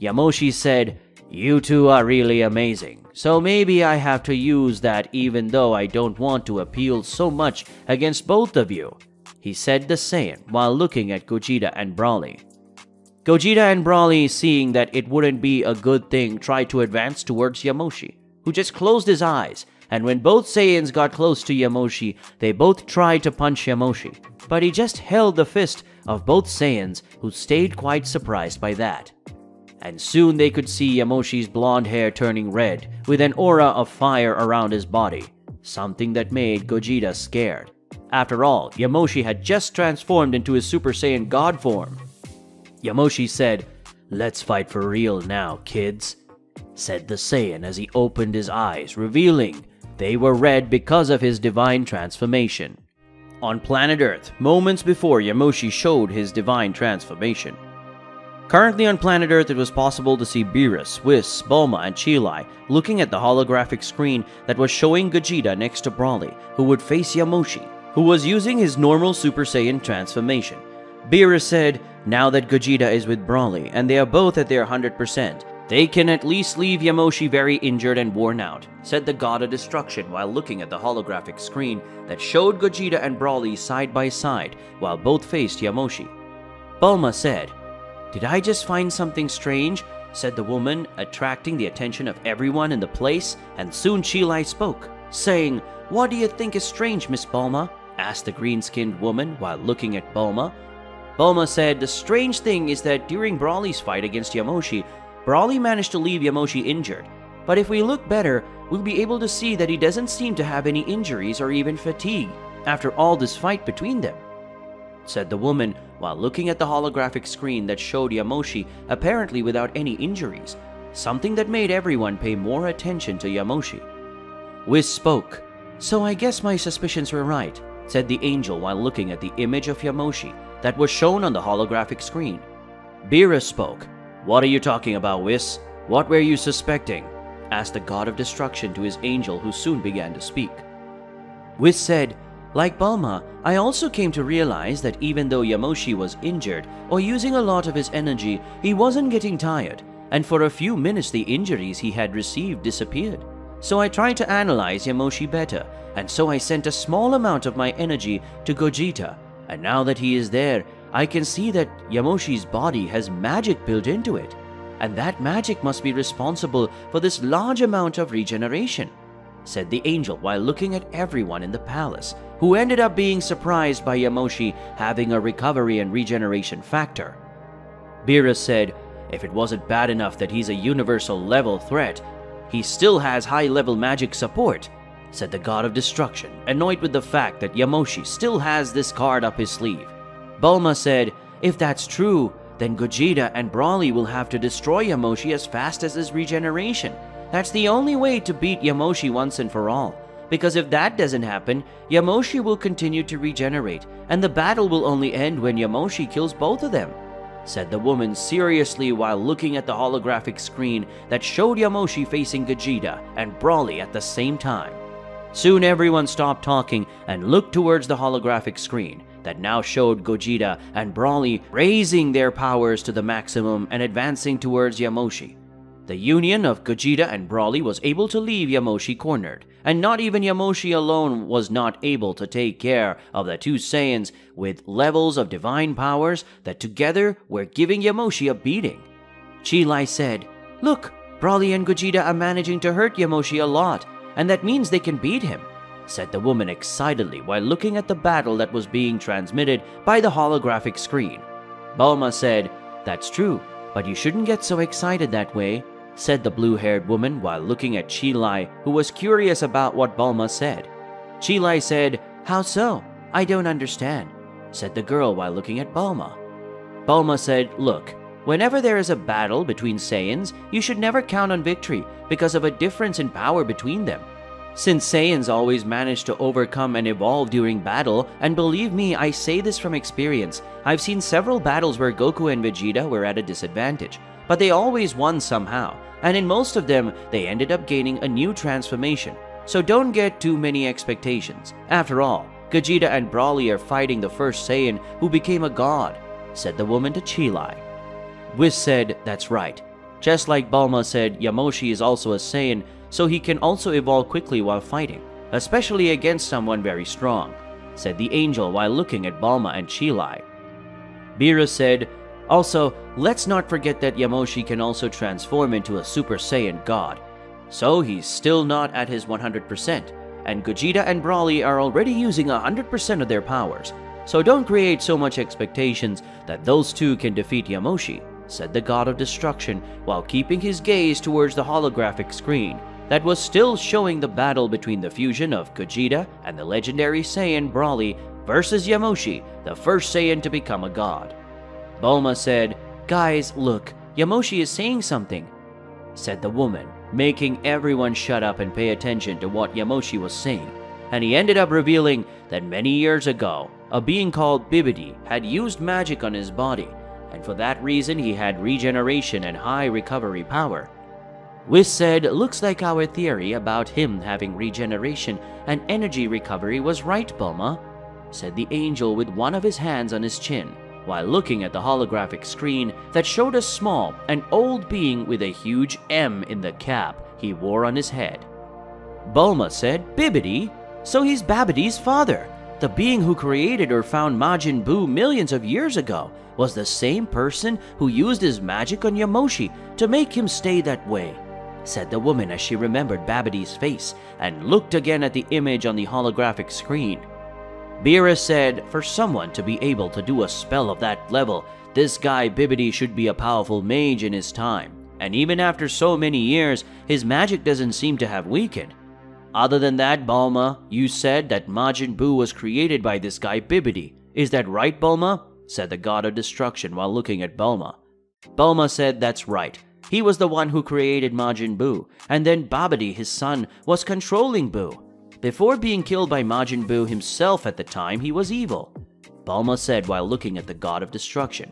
Yamoshi said, "You two are really amazing, so maybe I have to use that even though I don't want to appeal so much against both of you," he said the Saiyan while looking at Gogeta and Brawly. Gogeta and Brawly, seeing that it wouldn't be a good thing, tried to advance towards Yamoshi, who just closed his eyes, and when both Saiyans got close to Yamoshi, they both tried to punch Yamoshi, but he just held the fist of both Saiyans, who stayed quite surprised by that. And soon they could see Yamoshi's blonde hair turning red, with an aura of fire around his body, something that made Gogeta scared. After all, Yamoshi had just transformed into his Super Saiyan God form. Yamoshi said, "Let's fight for real now, kids," said the Saiyan as he opened his eyes, revealing they were red because of his divine transformation. On planet Earth, moments before Yamoshi showed his divine transformation. Currently on planet Earth, it was possible to see Beerus, Whis, Bulma, and Cheelai looking at the holographic screen that was showing Gogeta next to Brawly, who would face Yamoshi, who was using his normal Super Saiyan transformation. Beerus said, now that Gogeta is with Brawly and they are both at their 100%, they can at least leave Yamoshi very injured and worn out, said the God of Destruction while looking at the holographic screen that showed Gogeta and Brawly side by side while both faced Yamoshi. Bulma said, "Did I just find something strange?" said the woman, attracting the attention of everyone in the place, and soon Cheelai spoke, saying, "What do you think is strange, Miss Bulma?" asked the green-skinned woman while looking at Bulma. Bulma said, "The strange thing is that during Brawly's fight against Yamoshi, Brawly managed to leave Yamoshi injured, but if we look better, we'll be able to see that he doesn't seem to have any injuries or even fatigue after all this fight between them," said the woman while looking at the holographic screen that showed Yamoshi apparently without any injuries, something that made everyone pay more attention to Yamoshi. Whis spoke, "So I guess my suspicions were right," said the angel while looking at the image of Yamoshi that was shown on the holographic screen. Beerus spoke, "What are you talking about, Whis? What were you suspecting?" asked the God of Destruction to his angel, who soon began to speak. Whis said, "Like Bulma, I also came to realize that even though Yamoshi was injured or using a lot of his energy, he wasn't getting tired, and for a few minutes the injuries he had received disappeared. So I tried to analyze Yamoshi better, and so I sent a small amount of my energy to Gogeta, and now that he is there, I can see that Yamoshi's body has magic built into it, and that magic must be responsible for this large amount of regeneration," said the angel while looking at everyone in the palace, who ended up being surprised by Yamoshi having a recovery and regeneration factor. Beerus said, "If it wasn't bad enough that he's a universal level threat, he still has high-level magic support," said the God of Destruction, annoyed with the fact that Yamoshi still has this card up his sleeve. Bulma said, "If that's true, then Gogeta and Brawly will have to destroy Yamoshi as fast as his regeneration. That's the only way to beat Yamoshi once and for all, because if that doesn't happen, Yamoshi will continue to regenerate, and the battle will only end when Yamoshi kills both of them," said the woman seriously while looking at the holographic screen that showed Yamoshi facing Gogeta and Brawly at the same time. Soon everyone stopped talking and looked towards the holographic screen that now showed Gogeta and Brawly raising their powers to the maximum and advancing towards Yamoshi. The union of Gogeta and Brawly was able to leave Yamoshi cornered, and not even Yamoshi alone was not able to take care of the two Saiyans with levels of divine powers that together were giving Yamoshi a beating. Cheelai said, "Look, Brawly and Gogeta are managing to hurt Yamoshi a lot, and that means they can beat him. said the woman excitedly while looking at the battle that was being transmitted by the holographic screen. Bulma said, "That's true, but you shouldn't get so excited that way," said the blue-haired woman while looking at Chi Lai, who was curious about what Bulma said. Chi Lai said, "How so? I don't understand," said the girl while looking at Bulma. Bulma said, "Look, whenever there is a battle between Saiyans, you should never count on victory because of a difference in power between them. Since Saiyans always manage to overcome and evolve during battle, and believe me, I say this from experience, I've seen several battles where Goku and Vegeta were at a disadvantage, but they always won somehow, and in most of them, they ended up gaining a new transformation. So don't get too many expectations. After all, Gogeta and Broly are fighting the first Saiyan who became a god," said the woman to Chi Lai. Whis said, "That's right. Just like Bulma said, Yamoshi is also a Saiyan, so he can also evolve quickly while fighting, especially against someone very strong," said the angel while looking at Bulma and Chi Lai. Beerus said, "Also, let's not forget that Yamoshi can also transform into a Super Saiyan god. So he's still not at his 100%, and Gogeta and Broly are already using 100% of their powers. So don't create so much expectations that those two can defeat Yamoshi," said the god of destruction while keeping his gaze towards the holographic screen that was still showing the battle between the fusion of Gogeta and the legendary Saiyan Broly versus Yamoshi, the first Saiyan to become a god. Bulma said, "Guys, look, Yamoshi is saying something," said the woman, making everyone shut up and pay attention to what Yamoshi was saying. And he ended up revealing that many years ago, a being called Bibidi had used magic on his body, and for that reason he had regeneration and high recovery power. Whis said, "Looks like our theory about him having regeneration and energy recovery was right, Bulma," said the angel with one of his hands on his chin, while looking at the holographic screen that showed a small and old being with a huge M in the cap he wore on his head. Bulma said, "Bibidi? So he's Babidi's father. The being who created or found Majin Buu millions of years ago was the same person who used his magic on Yamoshi to make him stay that way," said the woman as she remembered Babidi's face and looked again at the image on the holographic screen. Beerus said, "For someone to be able to do a spell of that level, this guy Bibidi should be a powerful mage in his time, and even after so many years, his magic doesn't seem to have weakened. Other than that, Bulma, you said that Majin Buu was created by this guy Bibidi. Is that right, Bulma?" said the god of destruction while looking at Bulma. Bulma said, "That's right. He was the one who created Majin Buu, and then Babidi, his son, was controlling Buu. Before being killed by Majin Buu himself at the time, he was evil," Bulma said while looking at the god of destruction.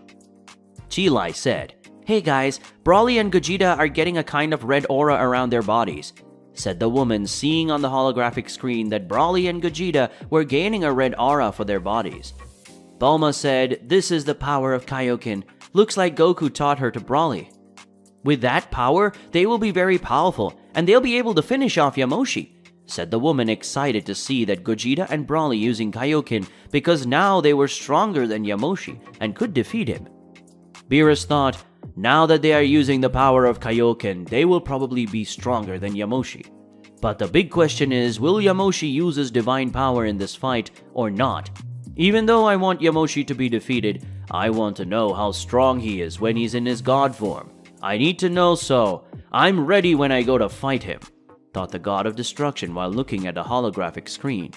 Chi Lai said, "Hey guys, Broly and Gogeta are getting a kind of red aura around their bodies," said the woman, seeing on the holographic screen that Broly and Gogeta were gaining a red aura for their bodies. Bulma said, "This is the power of Kaioken. Looks like Goku taught her to Broly. With that power, they will be very powerful, and they'll be able to finish off Yamoshi," said the woman, excited to see that Gogeta and Broly using Kaioken because now they were stronger than Yamoshi and could defeat him. Beerus thought, now that they are using the power of Kaioken, they will probably be stronger than Yamoshi. But the big question is, will Yamoshi use his divine power in this fight or not? Even though I want Yamoshi to be defeated, I want to know how strong he is when he's in his god form. I need to know, so I'm ready when I go to fight him," thought the god of destruction while looking at a holographic screen.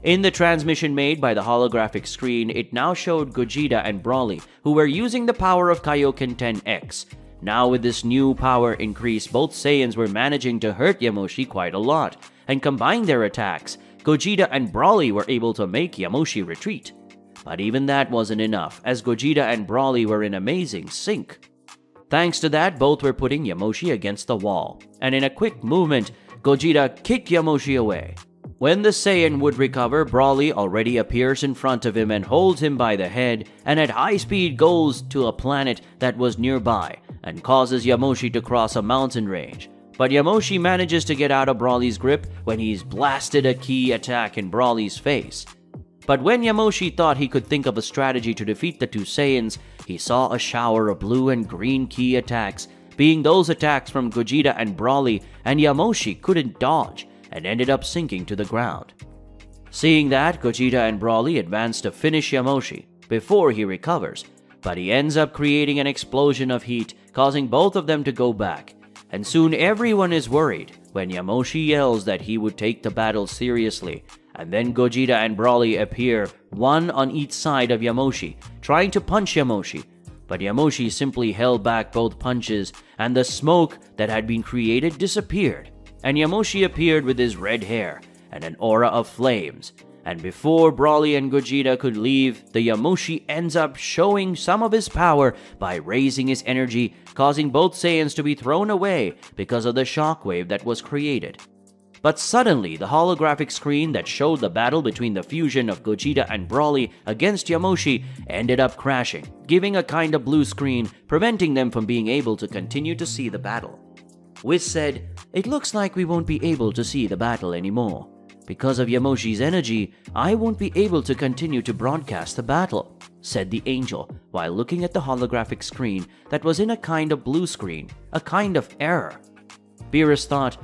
In the transmission made by the holographic screen, it now showed Gogeta and Broly, who were using the power of Kaioken 10X. Now with this new power increase, both Saiyans were managing to hurt Yamoshi quite a lot, and combine their attacks, Gogeta and Broly were able to make Yamoshi retreat. But even that wasn't enough, as Gogeta and Broly were in amazing sync. Thanks to that, both were putting Yamoshi against the wall, and in a quick movement, Gogeta kicked Yamoshi away. When the Saiyan would recover, Broly already appears in front of him and holds him by the head, and at high speed goes to a planet that was nearby, and causes Yamoshi to cross a mountain range. But Yamoshi manages to get out of Broly's grip when he's blasted a key attack in Broly's face. But when Yamoshi thought he could think of a strategy to defeat the two Saiyans, he saw a shower of blue and green key attacks, being those attacks from Gogeta and Broly, and Yamoshi couldn't dodge, and ended up sinking to the ground. Seeing that, Gogeta and Broly advance to finish Yamoshi before he recovers, but he ends up creating an explosion of heat, causing both of them to go back. And soon everyone is worried when Yamoshi yells that he would take the battle seriously, and then Gogeta and Broly appear, one on each side of Yamoshi, trying to punch Yamoshi. But Yamoshi simply held back both punches, and the smoke that had been created disappeared, and Yamoshi appeared with his red hair and an aura of flames. And before Broly and Gogeta could leave, the Yamoshi ends up showing some of his power by raising his energy, causing both Saiyans to be thrown away because of the shockwave that was created. But suddenly, the holographic screen that showed the battle between the fusion of Gogeta and Broly against Yamoshi ended up crashing, giving a kind of blue screen, preventing them from being able to continue to see the battle. Whis said, "It looks like we won't be able to see the battle anymore. Because of Yamoshi's energy, I won't be able to continue to broadcast the battle," said the angel, while looking at the holographic screen that was in a kind of blue screen, a kind of error. Beerus thought,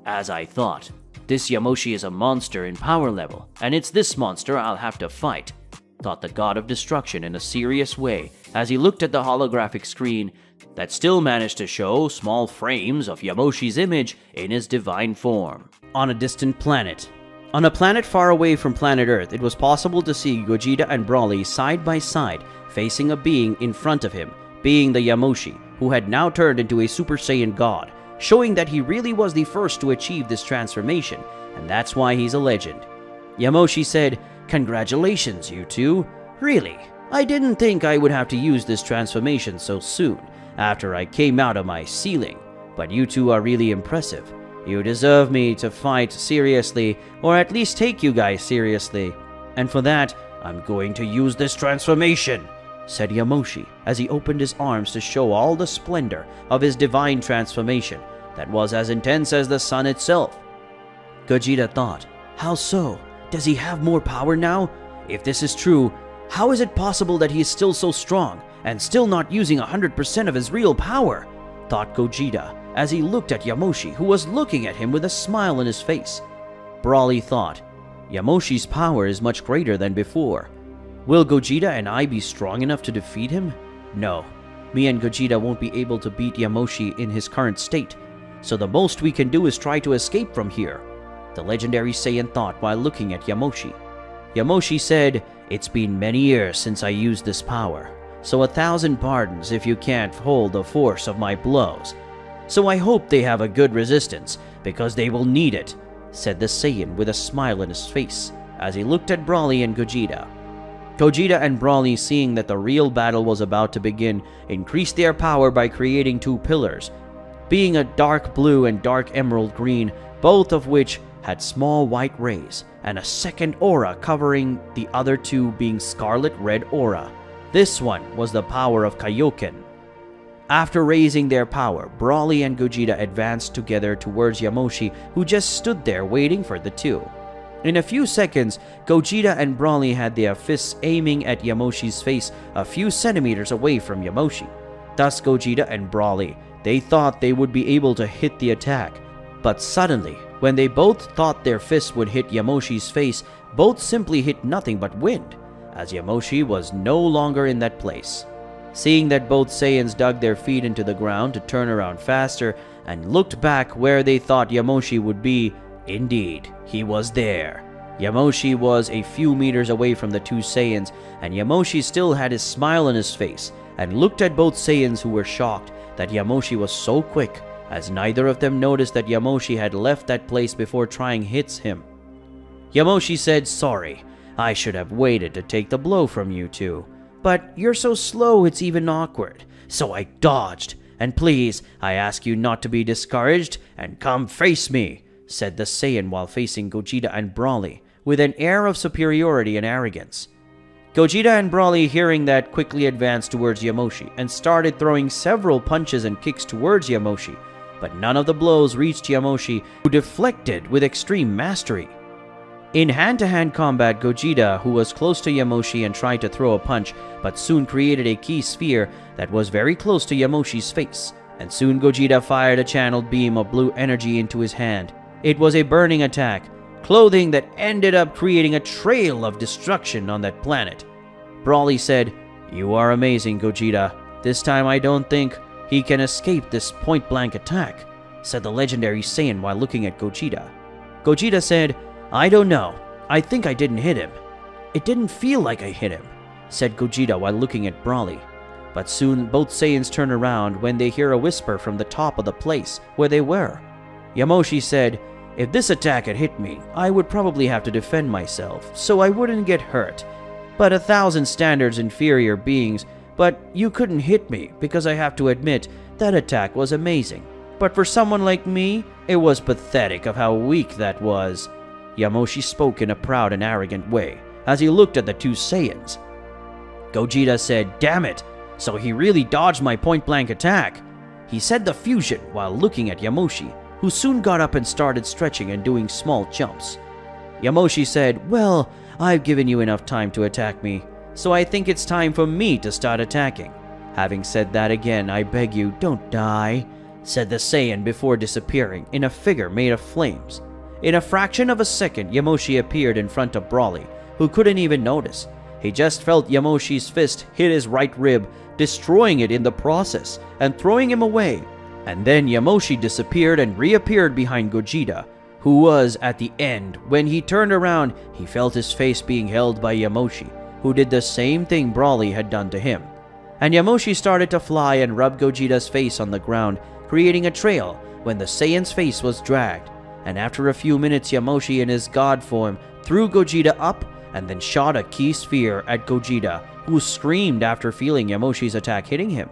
"As I thought, this Yamoshi is a monster in power level, and it's this monster I'll have to fight," thought the god of destruction in a serious way as he looked at the holographic screen that still managed to show small frames of Yamoshi's image in his divine form. On a distant planet. On a planet far away from planet Earth, it was possible to see Gogeta and Broly side by side, facing a being in front of him, being the Yamoshi, who had now turned into a Super Saiyan God, showing that he really was the first to achieve this transformation, and that's why he's a legend. Yamoshi said, "Congratulations, you two. Really, I didn't think I would have to use this transformation so soon, after I came out of my ceiling, but you two are really impressive. You deserve me to fight seriously, or at least take you guys seriously. And for that, I'm going to use this transformation," said Yamoshi as he opened his arms to show all the splendor of his divine transformation that was as intense as the sun itself. Gogeta thought, "How so? Does he have more power now? If this is true, how is it possible that he is still so strong and still not using 100% of his real power?" thought Gogeta as he looked at Yamoshi, who was looking at him with a smile on his face. Broly thought, "Yamoshi's power is much greater than before. Will Gogeta and I be strong enough to defeat him? No, me and Gogeta won't be able to beat Yamoshi in his current state, so the most we can do is try to escape from here," the legendary Saiyan thought while looking at Yamoshi. Yamoshi said, "It's been many years since I used this power, so 1,000 pardons if you can't hold the force of my blows. So I hope they have a good resistance, because they will need it," said the Saiyan with a smile on his face as he looked at Broly and Gogeta. Gogeta and Broly, seeing that the real battle was about to begin, increased their power by creating two pillars, being a dark blue and dark emerald green, both of which had small white rays, and a second aura covering the other two being scarlet red aura. This one was the power of Kaioken. After raising their power, Broly and Gogeta advanced together towards Yamoshi, who just stood there waiting for the two. In a few seconds, Gogeta and Broly had their fists aiming at Yamoshi's face a few centimeters away from Yamoshi. Thus Gogeta and Broly, they thought they would be able to hit the attack. But suddenly, when they both thought their fists would hit Yamoshi's face, both simply hit nothing but wind, as Yamoshi was no longer in that place. Seeing that both Saiyans dug their feet into the ground to turn around faster and looked back where they thought Yamoshi would be, indeed, he was there. Yamoshi was a few meters away from the two Saiyans, and Yamoshi still had his smile on his face and looked at both Saiyans, who were shocked that Yamoshi was so quick, as neither of them noticed that Yamoshi had left that place before trying hits him. Yamoshi said, "Sorry, I should have waited to take the blow from you two. But you're so slow it's even awkward, so I dodged. And please, I ask you not to be discouraged and come face me," said the Saiyan while facing Gogeta and Broly, with an air of superiority and arrogance. Gogeta and Broly, hearing that, quickly advanced towards Yamoshi and started throwing several punches and kicks towards Yamoshi, but none of the blows reached Yamoshi, who deflected with extreme mastery. In hand-to-hand combat, Gogeta, who was close to Yamoshi and tried to throw a punch, but soon created a key sphere that was very close to Yamoshi's face, and soon Gogeta fired a channeled beam of blue energy into his hand. It was a burning attack, clothing that ended up creating a trail of destruction on that planet. Broly said, "You are amazing, Gogeta. This time I don't think he can escape this point-blank attack," said the legendary Saiyan while looking at Gogeta. Gogeta said, "I don't know. I think I didn't hit him." "It didn't feel like I hit him," said Gogeta while looking at Broly. But soon both Saiyans turn around when they hear a whisper from the top of the place where they were. Yamoshi said, "If this attack had hit me, I would probably have to defend myself, so I wouldn't get hurt. But 1,000 standards inferior beings, but you couldn't hit me because I have to admit that attack was amazing. But for someone like me, it was pathetic of how weak that was." Yamoshi spoke in a proud and arrogant way as he looked at the two Saiyans. Gogeta said, "Damn it, so he really dodged my point-blank attack." He said the fusion while looking at Yamoshi, who soon got up and started stretching and doing small jumps. Yamoshi said, "Well, I've given you enough time to attack me, so I think it's time for me to start attacking. Having said that again, I beg you, don't die," said the Saiyan before disappearing in a figure made of flames. In a fraction of a second, Yamoshi appeared in front of Broly, who couldn't even notice. He just felt Yamoshi's fist hit his right rib, destroying it in the process and throwing him away. And then Yamoshi disappeared and reappeared behind Gogeta, who was at the end. When he turned around, he felt his face being held by Yamoshi, who did the same thing Broly had done to him. And Yamoshi started to fly and rub Gogeta's face on the ground, creating a trail when the Saiyan's face was dragged. And after a few minutes, Yamoshi in his god form threw Gogeta up and then shot a ki sphere at Gogeta, who screamed after feeling Yamoshi's attack hitting him.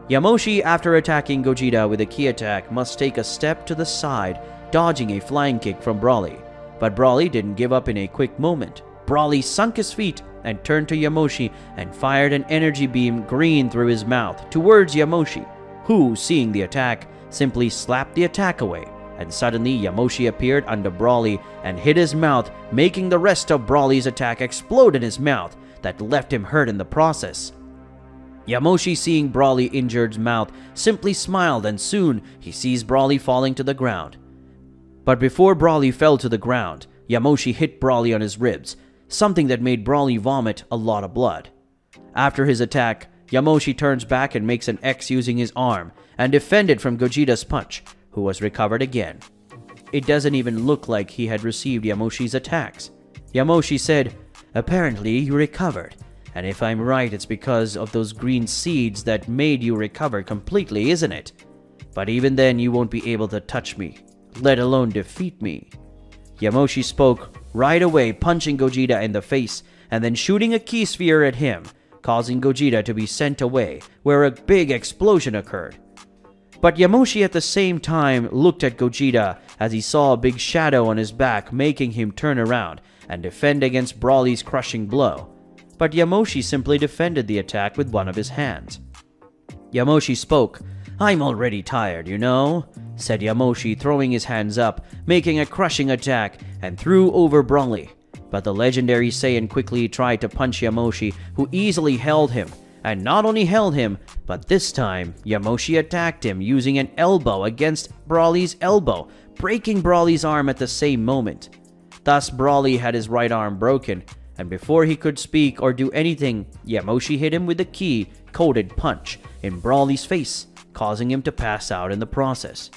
Yamoshi, after attacking Gogeta with a ki attack, must take a step to the side, dodging a flying kick from Broly. But Broly didn't give up in a quick moment. Broly sunk his feet and turned to Yamoshi and fired an energy beam green through his mouth towards Yamoshi, who, seeing the attack, simply slapped the attack away. And suddenly Yamoshi appeared under Broly and hit his mouth, making the rest of Broly's attack explode in his mouth that left him hurt in the process. Yamoshi, seeing Broly injured's mouth, simply smiled, and soon he sees Broly falling to the ground. But before Broly fell to the ground, Yamoshi hit Broly on his ribs, something that made Broly vomit a lot of blood. After his attack, Yamoshi turns back and makes an X using his arm and defended from Gogeta's punch, who was recovered again. It doesn't even look like he had received Yamoshi's attacks. Yamoshi said, "Apparently you recovered, and if I'm right, it's because of those green seeds that made you recover completely, isn't it? But even then you won't be able to touch me, let alone defeat me." Yamoshi spoke right away, punching Gogeta in the face and then shooting a ki sphere at him, causing Gogeta to be sent away, where a big explosion occurred. But Yamoshi at the same time looked at Gogeta as he saw a big shadow on his back, making him turn around and defend against Broly's crushing blow. But Yamoshi simply defended the attack with one of his hands. Yamoshi spoke, "I'm already tired, you know," said Yamoshi, throwing his hands up, making a crushing attack, and threw over Broly. But the legendary Saiyan quickly tried to punch Yamoshi, who easily held him. And not only held him, but this time, Yamoshi attacked him using an elbow against Broly's elbow, breaking Broly's arm at the same moment. Thus, Broly had his right arm broken, and before he could speak or do anything, Yamoshi hit him with a ki-coated punch in Broly's face, causing him to pass out in the process.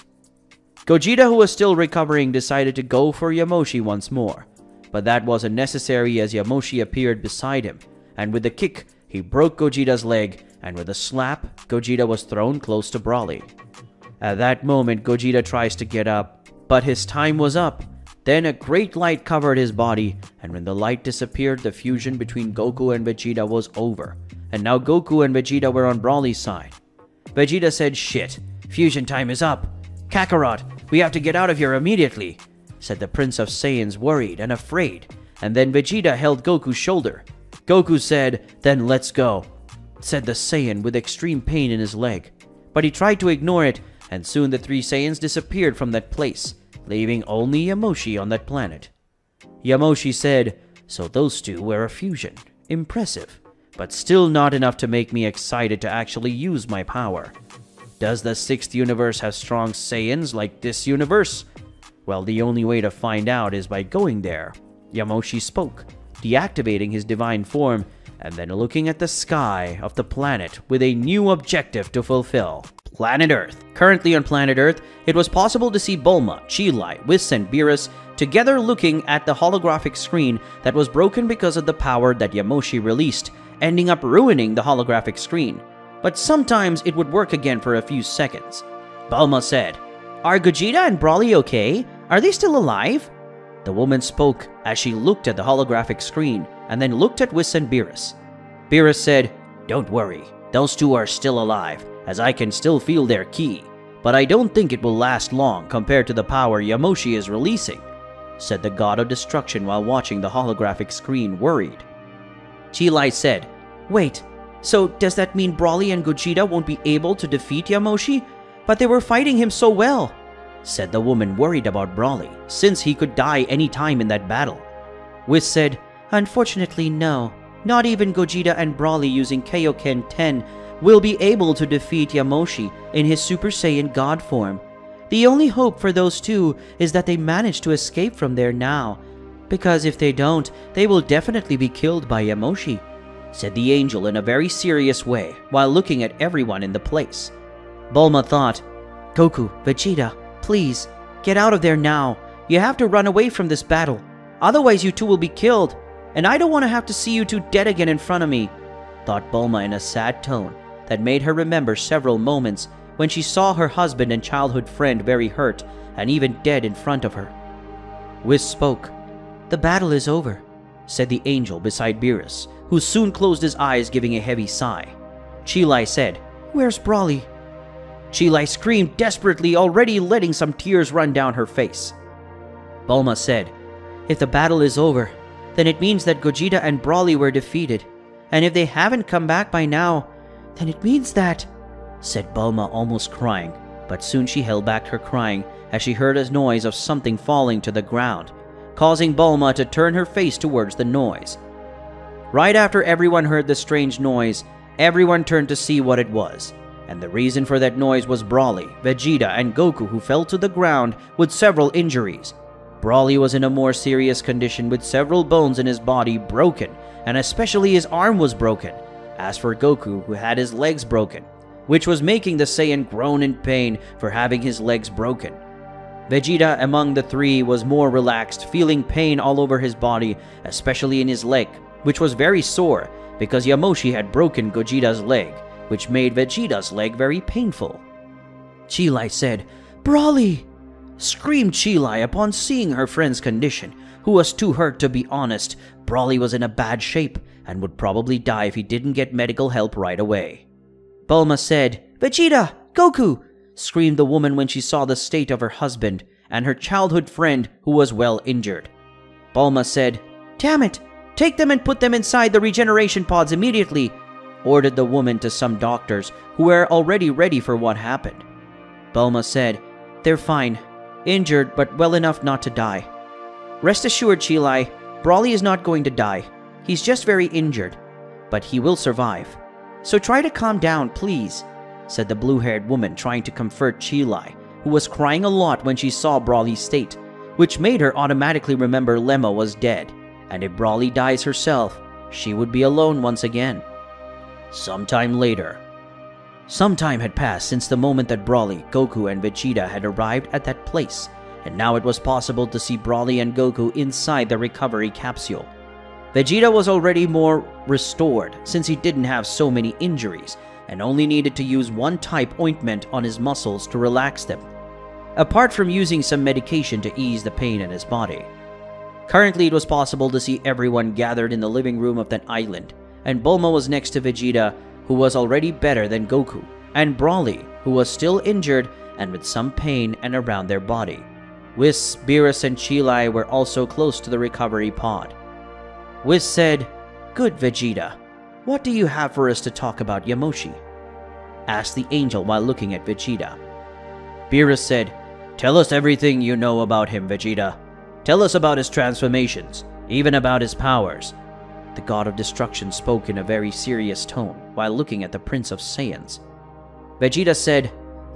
Gogeta, who was still recovering, decided to go for Yamoshi once more, but that wasn't necessary as Yamoshi appeared beside him, and with a kick, he broke Gogeta's leg, and with a slap, Gogeta was thrown close to Broly. At that moment, Gogeta tries to get up, but his time was up. Then a great light covered his body, and when the light disappeared, the fusion between Goku and Vegeta was over, and now Goku and Vegeta were on Broly's side. Vegeta said, "Shit, fusion time is up. Kakarot, we have to get out of here immediately," said the Prince of Saiyans, worried and afraid, and then Vegeta held Goku's shoulder. Goku said, "Then let's go," said the Saiyan with extreme pain in his leg. But he tried to ignore it, and soon the three Saiyans disappeared from that place, leaving only Yamoshi on that planet. Yamoshi said, "So those two were a fusion. Impressive, but still not enough to make me excited to actually use my power. Does the 6th universe have strong Saiyans like this universe? Well, the only way to find out is by going there. Yamoshi spoke, deactivating his divine form and then looking at the sky of the planet with a new objective to fulfill. Planet Earth. Currently on planet Earth, it was possible to see Bulma, Cheelai, Whis, and Beerus together looking at the holographic screen that was broken because of the power that Yamoshi released, ending up ruining the holographic screen. But sometimes it would work again for a few seconds. Bulma said, "Are Gogeta and Broly okay? Are they still alive?" The woman spoke as she looked at the holographic screen and then looked at Whis and Beerus. Beerus said, "Don't worry, those two are still alive, as I can still feel their ki. But I don't think it will last long compared to the power Yamoshi is releasing," said the God of Destruction while watching the holographic screen, worried. Cheelai said, "Wait, so does that mean Broly and Gogeta won't be able to defeat Yamoshi? But they were fighting him so well," said the woman, worried about Broly, since he could die any time in that battle. Whis said, "Unfortunately, no. Not even Gogeta and Broly using Kaioken 10 will be able to defeat Yamoshi in his Super Saiyan God form. The only hope for those two is that they manage to escape from there now, because if they don't, they will definitely be killed by Yamoshi," said the angel in a very serious way while looking at everyone in the place. Bulma thought, "Goku, Vegeta, please, get out of there now. You have to run away from this battle. Otherwise you two will be killed, and I don't want to have to see you two dead again in front of me," thought Bulma in a sad tone that made her remember several moments when she saw her husband and childhood friend very hurt and even dead in front of her. Whis spoke. "The battle is over," said the angel beside Beerus, who soon closed his eyes, giving a heavy sigh. Cheelai said, "Where's Broly?" Cheelai screamed desperately, already letting some tears run down her face. Bulma said, "If the battle is over, then it means that Gogeta and Broly were defeated. And if they haven't come back by now, then it means that," said Bulma, almost crying, but soon she held back her crying as she heard a noise of something falling to the ground, causing Bulma to turn her face towards the noise. Right after everyone heard the strange noise, everyone turned to see what it was. And the reason for that noise was Broly, Vegeta, and Goku, who fell to the ground with several injuries. Broly was in a more serious condition with several bones in his body broken, and especially his arm was broken. As for Goku, who had his legs broken, which was making the Saiyan groan in pain for having his legs broken. Vegeta, among the three, was more relaxed, feeling pain all over his body, especially in his leg, which was very sore because Yamoshi had broken Gogeta's leg, which made Vegeta's leg very painful. Cheelai said, "Broly!" Screamed Cheelai upon seeing her friend's condition, who was too hurt to be honest. Broly was in a bad shape and would probably die if he didn't get medical help right away. Bulma said, "Vegeta! Goku!" Screamed the woman when she saw the state of her husband and her childhood friend who was well injured. Bulma said, "Damn it! Take them and put them inside the regeneration pods immediately," ordered the woman to some doctors who were already ready for what happened. Bulma said, "They're fine. Injured, but well enough not to die. Rest assured, Cheelai, Broly is not going to die. He's just very injured, but he will survive. So try to calm down, please," said the blue-haired woman, trying to comfort Cheelai, who was crying a lot when she saw Broly's state, which made her automatically remember Lemma was dead, and if Broly dies herself, she would be alone once again. Sometime later. Some time had passed since the moment that Broly, Goku, and Vegeta had arrived at that place, and now it was possible to see Broly and Goku inside the recovery capsule. Vegeta was already more restored since he didn't have so many injuries and only needed to use one type ointment on his muscles to relax them, apart from using some medication to ease the pain in his body. Currently, it was possible to see everyone gathered in the living room of that island, and Bulma was next to Vegeta, who was already better than Goku, and Broly, who was still injured and with some pain and around their body. Whis, Beerus, and Cheelai were also close to the recovery pod. Whis said, "Good, Vegeta. What do you have for us to talk about Yamoshi?" asked the angel while looking at Vegeta. Beerus said, "Tell us everything you know about him, Vegeta. Tell us about his transformations, even about his powers." The God of Destruction spoke in a very serious tone while looking at the Prince of Saiyans. Vegeta said,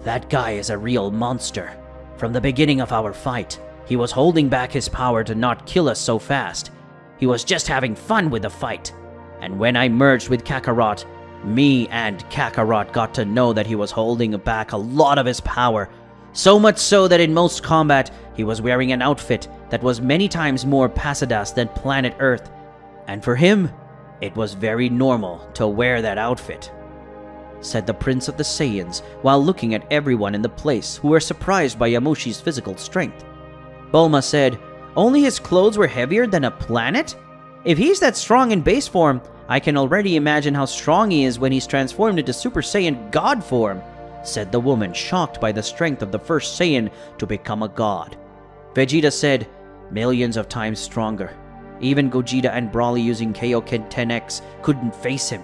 "That guy is a real monster. From the beginning of our fight, He was holding back his power to not kill us so fast. He was just having fun with the fight. And when I merged with Kakarot, me and Kakarot got to know that he was holding back a lot of his power. So much so that in most combat, he was wearing an outfit that was many times more Pasadas than planet Earth. And for him, it was very normal to wear that outfit, said the Prince of the Saiyans while looking at everyone in the place who were surprised by Yamoshi's physical strength. Bulma said, "Only his clothes were heavier than a planet? If he's that strong in base form, I can already imagine how strong he is when he's transformed into Super Saiyan God form," said the woman, shocked by the strength of the first Saiyan to become a god. Vegeta said, "Millions of times stronger. Even Gogeta and Broly using Kaioken 10X couldn't face him.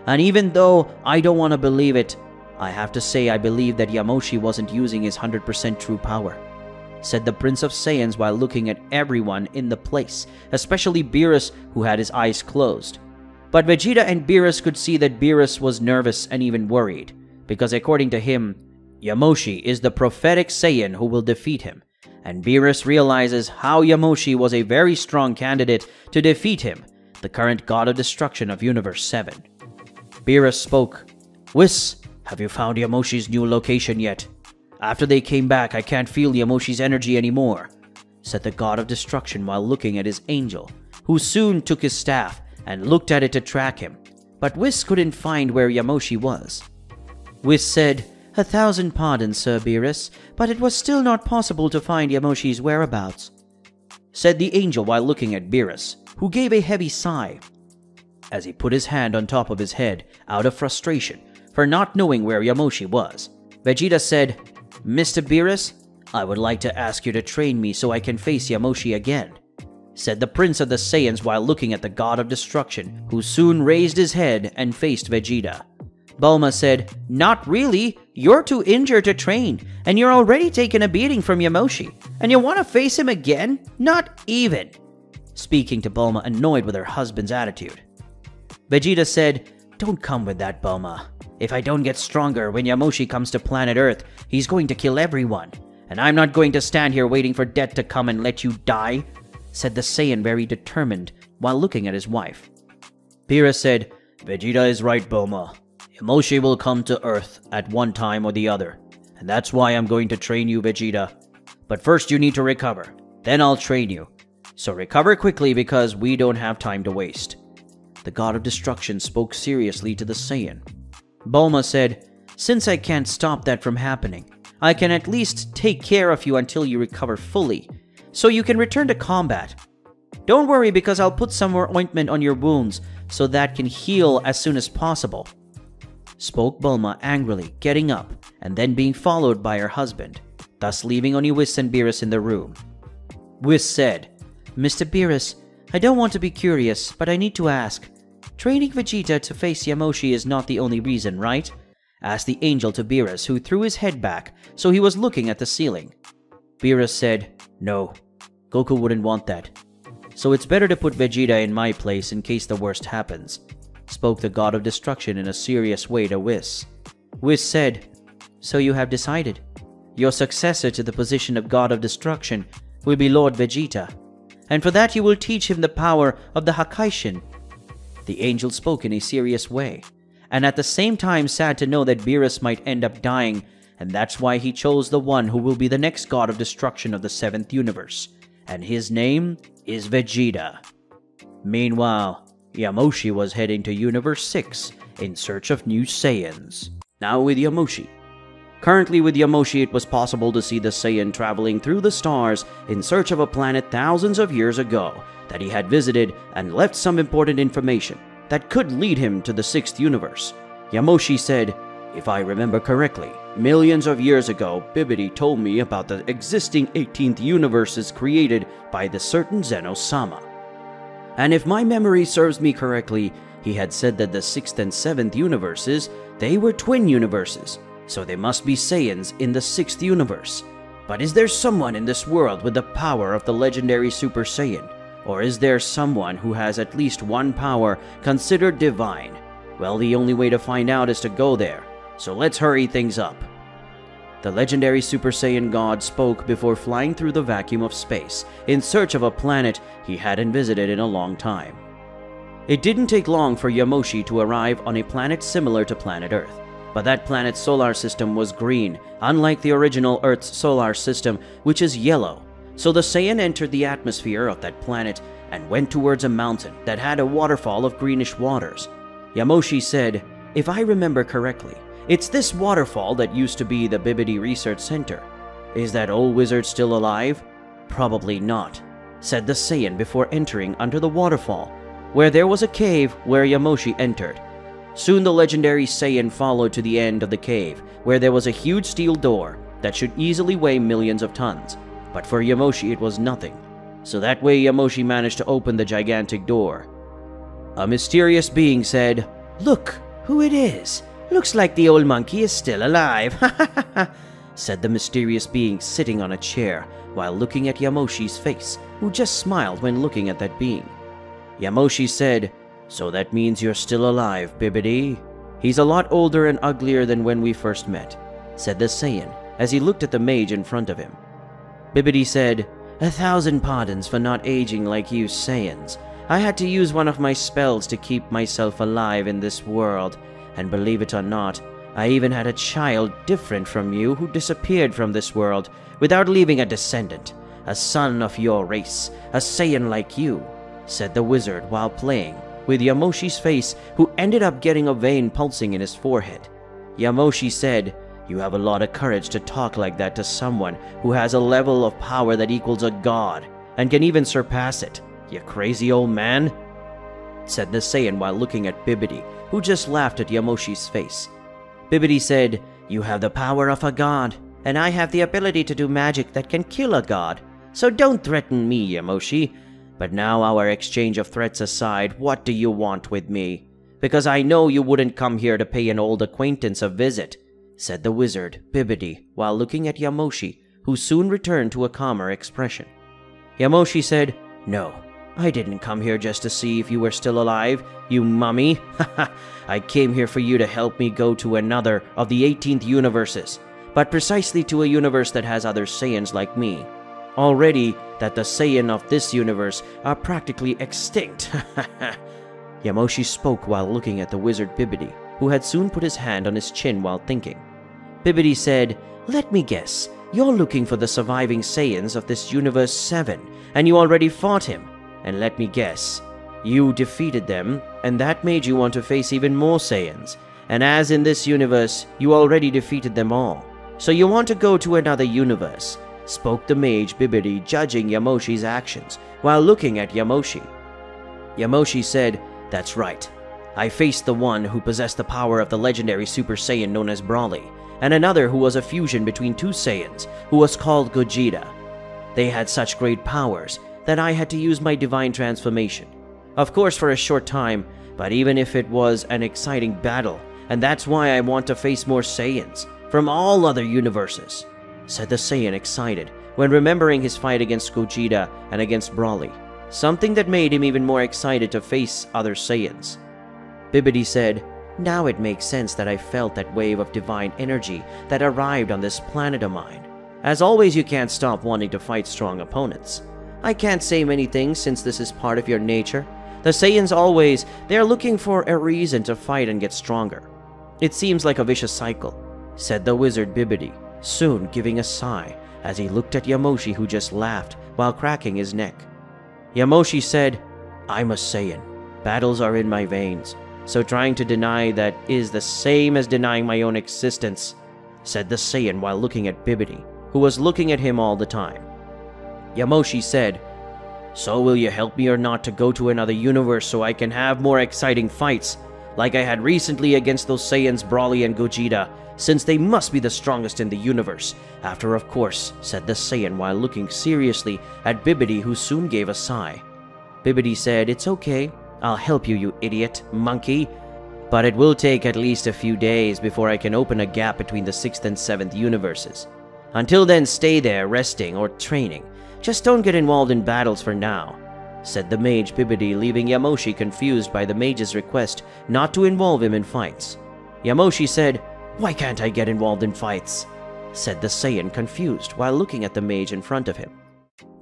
And even though I don't want to believe it, I have to say I believe that Yamoshi wasn't using his 100% true power," said the Prince of Saiyans while looking at everyone in the place, especially Beerus, who had his eyes closed. But Vegeta and Beerus could see that Beerus was nervous and even worried, because according to him, Yamoshi is the prophetic Saiyan who will defeat him, and Beerus realizes how Yamoshi was a very strong candidate to defeat him, the current god of destruction of Universe 7. Beerus spoke, "Whis, have you found Yamoshi's new location yet? After they came back, I can't feel Yamoshi's energy anymore," said the god of destruction while looking at his angel, who soon took his staff and looked at it to track him, but Whis couldn't find where Yamoshi was. Whis said, "1,000 pardons, Sir Beerus, but it was still not possible to find Yamoshi's whereabouts," said the angel while looking at Beerus, who gave a heavy sigh as he put his hand on top of his head out of frustration for not knowing where Yamoshi was. Vegeta said, "Mr. Beerus, I would like to ask you to train me so I can face Yamoshi again," said the Prince of the Saiyans while looking at the god of destruction, who soon raised his head and faced Vegeta. Bulma said, "Not really. You're too injured to train, and you're already taking a beating from Yamoshi, and you want to face him again? Not even," speaking to Bulma, annoyed with her husband's attitude. Vegeta said, "Don't come with that, Bulma. If I don't get stronger when Yamoshi comes to planet Earth, he's going to kill everyone, and I'm not going to stand here waiting for death to come and let you die," said the Saiyan, very determined, while looking at his wife. Beerus said, "Vegeta is right, Bulma. Yamoshi will come to Earth at one time or the other, and that's why I'm going to train you, Vegeta. But first you need to recover, then I'll train you. So recover quickly because we don't have time to waste." The god of destruction spoke seriously to the Saiyan. Bulma said, "Since I can't stop that from happening, I can at least take care of you until you recover fully, so you can return to combat. Don't worry because I'll put some more ointment on your wounds so that can heal as soon as possible," spoke Bulma angrily, getting up and then being followed by her husband, thus leaving only Whis and Beerus in the room. Whis said, "Mr. Beerus, I don't want to be curious, but I need to ask. Training Vegeta to face Yamoshi is not the only reason, right?" asked the angel to Beerus, who threw his head back so he was looking at the ceiling. Beerus said, "No, Goku wouldn't want that. So it's better to put Vegeta in my place in case the worst happens," spoke the god of destruction in a serious way to Whis. Whis said, "So you have decided. Your successor to the position of god of destruction will be Lord Vegeta, and for that you will teach him the power of the Hakaishin." The angel spoke in a serious way, and at the same time sad to know that Beerus might end up dying, and that's why he chose the one who will be the next god of destruction of the 7th universe, and his name is Vegeta. Meanwhile, Yamoshi was heading to Universe 6 in search of new Saiyans. Now with Yamoshi. Currently with Yamoshi, it was possible to see the Saiyan traveling through the stars in search of a planet thousands of years ago that he had visited and left some important information that could lead him to the 6th universe. Yamoshi said, "If I remember correctly, millions of years ago, Bibidi told me about the existing 18th universes created by the certain Zeno-sama. And if my memory serves me correctly, he had said that the 6th and 7th universes, they were twin universes, so they must be Saiyans in the 6th universe. But is there someone in this world with the power of the legendary Super Saiyan? Or is there someone who has at least one power considered divine? Well, the only way to find out is to go there, so let's hurry things up." The legendary Super Saiyan God spoke before flying through the vacuum of space in search of a planet he hadn't visited in a long time. It didn't take long for Yamoshi to arrive on a planet similar to planet Earth, but that planet's solar system was green, unlike the original Earth's solar system, which is yellow. So the Saiyan entered the atmosphere of that planet and went towards a mountain that had a waterfall of greenish waters. Yamoshi said, "If I remember correctly, it's this waterfall that used to be the Bibidi Research Center. Is that old wizard still alive?" "Probably not," said the Saiyan before entering under the waterfall, where there was a cave where Yamoshi entered. Soon the legendary Saiyan followed to the end of the cave, where there was a huge steel door that should easily weigh millions of tons. But for Yamoshi it was nothing. So that way Yamoshi managed to open the gigantic door. A mysterious being said, "Look who it is. Looks like the old monkey is still alive," said the mysterious being sitting on a chair while looking at Yamoshi's face, who just smiled when looking at that being. Yamoshi said, "So that means you're still alive, Bibidi. He's a lot older and uglier than when we first met," said the Saiyan as he looked at the mage in front of him. Bibidi said, "1,000 pardons for not aging like you Saiyans. I had to use one of my spells to keep myself alive in this world, and believe it or not, I even had a child different from you who disappeared from this world without leaving a descendant, a son of your race, a Saiyan like you," said the wizard while playing with Yamoshi's face, who ended up getting a vein pulsing in his forehead. Yamoshi said, "You have a lot of courage to talk like that to someone who has a level of power that equals a god, and can even surpass it, you crazy old man," said the Saiyan while looking at Bibidi, who just laughed at Yamoshi's face. Bibidi said, "You have the power of a god, and I have the ability to do magic that can kill a god, so don't threaten me, Yamoshi. But now our exchange of threats aside, what do you want with me? Because I know you wouldn't come here to pay an old acquaintance a visit," said the wizard, Bibidi, while looking at Yamoshi, who soon returned to a calmer expression. Yamoshi said, "No, I didn't come here just to see if you were still alive, you mummy. I came here for you to help me go to another of the 18th universes, but precisely to a universe that has other Saiyans like me. Already that the Saiyan of this universe are practically extinct." Yamoshi spoke while looking at the wizard Bibidi, who had soon put his hand on his chin while thinking. Bibidi said, "Let me guess, you're looking for the surviving Saiyans of this universe 7, and you already fought him. And let me guess, you defeated them, and that made you want to face even more Saiyans. And as in this universe, you already defeated them all, so you want to go to another universe," spoke the mage Bibidi, judging Yamoshi's actions while looking at Yamoshi. Yamoshi said, "That's right. I faced the one who possessed the power of the legendary Super Saiyan known as Broly, and another who was a fusion between two Saiyans, who was called Gogeta. They had such great powers that I had to use my divine transformation. Of course for a short time, but even if it was an exciting battle, and that's why I want to face more Saiyans from all other universes," said the Saiyan, excited when remembering his fight against Gogeta and against Broly, something that made him even more excited to face other Saiyans. Bibidi said, "Now it makes sense that I felt that wave of divine energy that arrived on this planet of mine. As always, you can't stop wanting to fight strong opponents. I can't say many things since this is part of your nature. The Saiyans always, they are looking for a reason to fight and get stronger. It seems like a vicious cycle," said the wizard Bibidi, soon giving a sigh as he looked at Yamoshi, who just laughed while cracking his neck. Yamoshi said, "I'm a Saiyan. Battles are in my veins, so trying to deny that is the same as denying my own existence," said the Saiyan while looking at Bibidi, who was looking at him all the time. Yamoshi said, "So will you help me or not to go to another universe so I can have more exciting fights, like I had recently against those Saiyans Broly and Gogeta, since they must be the strongest in the universe, after of course," said the Saiyan while looking seriously at Bibidi, who soon gave a sigh. Bibidi said, "It's okay, I'll help you, you idiot, monkey. But it will take at least a few days before I can open a gap between the 6th and 7th universes. Until then, stay there, resting or training. Just don't get involved in battles for now," said the mage Bibidi, leaving Yamoshi confused by the mage's request not to involve him in fights. Yamoshi said, "Why can't I get involved in fights?" said the Saiyan, confused while looking at the mage in front of him.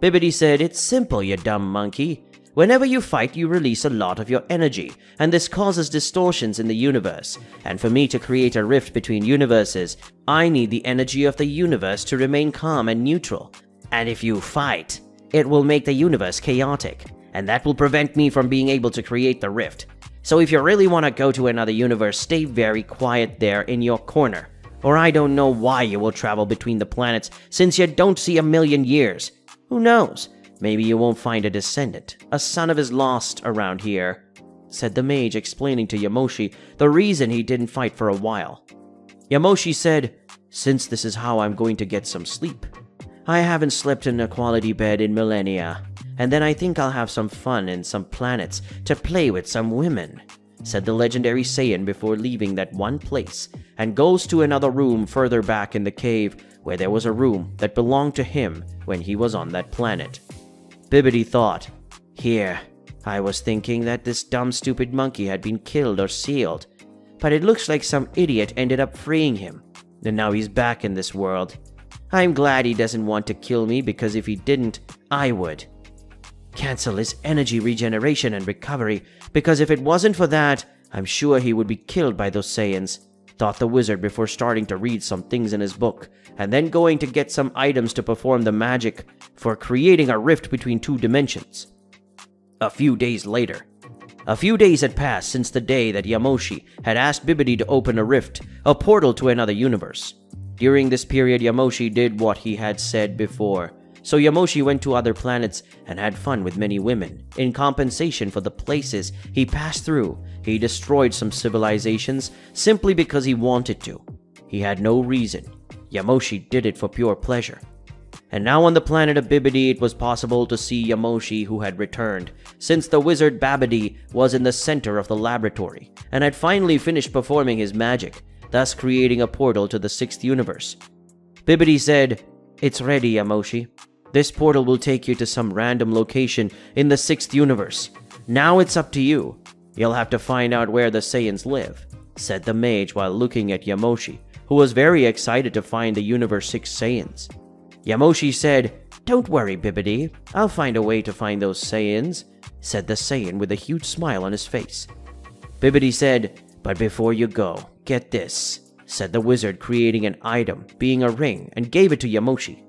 Bibidi said, "It's simple, you dumb monkey. Whenever you fight, you release a lot of your energy, and this causes distortions in the universe. And for me to create a rift between universes, I need the energy of the universe to remain calm and neutral. And if you fight, it will make the universe chaotic, and that will prevent me from being able to create the rift. So if you really want to go to another universe, stay very quiet there in your corner, or I don't know why you will travel between the planets since you don't see a million years. Who knows? Maybe you won't find a descendant, a son of his lost around here," said the mage, explaining to Yamoshi the reason he didn't fight for a while. Yamoshi said, "Since this is how I'm going to get some sleep. I haven't slept in a quality bed in millennia, and then I think I'll have some fun in some planets to play with some women," said the legendary Saiyan before leaving that one place, and goes to another room further back in the cave where there was a room that belonged to him when he was on that planet. Bibidi thought, "Here, I was thinking that this dumb stupid monkey had been killed or sealed, but it looks like some idiot ended up freeing him, and now he's back in this world. I'm glad he doesn't want to kill me, because if he didn't, I would. Cancel his energy regeneration and recovery, because if it wasn't for that, I'm sure he would be killed by those Saiyans," thought the wizard before starting to read some things in his book, and then going to get some items to perform the magic for creating a rift between two dimensions. A few days later. A few days had passed since the day that Yamoshi had asked Bibidi to open a rift, a portal to another universe. During this period, Yamoshi did what he had said before. So Yamoshi went to other planets and had fun with many women. In compensation for the places he passed through, he destroyed some civilizations simply because he wanted to. He had no reason. Yamoshi did it for pure pleasure. And now on the planet of Bibidi, it was possible to see Yamoshi, who had returned, since the wizard Babidi was in the center of the laboratory, and had finally finished performing his magic, thus creating a portal to the 6th universe. Bibidi said, "It's ready, Yamoshi. This portal will take you to some random location in the 6th universe. Now it's up to you. You'll have to find out where the Saiyans live," said the mage while looking at Yamoshi, who was very excited to find the Universe 6 Saiyans. Yamoshi said, "Don't worry, Bibidi. I'll find a way to find those Saiyans," said the Saiyan with a huge smile on his face. Bibidi said, "But before you go, get this," said the wizard, creating an item, being a ring, and gave it to Yamoshi.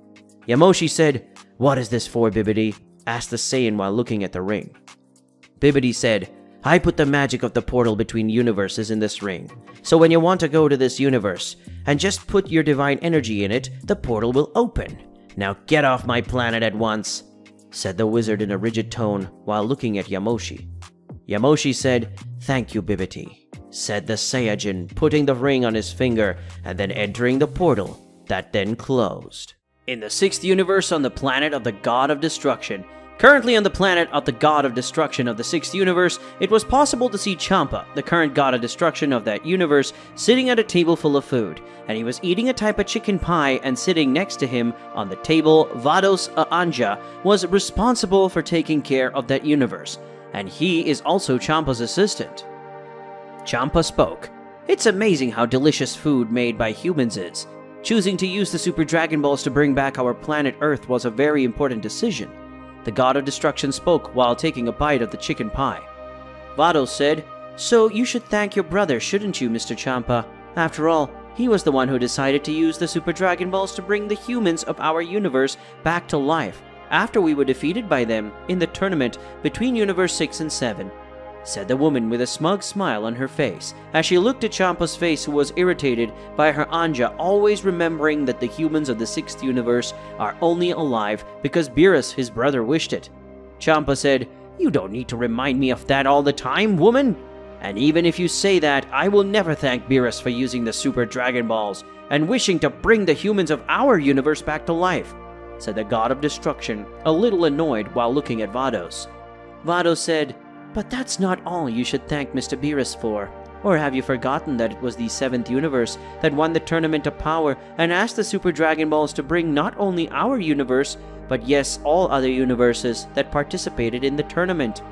Yamoshi said, "What is this for, Bibidi?" asked the Saiyan while looking at the ring. Bibidi said, "I put the magic of the portal between universes in this ring. So when you want to go to this universe, and just put your divine energy in it, the portal will open. Now get off my planet at once," said the wizard in a rigid tone while looking at Yamoshi. Yamoshi said, "Thank you, Bibidi," said the Saiyajin, putting the ring on his finger and then entering the portal that then closed. In the 6th universe, on the planet of the God of Destruction. Currently on the planet of the God of Destruction of the 6th universe, it was possible to see Champa, the current God of Destruction of that universe, sitting at a table full of food, and he was eating a type of chicken pie, and sitting next to him on the table, Vados Anja was responsible for taking care of that universe, and he is also Champa's assistant. Champa spoke. "It's amazing how delicious food made by humans is. Choosing to use the Super Dragon Balls to bring back our planet Earth was a very important decision." The God of Destruction spoke while taking a bite of the chicken pie. Vados said, "So you should thank your brother, shouldn't you, Mr. Champa? After all, he was the one who decided to use the Super Dragon Balls to bring the humans of our universe back to life after we were defeated by them in the tournament between Universe 6 and 7. Said the woman with a smug smile on her face as she looked at Champa's face, who was irritated by her Anja always remembering that the humans of the 6th universe are only alive because Beerus, his brother, wished it. Champa said, "You don't need to remind me of that all the time, woman. And even if you say that, I will never thank Beerus for using the Super Dragon Balls and wishing to bring the humans of our universe back to life," said the God of Destruction, a little annoyed while looking at Vados. Vados said, "But that's not all you should thank Mr. Beerus for. Or have you forgotten that it was the 7th universe that won the Tournament of Power and asked the Super Dragon Balls to bring not only our universe, but yes, all other universes that participated in the tournament?"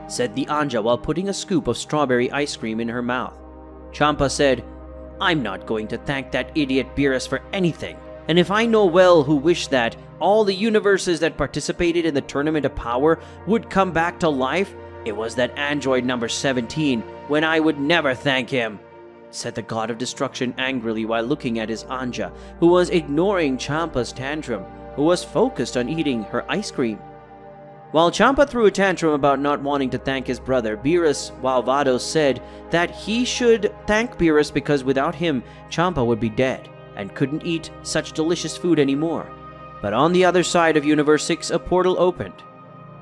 said the Anja while putting a scoop of strawberry ice cream in her mouth. Champa said, I'm not going to thank that idiot Beerus for anything. And if I know well who wished that all the universes that participated in the Tournament of Power would come back to life, it was that android number 17, when I would never thank him," said the God of Destruction angrily while looking at his Anja, who was ignoring Champa's tantrum, who was focused on eating her ice cream. While Champa threw a tantrum about not wanting to thank his brother Beerus, while Vados said that he should thank Beerus because without him, Champa would be dead and couldn't eat such delicious food anymore. But on the other side of Universe 6, a portal opened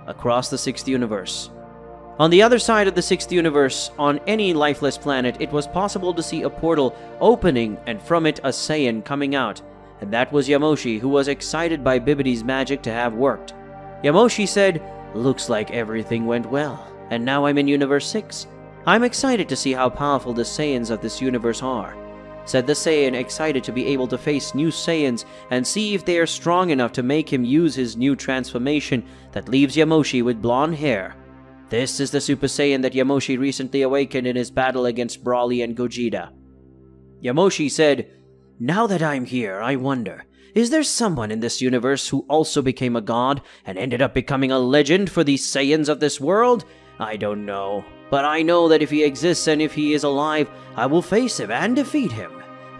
across the 6th universe. On the other side of the 6th universe, on any lifeless planet, it was possible to see a portal opening and from it a Saiyan coming out, and that was Yamoshi, who was excited by Bibidi's magic to have worked. Yamoshi said, "Looks like everything went well, and now I'm in Universe 6. I'm excited to see how powerful the Saiyans of this universe are," said the Saiyan, excited to be able to face new Saiyans and see if they are strong enough to make him use his new transformation that leaves Yamoshi with blonde hair. This is the Super Saiyan that Yamoshi recently awakened in his battle against Broly and Gogeta. Yamoshi said, "Now that I'm here, I wonder, is there someone in this universe who also became a god and ended up becoming a legend for these Saiyans of this world? I don't know, but I know that if he exists and if he is alive, I will face him and defeat him,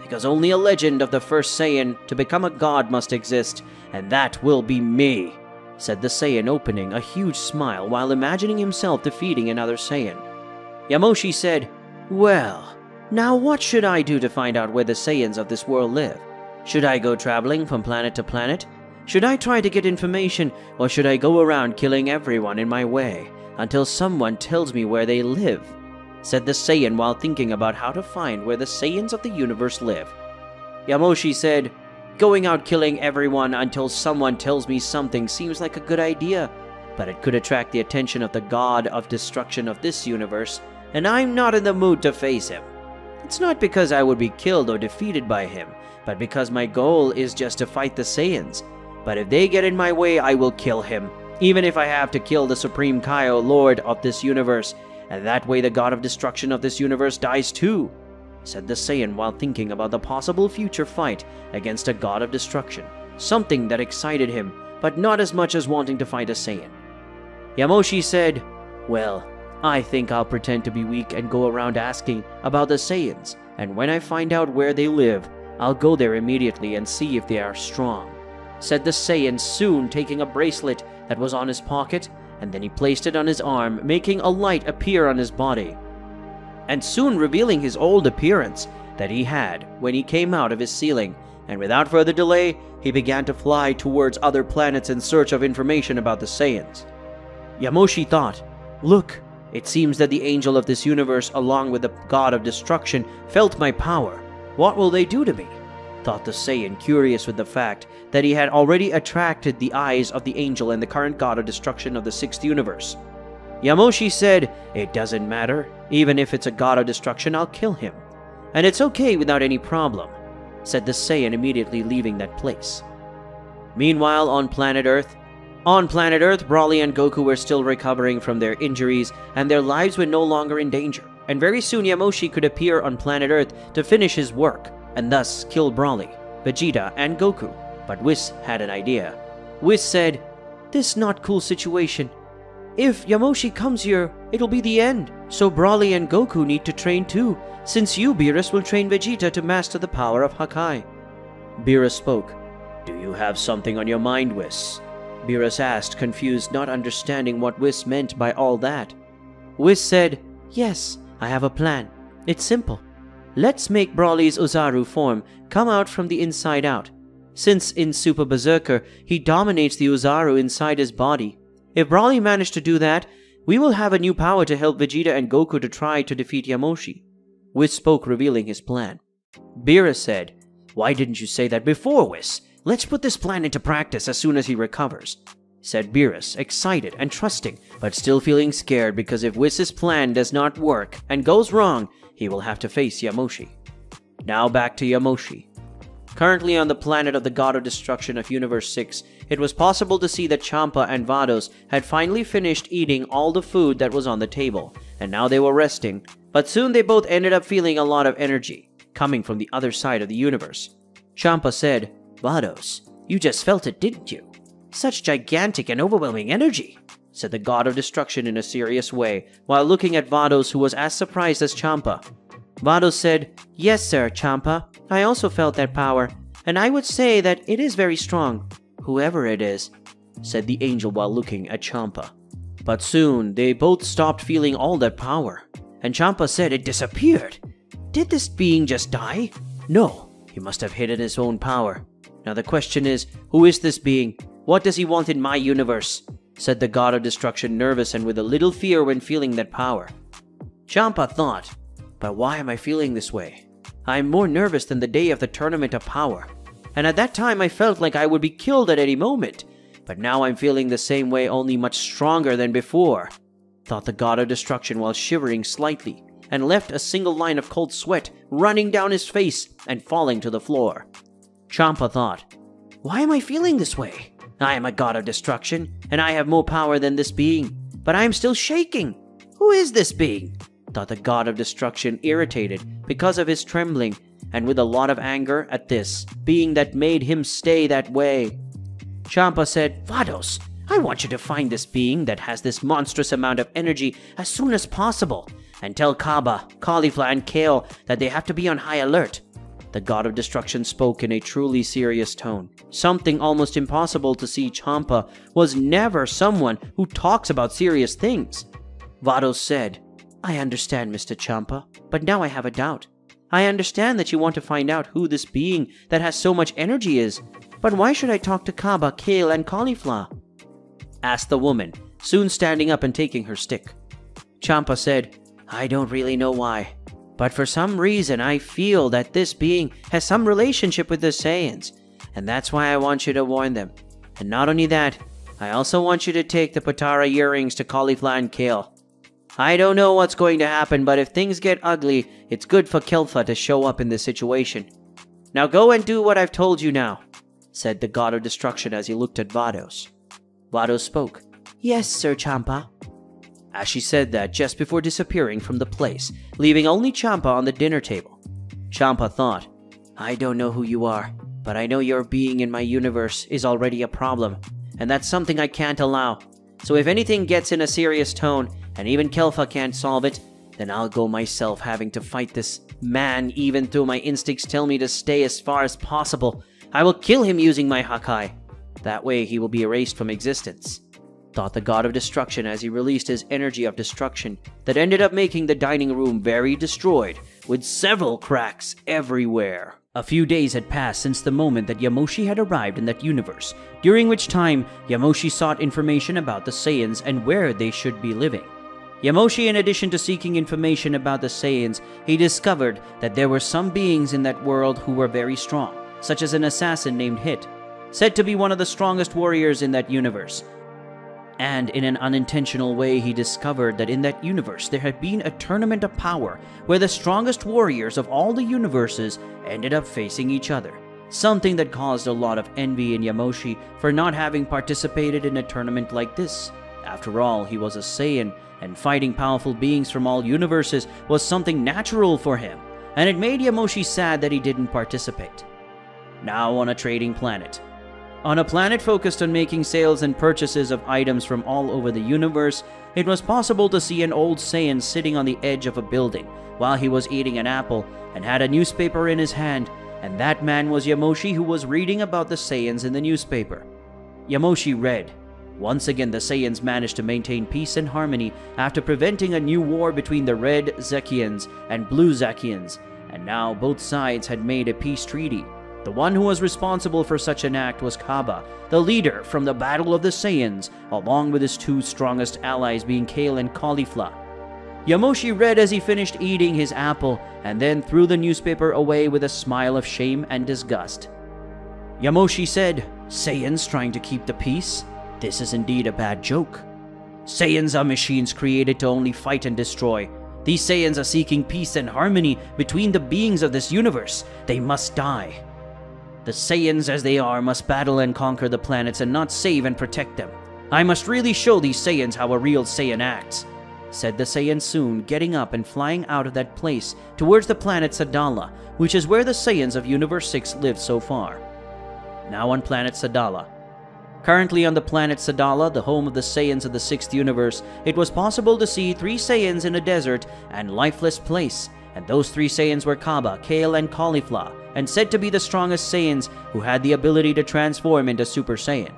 because only a legend of the first Saiyan to become a god must exist, and that will be me," said the Saiyan, opening a huge smile while imagining himself defeating another Saiyan. Yamoshi said, "Well, now what should I do to find out where the Saiyans of this world live? Should I go traveling from planet to planet? Should I try to get information, or should I go around killing everyone in my way until someone tells me where they live?" said the Saiyan while thinking about how to find where the Saiyans of the universe live. Yamoshi said, "Going out killing everyone until someone tells me something seems like a good idea, but it could attract the attention of the God of Destruction of this universe, and I'm not in the mood to face him. It's not because I would be killed or defeated by him, but because my goal is just to fight the Saiyans. But if they get in my way, I will kill him, even if I have to kill the Supreme Kaio, Lord of this universe, and that way the God of Destruction of this universe dies too," said the Saiyan while thinking about the possible future fight against a God of Destruction, something that excited him, but not as much as wanting to fight a Saiyan. Yamoshi said, "Well, I think I'll pretend to be weak and go around asking about the Saiyans, and when I find out where they live, I'll go there immediately and see if they are strong," said the Saiyan, soon taking a bracelet that was on his pocket, and then he placed it on his arm, making a light appear on his body, and soon revealing his old appearance that he had when he came out of his ceiling, and without further delay, he began to fly towards other planets in search of information about the Saiyans. Yamoshi thought, "Look, it seems that the angel of this universe along with the God of Destruction felt my power. What will they do to me?" thought the Saiyan, curious with the fact that he had already attracted the eyes of the angel and the current God of Destruction of the 6th universe. Yamoshi said, "It doesn't matter. Even if it's a God of Destruction, I'll kill him. And it's okay without any problem," said the Saiyan, immediately leaving that place. Meanwhile, on planet Earth, Broly and Goku were still recovering from their injuries, and their lives were no longer in danger. And very soon Yamoshi could appear on planet Earth to finish his work, and thus kill Broly, Vegeta, and Goku. But Whis had an idea. Whis said, "This not cool situation. If Yamoshi comes here, it'll be the end. So Broly and Goku need to train too, since you, Beerus, will train Vegeta to master the power of Hakai." Beerus spoke. "Do you have something on your mind, Whis?" Beerus asked, confused, not understanding what Whis meant by all that. Whis said, "Yes, I have a plan. It's simple. Let's make Broly's Ozaru form come out from the inside out. Since in Super Berserker, he dominates the Ozaru inside his body. If Broly managed to do that, we will have a new power to help Vegeta and Goku to try to defeat Yamoshi." Whis spoke, revealing his plan. Beerus said, "Why didn't you say that before, Whis? Let's put this plan into practice as soon as he recovers," said Beerus, excited and trusting, but still feeling scared because if Whis' plan does not work and goes wrong, he will have to face Yamoshi. Now back to Yamoshi. Currently on the planet of the God of Destruction of Universe 6, it was possible to see that Champa and Vados had finally finished eating all the food that was on the table, and now they were resting, but soon they both ended up feeling a lot of energy. coming from the other side of the universe. Champa said, "Vados, you just felt it, didn't you? Such gigantic and overwhelming energy," said the god of destruction in a serious way, while looking at Vados, who was as surprised as Champa. Vados said, "Yes, sir, Champa. I also felt that power, and I would say that it is very strong, whoever it is," said the angel while looking at Champa. But soon, they both stopped feeling all that power, and Champa said it disappeared. Did this being just die? No, he must have hidden his own power. Now the question is, who is this being? What does he want in my universe? Said the god of destruction, nervous and with a little fear when feeling that power. Champa thought, but why am I feeling this way? I am more nervous than the day of the tournament of power, and at that time I felt like I would be killed at any moment. But now I'm feeling the same way, only much stronger than before, thought the god of destruction while shivering slightly, and left a single line of cold sweat running down his face and falling to the floor. Champa thought, why am I feeling this way? I am a god of destruction, and I have more power than this being, but I am still shaking. Who is this being? Thought the god of destruction, irritated because of his trembling, and with a lot of anger at this being that made him stay that way. Champa said, Vados, I want you to find this being that has this monstrous amount of energy as soon as possible, and tell Kaba, Caulifla, and Kale that they have to be on high alert. The god of destruction spoke in a truly serious tone. Something almost impossible to see. Champa was never someone who talks about serious things. Vados said, I understand, Mr. Champa, but now I have a doubt. I understand that you want to find out who this being that has so much energy is, but why should I talk to Kaba, Kale, and Caulifla? Asked the woman, soon standing up and taking her stick. Champa said, I don't really know why, but for some reason I feel that this being has some relationship with the Saiyans, and that's why I want you to warn them. And not only that, I also want you to take the Potara earrings to Caulifla and Kale. I don't know what's going to happen, but if things get ugly, it's good for Kelfa to show up in this situation. Now go and do what I've told you now, said the god of destruction as he looked at Vados. Vados spoke, Yes, Sir Champa. As she said that just before disappearing from the place, leaving only Champa on the dinner table. Champa thought, I don't know who you are, but I know your being in my universe is already a problem, and that's something I can't allow. So if anything gets in a serious tone, and even Kelfa can't solve it, then I'll go myself, having to fight this man even though my instincts tell me to stay as far as possible. I will kill him using my Hakai. That way he will be erased from existence, thought the god of destruction as he released his energy of destruction that ended up making the dining room very destroyed, with several cracks everywhere. A few days had passed since the moment that Yamoshi had arrived in that universe, during which time Yamoshi sought information about the Saiyans and where they should be living. Yamoshi, in addition to seeking information about the Saiyans, he discovered that there were some beings in that world who were very strong, such as an assassin named Hit, said to be one of the strongest warriors in that universe. And in an unintentional way, he discovered that in that universe there had been a tournament of power where the strongest warriors of all the universes ended up facing each other. Something that caused a lot of envy in Yamoshi for not having participated in a tournament like this. After all, he was a Saiyan, and fighting powerful beings from all universes was something natural for him, and it made Yamoshi sad that he didn't participate. Now on a trading planet. On a planet focused on making sales and purchases of items from all over the universe, it was possible to see an old Saiyan sitting on the edge of a building while he was eating an apple and had a newspaper in his hand, and that man was Yamoshi, who was reading about the Saiyans in the newspaper. Yamoshi read, Once again the Saiyans managed to maintain peace and harmony after preventing a new war between the Red Zekians and Blue Zekians, and now both sides had made a peace treaty. The one who was responsible for such an act was Kaba, the leader from the Battle of the Saiyans, along with his two strongest allies being Kale and Caulifla. Yamoshi read as he finished eating his apple, and then threw the newspaper away with a smile of shame and disgust. Yamoshi said, Saiyans trying to keep the peace? This is indeed a bad joke. Saiyans are machines created to only fight and destroy. These Saiyans are seeking peace and harmony between the beings of this universe. They must die. The Saiyans as they are must battle and conquer the planets and not save and protect them. I must really show these Saiyans how a real Saiyan acts, said the Saiyan soon, getting up and flying out of that place towards the planet Sadala, which is where the Saiyans of Universe 6 lived so far. Now on planet Sadala. Currently on the planet Sadala, the home of the Saiyans of the 6th universe, it was possible to see 3 Saiyans in a desert and lifeless place, and those 3 Saiyans were Cabba, Kale, and Caulifla, and said to be the strongest Saiyans who had the ability to transform into Super Saiyan.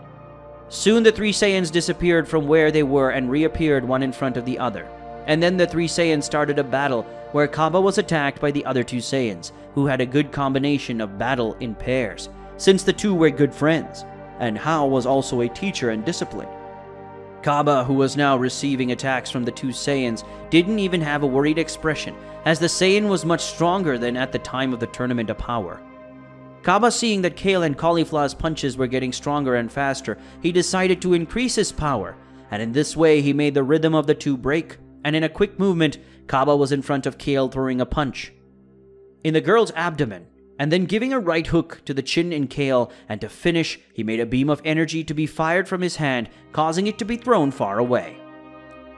Soon the 3 Saiyans disappeared from where they were and reappeared one in front of the other. And then the 3 Saiyans started a battle where Cabba was attacked by the other 2 Saiyans, who had a good combination of battle in pairs, since the two were good friends, and Hao was also a teacher and discipline. Cabba, who was now receiving attacks from the 2 Saiyans, didn't even have a worried expression, as the Saiyan was much stronger than at the time of the Tournament of Power. Cabba, seeing that Kale and Caulifla's punches were getting stronger and faster, he decided to increase his power, and in this way he made the rhythm of the two break, and in a quick movement, Cabba was in front of Kale throwing a punch in the girl's abdomen, and then giving a right hook to the chin in Kale, and to finish, he made a beam of energy to be fired from his hand, causing it to be thrown far away.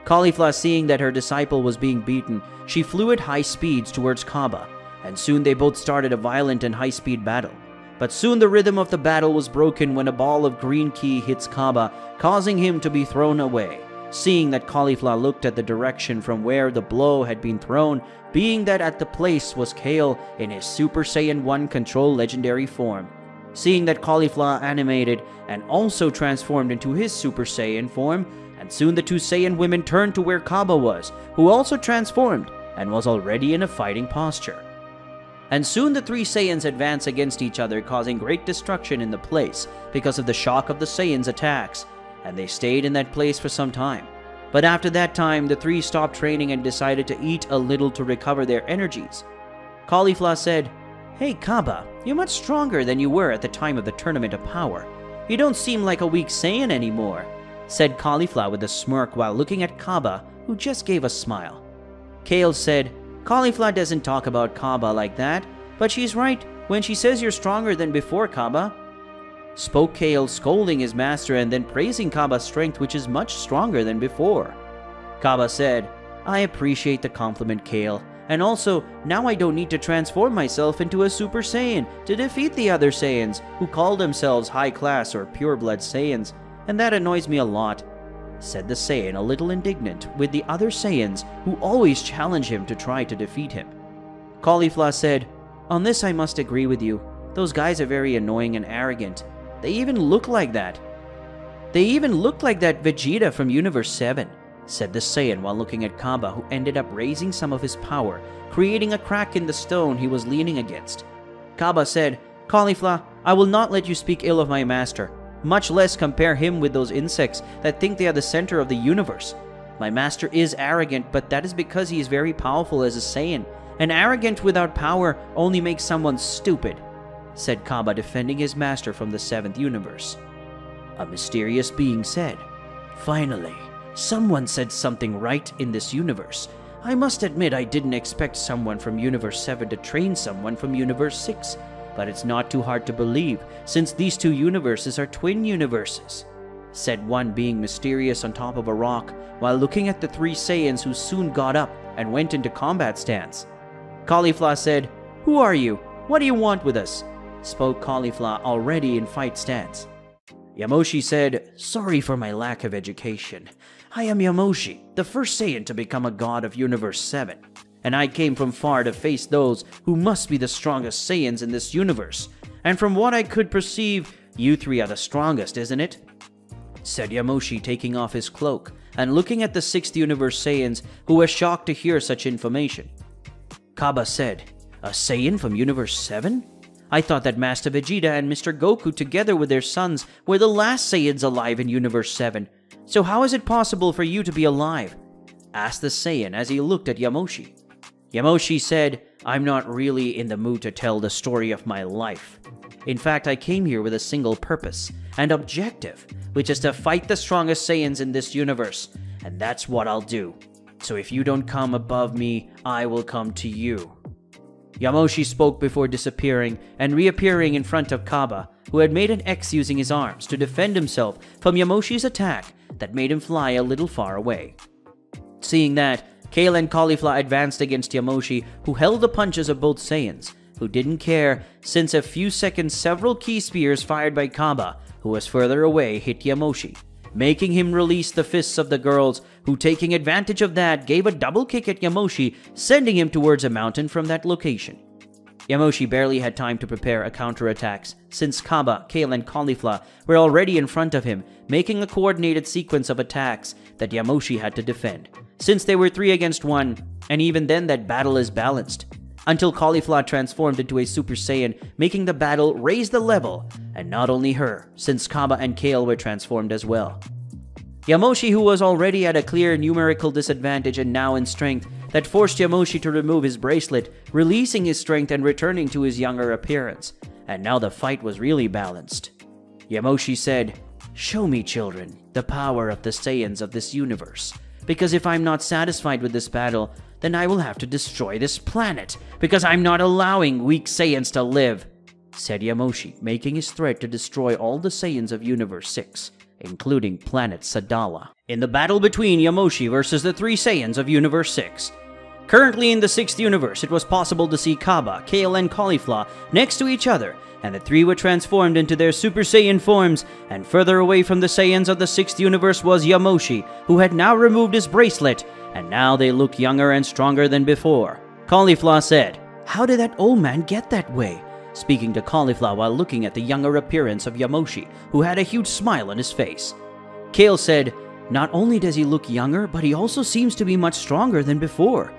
Caulifla, seeing that her disciple was being beaten, she flew at high speeds towards Cabba, and soon they both started a violent and high-speed battle. But soon the rhythm of the battle was broken when a ball of green ki hits Cabba, causing him to be thrown away. Seeing that Caulifla looked at the direction from where the blow had been thrown, being that at the place was Kale in his Super Saiyan 1 Control legendary form. Seeing that Caulifla animated and also transformed into his Super Saiyan form, and soon the 2 Saiyan women turned to where Cabba was, who also transformed and was already in a fighting posture. And soon the 3 Saiyans advanced against each other, causing great destruction in the place because of the shock of the Saiyans' attacks, and they stayed in that place for some time. But after that time, the 3 stopped training and decided to eat a little to recover their energies. Caulifla said, "Hey Cabba, you're much stronger than you were at the time of the Tournament of Power. You don't seem like a weak Saiyan anymore," said Caulifla with a smirk while looking at Cabba, who just gave a smile. Kale said, "Caulifla doesn't talk about Cabba like that, but she's right when she says you're stronger than before, Cabba," spoke Kale, scolding his master and then praising Cabba's strength, which is much stronger than before. Cabba said, "I appreciate the compliment, Kale, and also, now I don't need to transform myself into a Super Saiyan to defeat the other Saiyans who call themselves high-class or pure-blood Saiyans, and that annoys me a lot," said the Saiyan, a little indignant with the other Saiyans who always challenge him to try to defeat him. Caulifla said, "On this I must agree with you. Those guys are very annoying and arrogant. They even look like that. Vegeta from Universe 7, said the Saiyan while looking at Cabba, who ended up raising some of his power, creating a crack in the stone he was leaning against. Cabba said, "Caulifla, I will not let you speak ill of my master, much less compare him with those insects that think they are the center of the universe. My master is arrogant, but that is because he is very powerful as a Saiyan, and arrogant without power only makes someone stupid," said Cabba, defending his master from the 7th universe. A mysterious being said, "Finally, someone said something right in this universe. I must admit I didn't expect someone from Universe 7 to train someone from Universe 6, but it's not too hard to believe since these 2 universes are twin universes," said one being mysterious on top of a rock while looking at the 3 Saiyans, who soon got up and went into combat stance. Caulifla said, "Who are you? What do you want with us?" spoke Caulifla, already in fight stance. Yamoshi said, "Sorry for my lack of education. I am Yamoshi, the first Saiyan to become a god of Universe 7, and I came from far to face those who must be the strongest Saiyans in this universe, and from what I could perceive, you 3 are the strongest, isn't it?" said Yamoshi, taking off his cloak and looking at the 6th universe Saiyans, who were shocked to hear such information. Cabba said, "A Saiyan from Universe 7? I thought that Master Vegeta and Mr. Goku, together with their sons, were the last Saiyans alive in Universe 7. So how is it possible for you to be alive?" asked the Saiyan as he looked at Yamoshi. Yamoshi said, "I'm not really in the mood to tell the story of my life. In fact, I came here with a single purpose and objective, which is to fight the strongest Saiyans in this universe, and that's what I'll do. So if you don't come above me, I will come to you." Yamoshi spoke before disappearing and reappearing in front of Cabba, who had made an X using his arms to defend himself from Yamoshi's attack that made him fly a little far away. Seeing that, Kale and Caulifla advanced against Yamoshi, who held the punches of both Saiyans, who didn't care, since a few seconds several key spears fired by Kaba, who was further away, hit Yamoshi, making him release the fists of the girls, who taking advantage of that gave a double kick at Yamoshi, sending him towards a mountain from that location. Yamoshi barely had time to prepare a counterattack, since Kaba, Kale, and Caulifla were already in front of him, making a coordinated sequence of attacks that Yamoshi had to defend, since they were 3 against 1, and even then that battle is balanced, until Caulifla transformed into a Super Saiyan, making the battle raise the level, and not only her, since Kaba and Kale were transformed as well. Yamoshi, who was already at a clear numerical disadvantage and now in strength, that forced Yamoshi to remove his bracelet, releasing his strength and returning to his younger appearance, and now the fight was really balanced. Yamoshi said, "Show me, children, the power of the Saiyans of this universe, because if I'm not satisfied with this battle, then I will have to destroy this planet, because I'm not allowing weak Saiyans to live," said Yamoshi, making his threat to destroy all the Saiyans of Universe 6, including planet Sadala. In the battle between Yamoshi versus the 3 Saiyans of Universe 6. Currently in the 6th universe, it was possible to see Kaba, Kale, and Caulifla next to each other, and the 3 were transformed into their Super Saiyan forms, and further away from the Saiyans of the 6th universe was Yamoshi, who had now removed his bracelet, and now they look younger and stronger than before. Caulifla said, "How did that old man get that way?" speaking to Caulifla while looking at the younger appearance of Yamoshi, who had a huge smile on his face. Kale said, "Not only does he look younger, but he also seems to be much stronger than before."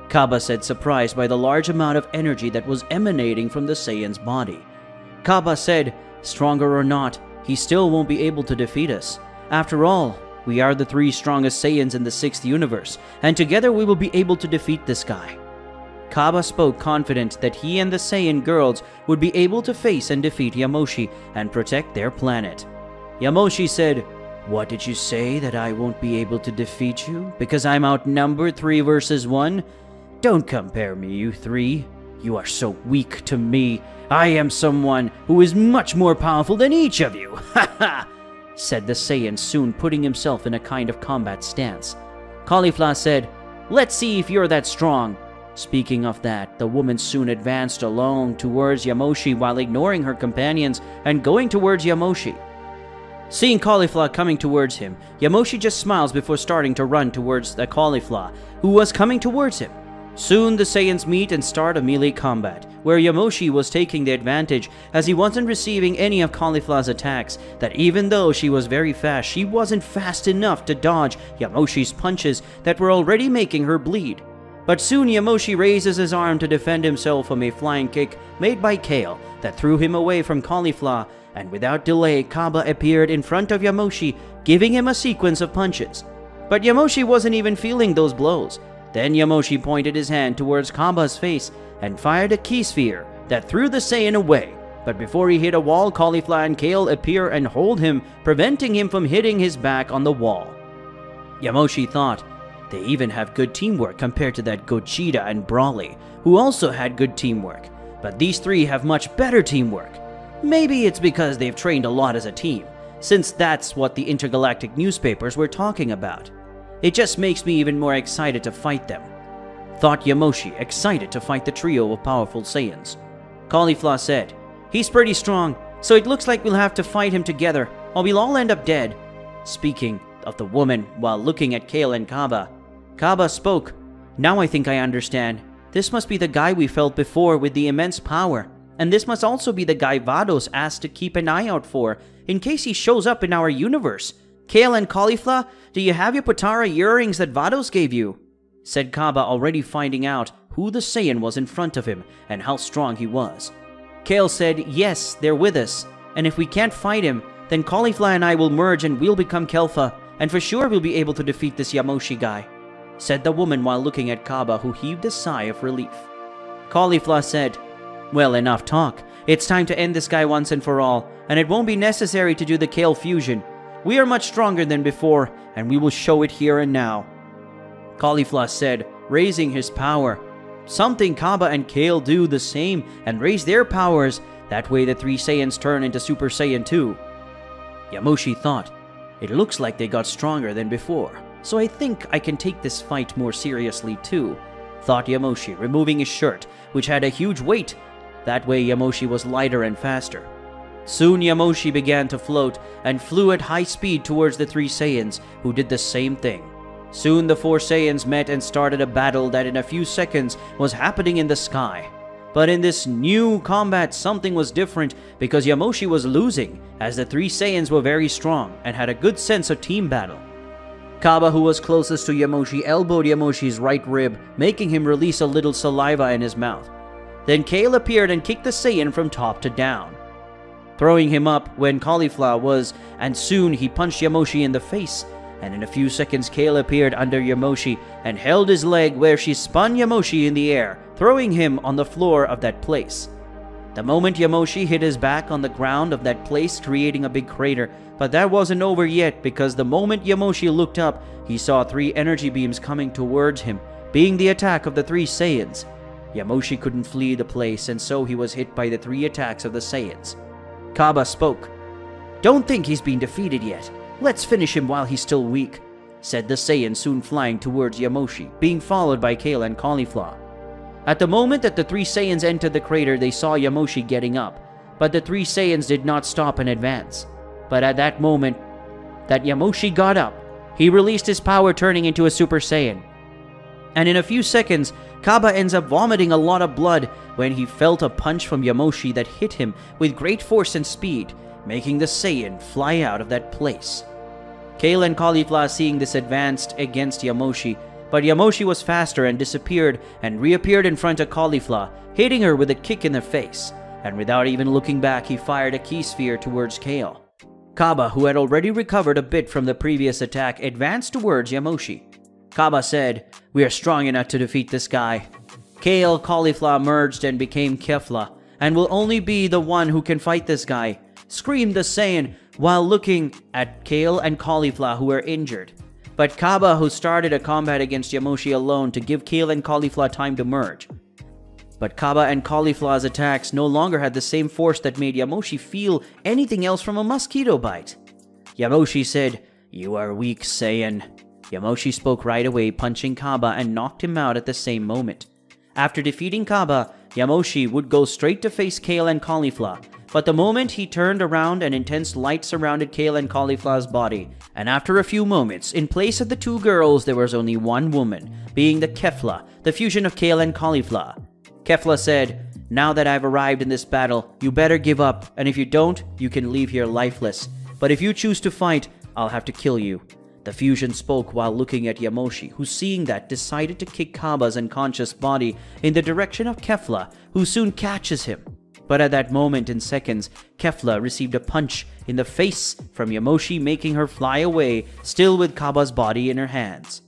Kaba said, surprised by the large amount of energy that was emanating from the Saiyan's body. Kaba said, "Stronger or not, he still won't be able to defeat us. After all, we are the 3 strongest Saiyans in the 6th universe, and together we will be able to defeat this guy." Kaba spoke confident that he and the Saiyan girls would be able to face and defeat Yamoshi and protect their planet. Yamoshi said, "What did you say, that I won't be able to defeat you because I'm outnumbered 3 versus 1? Don't compare me, you 3. You are so weak to me. I am someone who is much more powerful than each of you. Ha ha!" said the Saiyan, soon putting himself in a kind of combat stance. Caulifla said, "Let's see if you're that strong." Speaking of that, the woman soon advanced alone towards Yamoshi while ignoring her companions and going towards Yamoshi. Seeing Caulifla coming towards him, Yamoshi just smiles before starting to run towards the Caulifla, who was coming towards him. Soon the Saiyans meet and start a melee combat, where Yamoshi was taking the advantage as he wasn't receiving any of Caulifla's attacks, that even though she was very fast, she wasn't fast enough to dodge Yamoshi's punches that were already making her bleed. But soon Yamoshi raises his arm to defend himself from a flying kick made by Kale that threw him away from Caulifla, and without delay Kaba appeared in front of Yamoshi, giving him a sequence of punches. But Yamoshi wasn't even feeling those blows. Then Yamoshi pointed his hand towards Kaba's face and fired a key sphere that threw the Saiyan away. But before he hit a wall, Caulifla and Kale appear and hold him, preventing him from hitting his back on the wall. Yamoshi thought, they even have good teamwork compared to that Gogeta and Broly, who also had good teamwork. But these 3 have much better teamwork. Maybe it's because they've trained a lot as a team, since that's what the intergalactic newspapers were talking about. It just makes me even more excited to fight them, thought Yamoshi, excited to fight the trio of powerful Saiyans. Caulifla said, "He's pretty strong, so it looks like we'll have to fight him together, or we'll all end up dead." Speaking of the woman while looking at Kale and Kaba, Kaba spoke, "Now I think I understand. This must be the guy we felt before with the immense power, and this must also be the guy Vados asked to keep an eye out for, in case he shows up in our universe. Kale and Caulifla, do you have your Potara earrings that Vados gave you?" said Kaba, already finding out who the Saiyan was in front of him and how strong he was. Kale said, "Yes, they're with us, and if we can't fight him, then Caulifla and I will merge and we'll become Kelpha, and for sure we'll be able to defeat this Yamoshi guy," said the woman while looking at Kaba, who heaved a sigh of relief. Caulifla said, "Well, enough talk. It's time to end this guy once and for all, and it won't be necessary to do the Kale fusion. We are much stronger than before, and we will show it here and now." Caulifla said, raising his power. Something Kaba and Kale do the same and raise their powers. That way the 3 Saiyans turn into Super Saiyan 2. Yamoshi thought, it looks like they got stronger than before. so I think I can take this fight more seriously too, thought Yamoshi, removing his shirt, which had a huge weight. That way Yamoshi was lighter and faster. Soon Yamoshi began to float and flew at high speed towards the 3 Saiyans, who did the same thing. Soon the 4 Saiyans met and started a battle that in a few seconds was happening in the sky. But in this new combat, something was different because Yamoshi was losing, as the 3 Saiyans were very strong and had a good sense of team battle. Kaba, who was closest to Yamoshi, elbowed Yamoshi's right rib, making him release a little saliva in his mouth. Then Kale appeared and kicked the Saiyan from top to down, throwing him up when Caulifla was, and soon he punched Yamoshi in the face, and in a few seconds Kale appeared under Yamoshi and held his leg where she spun Yamoshi in the air, throwing him on the floor of that place. The moment Yamoshi hit his back on the ground of that place, creating a big crater, but that wasn't over yet because the moment Yamoshi looked up, he saw 3 energy beams coming towards him, being the attack of the 3 Saiyans. Yamoshi couldn't flee the place, and so he was hit by the 3 attacks of the Saiyans. Kaba spoke. "Don't think he's been defeated yet. Let's finish him while he's still weak," said the Saiyan, soon flying towards Yamoshi, being followed by Kale and Caulifla. At the moment that the 3 Saiyans entered the crater, they saw Yamoshi getting up, but the 3 Saiyans did not stop and advance. But at that moment that Yamoshi got up, he released his power, turning into a Super Saiyan. And in a few seconds, Kaba ends up vomiting a lot of blood when he felt a punch from Yamoshi that hit him with great force and speed, making the Saiyan fly out of that place. Kale and Caulifla, seeing this, advanced against Yamoshi, but Yamoshi was faster and disappeared and reappeared in front of Caulifla, hitting her with a kick in the face, and without even looking back, he fired a key sphere towards Kale. Kaba, who had already recovered a bit from the previous attack, advanced towards Yamoshi. Kaba said, "We are strong enough to defeat this guy." Kale, Caulifla merged and became Kefla, and will only be the one who can fight this guy, screamed the Saiyan while looking at Kale and Caulifla, who were injured. But Kaba, who started a combat against Yamoshi alone to give Kale and Caulifla time to merge. But Kaba and Caulifla's attacks no longer had the same force that made Yamoshi feel anything else from a mosquito bite. Yamoshi said, "You are weak, Saiyan." Yamoshi spoke right away, punching Kaba and knocked him out at the same moment. After defeating Kaba, Yamoshi would go straight to face Kale and Caulifla, but the moment he turned around, an intense light surrounded Kale and Caulifla's body, and after a few moments, in place of the 2 girls, there was only one woman, being the Kefla, the fusion of Kale and Caulifla. Kefla said, "Now that I've arrived in this battle, you better give up, and if you don't, you can leave here lifeless. But if you choose to fight, I'll have to kill you." The fusion spoke while looking at Yamoshi, who, seeing that, decided to kick Kaba's unconscious body in the direction of Kefla, who soon catches him. But at that moment in seconds, Kefla received a punch in the face from Yamoshi, making her fly away, still with Kaba's body in her hands.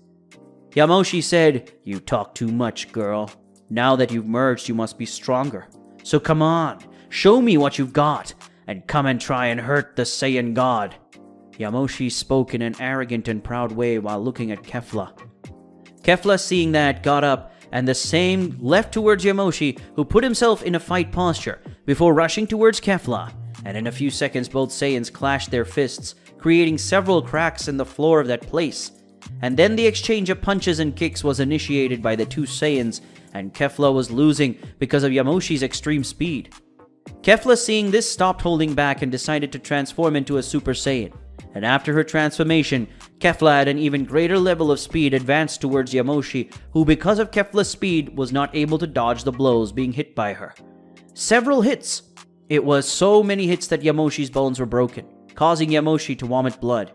Yamoshi said, "You talk too much, girl. Now that you've merged, you must be stronger. So come on, show me what you've got, and come and try and hurt the Saiyan God." Yamoshi spoke in an arrogant and proud way while looking at Kefla. Kefla, seeing that, got up and the same left towards Yamoshi, who put himself in a fight posture before rushing towards Kefla, and in a few seconds both Saiyans clashed their fists, creating several cracks in the floor of that place. And then the exchange of punches and kicks was initiated by the 2 Saiyans, and Kefla was losing because of Yamoshi's extreme speed. Kefla, seeing this, stopped holding back and decided to transform into a Super Saiyan. And after her transformation, Kefla, at an even greater level of speed, advanced towards Yamoshi, who, because of Kefla's speed, was not able to dodge the blows being hit by her. Several hits. It was so many hits that Yamoshi's bones were broken, causing Yamoshi to vomit blood.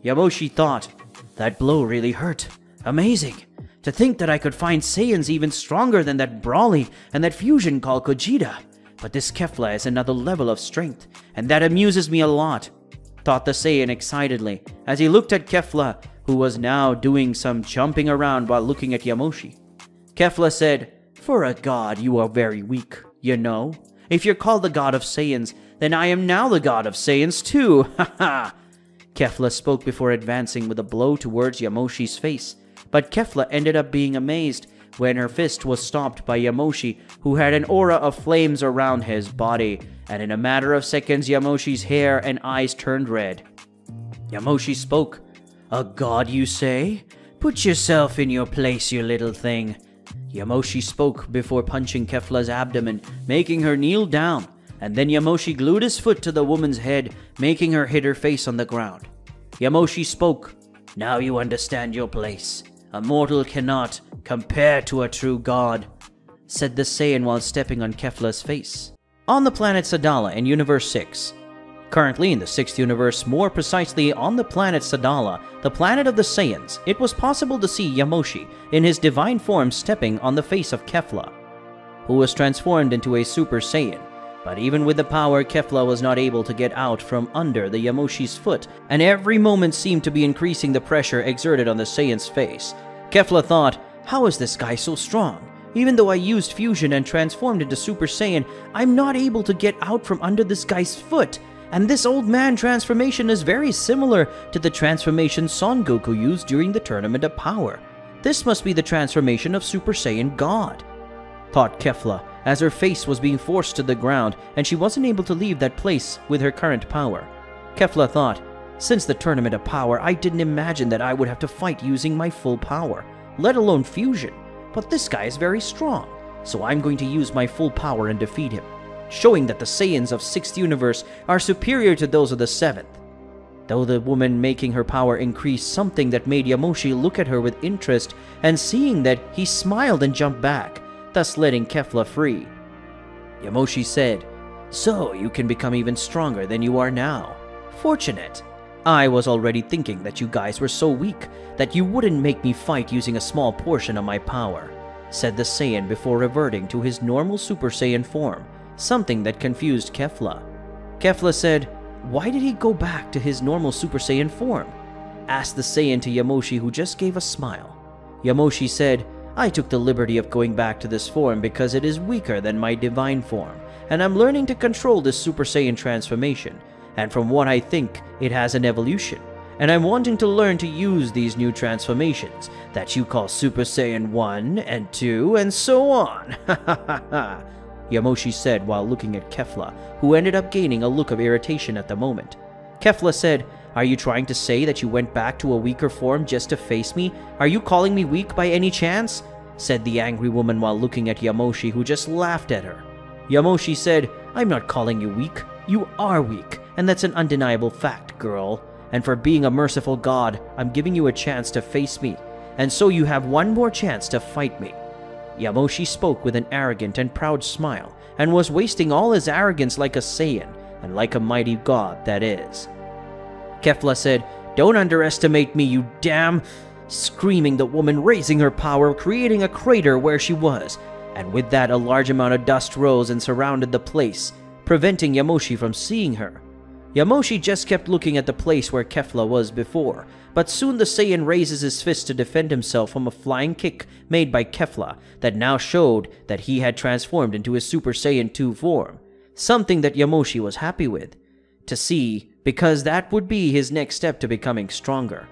Yamoshi thought, "That blow really hurt. Amazing. To think that I could find Saiyans even stronger than that Brawly and that fusion called Gogeta. But this Kefla is another level of strength, and that amuses me a lot," thought the Saiyan excitedly, as he looked at Kefla, who was now doing some jumping around while looking at Yamoshi. Kefla said, "For a god, you are very weak, you know. If you're called the god of Saiyans, then I am now the god of Saiyans too, ha ha!" Kefla spoke before advancing with a blow towards Yamoshi's face, but Kefla ended up being amazed when her fist was stopped by Yamoshi, who had an aura of flames around his body, and in a matter of seconds Yamoshi's hair and eyes turned red. Yamoshi spoke, A god, you say? Put yourself in your place, you little thing. Yamoshi spoke before punching Kefla's abdomen, making her kneel down, and then Yamoshi glued his foot to the woman's head, making her hit her face on the ground. Yamoshi spoke, "Now you understand your place. A mortal cannot compare to a true god," said the Saiyan while stepping on Kefla's face. On the planet Sadala in Universe 6. Currently in the 6th universe, more precisely on the planet Sadala, the planet of the Saiyans, it was possible to see Yamoshi in his divine form stepping on the face of Kefla, who was transformed into a Super Saiyan. But even with the power, Kefla was not able to get out from under the Yamoshi's foot, and every moment seemed to be increasing the pressure exerted on the Saiyan's face. Kefla thought, how is this guy so strong? Even though I used fusion and transformed into Super Saiyan, I'm not able to get out from under this guy's foot. And this old man transformation is very similar to the transformation Son Goku used during the Tournament of Power. This must be the transformation of Super Saiyan God, thought Kefla, as her face was being forced to the ground and she wasn't able to leave that place with her current power. Kefla thought, since the Tournament of Power, I didn't imagine that I would have to fight using my full power, let alone fusion. But this guy is very strong, so I'm going to use my full power and defeat him, showing that the Saiyans of 6th universe are superior to those of the 7th. Though the woman making her power increase, something that made Yamoshi look at her with interest, and seeing that, he smiled and jumped back, thus letting Kefla free. Yamoshi said, "So you can become even stronger than you are now. Fortunate. I was already thinking that you guys were so weak that you wouldn't make me fight using a small portion of my power," said the Saiyan before reverting to his normal Super Saiyan form, something that confused Kefla. Kefla said, "Why did he go back to his normal Super Saiyan form?" asked the Saiyan to Yamoshi, who just gave a smile. Yamoshi said, "I took the liberty of going back to this form because it is weaker than my divine form, and I'm learning to control this Super Saiyan transformation, and from what I think, it has an evolution, and I'm wanting to learn to use these new transformations that you call Super Saiyan 1 and 2 and so on." Yamoshi said while looking at Kefla, who ended up gaining a look of irritation at the moment. Kefla said, "Are you trying to say that you went back to a weaker form just to face me? Are you calling me weak by any chance?" said the angry woman while looking at Yamoshi, who just laughed at her. Yamoshi said, "I'm not calling you weak. You are weak, and that's an undeniable fact, girl. And for being a merciful god, I'm giving you a chance to face me, and so you have one more chance to fight me." Yamoshi spoke with an arrogant and proud smile, and was wasting all his arrogance like a Saiyan, and like a mighty god that is. Kefla said, "Don't underestimate me, you damn," screaming, the woman raising her power, creating a crater where she was, and with that a large amount of dust rose and surrounded the place, preventing Yamoshi from seeing her. Yamoshi just kept looking at the place where Kefla was before, but soon the Saiyan raises his fist to defend himself from a flying kick made by Kefla that now showed that he had transformed into his Super Saiyan 2 form, something that Yamoshi was happy with to see, because that would be his next step to becoming stronger.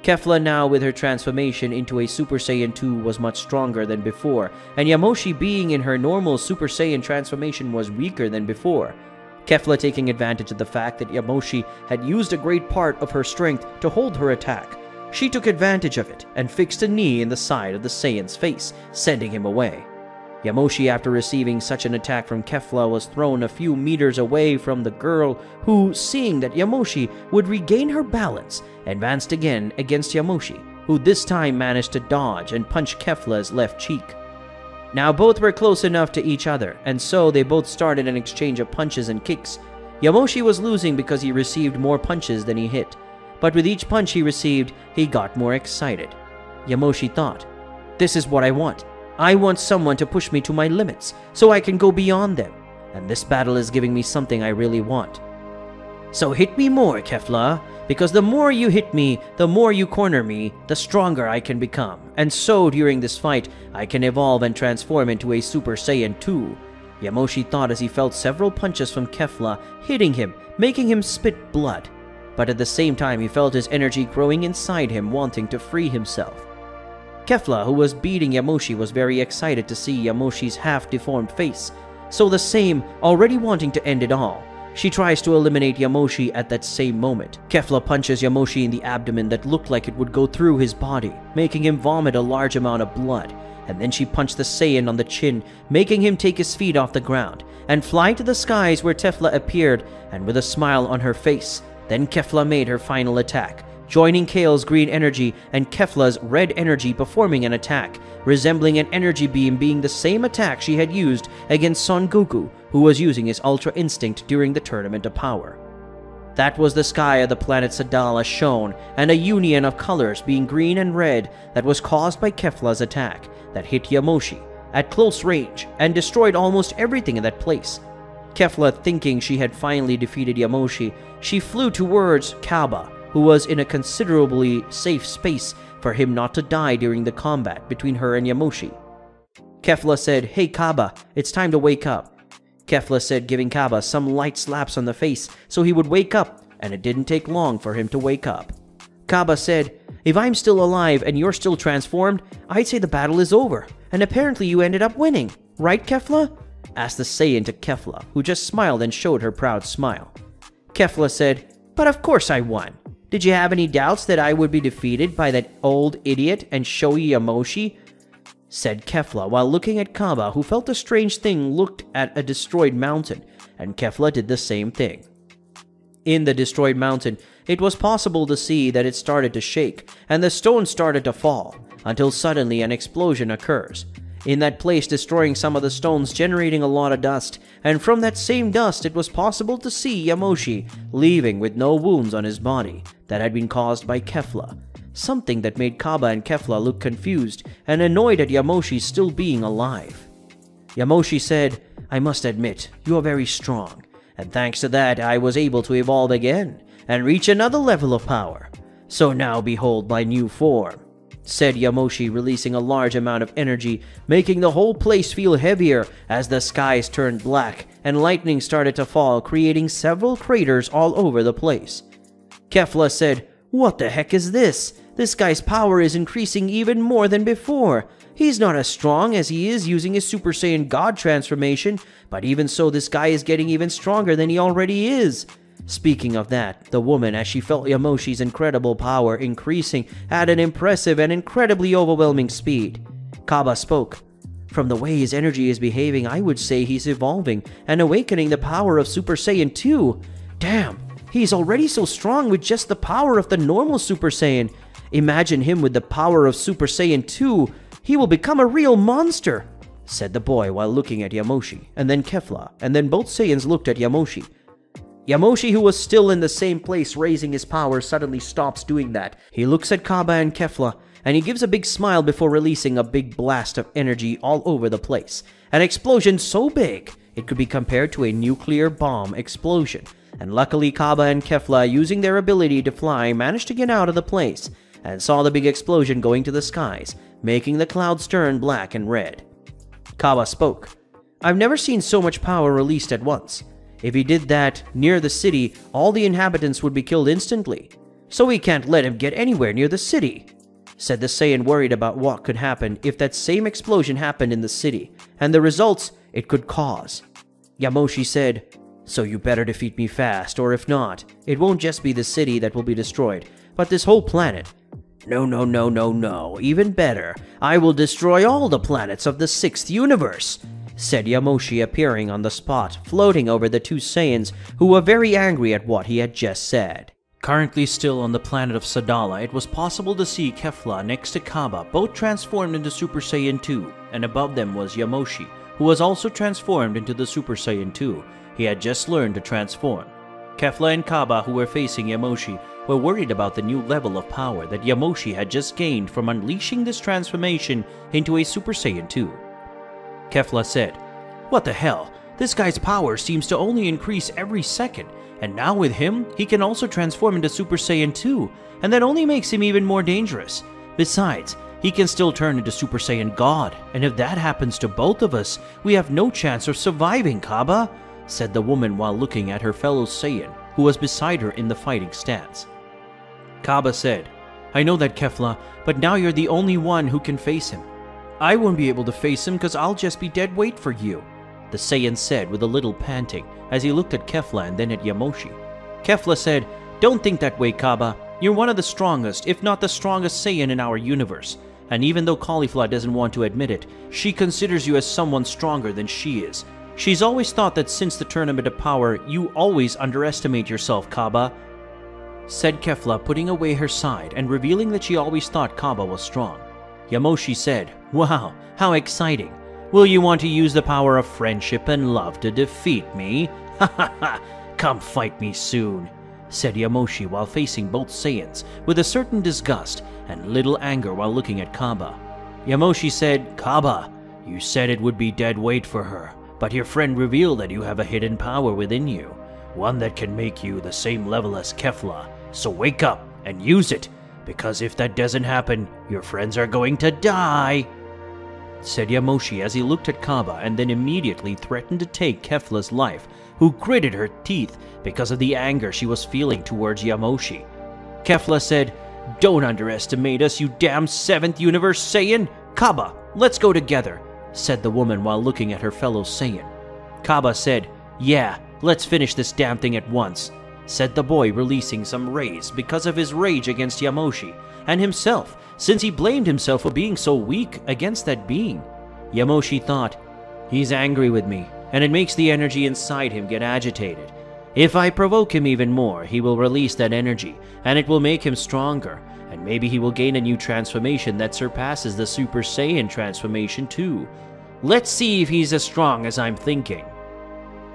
Kefla now with her transformation into a Super Saiyan 2 was much stronger than before, and Yamoshi being in her normal Super Saiyan transformation was weaker than before. Kefla taking advantage of the fact that Yamoshi had used a great part of her strength to hold her attack. She took advantage of it and fixed a knee in the side of the Saiyan's face, sending him away. Yamoshi, after receiving such an attack from Kefla, was thrown a few meters away from the girl, who, seeing that Yamoshi would regain her balance, advanced again against Yamoshi, who this time managed to dodge and punch Kefla's left cheek. Now both were close enough to each other, and so they both started an exchange of punches and kicks. Yamoshi was losing because he received more punches than he hit, but with each punch he received, he got more excited. Yamoshi thought, "This is what I want. I want someone to push me to my limits, so I can go beyond them, and this battle is giving me something I really want. So hit me more, Kefla, because the more you hit me, the more you corner me, the stronger I can become, and so during this fight, I can evolve and transform into a Super Saiyan 2. Yamoshi thought as he felt several punches from Kefla hitting him, making him spit blood. But at the same time, he felt his energy growing inside him, wanting to free himself. Kefla, who was beating Yamoshi, was very excited to see Yamoshi's half-deformed face, so the same, already wanting to end it all. She tries to eliminate Yamoshi at that same moment. Kefla punches Yamoshi in the abdomen that looked like it would go through his body, making him vomit a large amount of blood. And then she punched the Saiyan on the chin, making him take his feet off the ground and fly to the skies where Tefla appeared, and with a smile on her face. Then Kefla made her final attack, joining Kale's green energy and Kefla's red energy, performing an attack, resembling an energy beam, being the same attack she had used against Son Goku, who was using his Ultra Instinct during the Tournament of Power. That was the sky of the planet Sadala shown, and a union of colors being green and red that was caused by Kefla's attack that hit Yamoshi at close range and destroyed almost everything in that place. Kefla, thinking she had finally defeated Yamoshi, she flew towards Kaba, who was in a considerably safe space for him not to die during the combat between her and Yamoshi. Kefla said, "Hey Kaba, it's time to wake up." Kefla said, giving Kaba some light slaps on the face so he would wake up, and it didn't take long for him to wake up. Kaba said, "If I'm still alive and you're still transformed, I'd say the battle is over, and apparently you ended up winning. Right, Kefla?" asked the Saiyan to Kefla, who just smiled and showed her proud smile. Kefla said, "But of course I won. Did you have any doubts that I would be defeated by that old idiot and showy Yamoshi?" said Kefla while looking at Kaba, who felt a strange thing looked at a destroyed mountain, and Kefla did the same thing. In the destroyed mountain, it was possible to see that it started to shake, and the stones started to fall, until suddenly an explosion occurs. In that place, destroying some of the stones, generating a lot of dust, and from that same dust it was possible to see Yamoshi leaving with no wounds on his body that had been caused by Kefla. Something that made Kaba and Kefla look confused and annoyed at Yamoshi still being alive. Yamoshi said, "I must admit, you are very strong, and thanks to that I was able to evolve again and reach another level of power. So now behold my new form," said Yamoshi, releasing a large amount of energy, making the whole place feel heavier as the skies turned black and lightning started to fall, creating several craters all over the place. Kefla said, "What the heck is this? This guy's power is increasing even more than before. He's not as strong as he is using his Super Saiyan God transformation, but even so this guy is getting even stronger than he already is." Speaking of that, the woman, as she felt Yamoshi's incredible power increasing at an impressive and incredibly overwhelming speed, Kaba spoke. "From the way his energy is behaving, I would say he's evolving and awakening the power of Super Saiyan 2. Damn, he's already so strong with just the power of the normal Super Saiyan. Imagine him with the power of Super Saiyan 2. He will become a real monster," said the boy while looking at Yamoshi, and then Kefla, and then both Saiyans looked at Yamoshi. Yamoshi, who was still in the same place raising his power, suddenly stops doing that. He looks at Kaba and Kefla, and he gives a big smile before releasing a big blast of energy all over the place. An explosion so big, it could be compared to a nuclear bomb explosion. And luckily Kaba and Kefla, using their ability to fly, managed to get out of the place, and saw the big explosion going to the skies, making the clouds turn black and red. Kaba spoke. "I've never seen so much power released at once. If he did that near the city, all the inhabitants would be killed instantly. So we can't let him get anywhere near the city," said the Saiyan, worried about what could happen if that same explosion happened in the city, and the results it could cause. Yamoshi said, "So you better defeat me fast, or if not, it won't just be the city that will be destroyed, but this whole planet." No, even better. I will destroy all the planets of the 6th universe," said Yamoshi, appearing on the spot, floating over the two Saiyans, who were very angry at what he had just said. Currently still on the planet of Sadala, it was possible to see Kefla next to Kaba, both transformed into Super Saiyan 2, and above them was Yamoshi, who was also transformed into the Super Saiyan 2. He had just learned to transform. Kefla and Kaba, who were facing Yamoshi, were worried about the new level of power that Yamoshi had just gained from unleashing this transformation into a Super Saiyan 2. Kefla said, "What the hell? This guy's power seems to only increase every second, and now with him, he can also transform into Super Saiyan 2, and that only makes him even more dangerous. Besides, he can still turn into Super Saiyan God, and if that happens to both of us, we have no chance of surviving, Kaba," said the woman while looking at her fellow Saiyan, who was beside her in the fighting stance. Kaba said, "I know that, Kefla, but now you're the only one who can face him. I won't be able to face him because I'll just be dead weight for you," the Saiyan said with a little panting as he looked at Kefla and then at Yamoshi. Kefla said, "Don't think that way, Kaba. You're one of the strongest, if not the strongest Saiyan in our universe. And even though Caulifla doesn't want to admit it, she considers you as someone stronger than she is. She's always thought that since the Tournament of Power, you always underestimate yourself, Kaba," said Kefla, putting away her side and revealing that she always thought Kaba was strong. Yamoshi said, "Wow, how exciting. Will you want to use the power of friendship and love to defeat me? Ha ha ha! Come fight me soon," said Yamoshi while facing both Saiyans with a certain disgust and little anger while looking at Kaba. Yamoshi said, "Kaba, you said it would be dead weight for her, but your friend revealed that you have a hidden power within you, one that can make you the same level as Kefla, so wake up and use it, because if that doesn't happen, your friends are going to die," said Yamoshi as he looked at Kaba and then immediately threatened to take Kefla's life, who gritted her teeth because of the anger she was feeling towards Yamoshi. Kefla said, "Don't underestimate us, you damn 7th Universe Saiyan! Kaba, let's go together," said the woman while looking at her fellow Saiyan. Kaba said, "Yeah, let's finish this damn thing at once," said the boy, releasing some rays because of his rage against Yamoshi and himself, since he blamed himself for being so weak against that being. Yamoshi thought, "He's angry with me, and it makes the energy inside him get agitated. If I provoke him even more, he will release that energy, and it will make him stronger, and maybe he will gain a new transformation that surpasses the Super Saiyan transformation too. Let's see if he's as strong as I'm thinking,"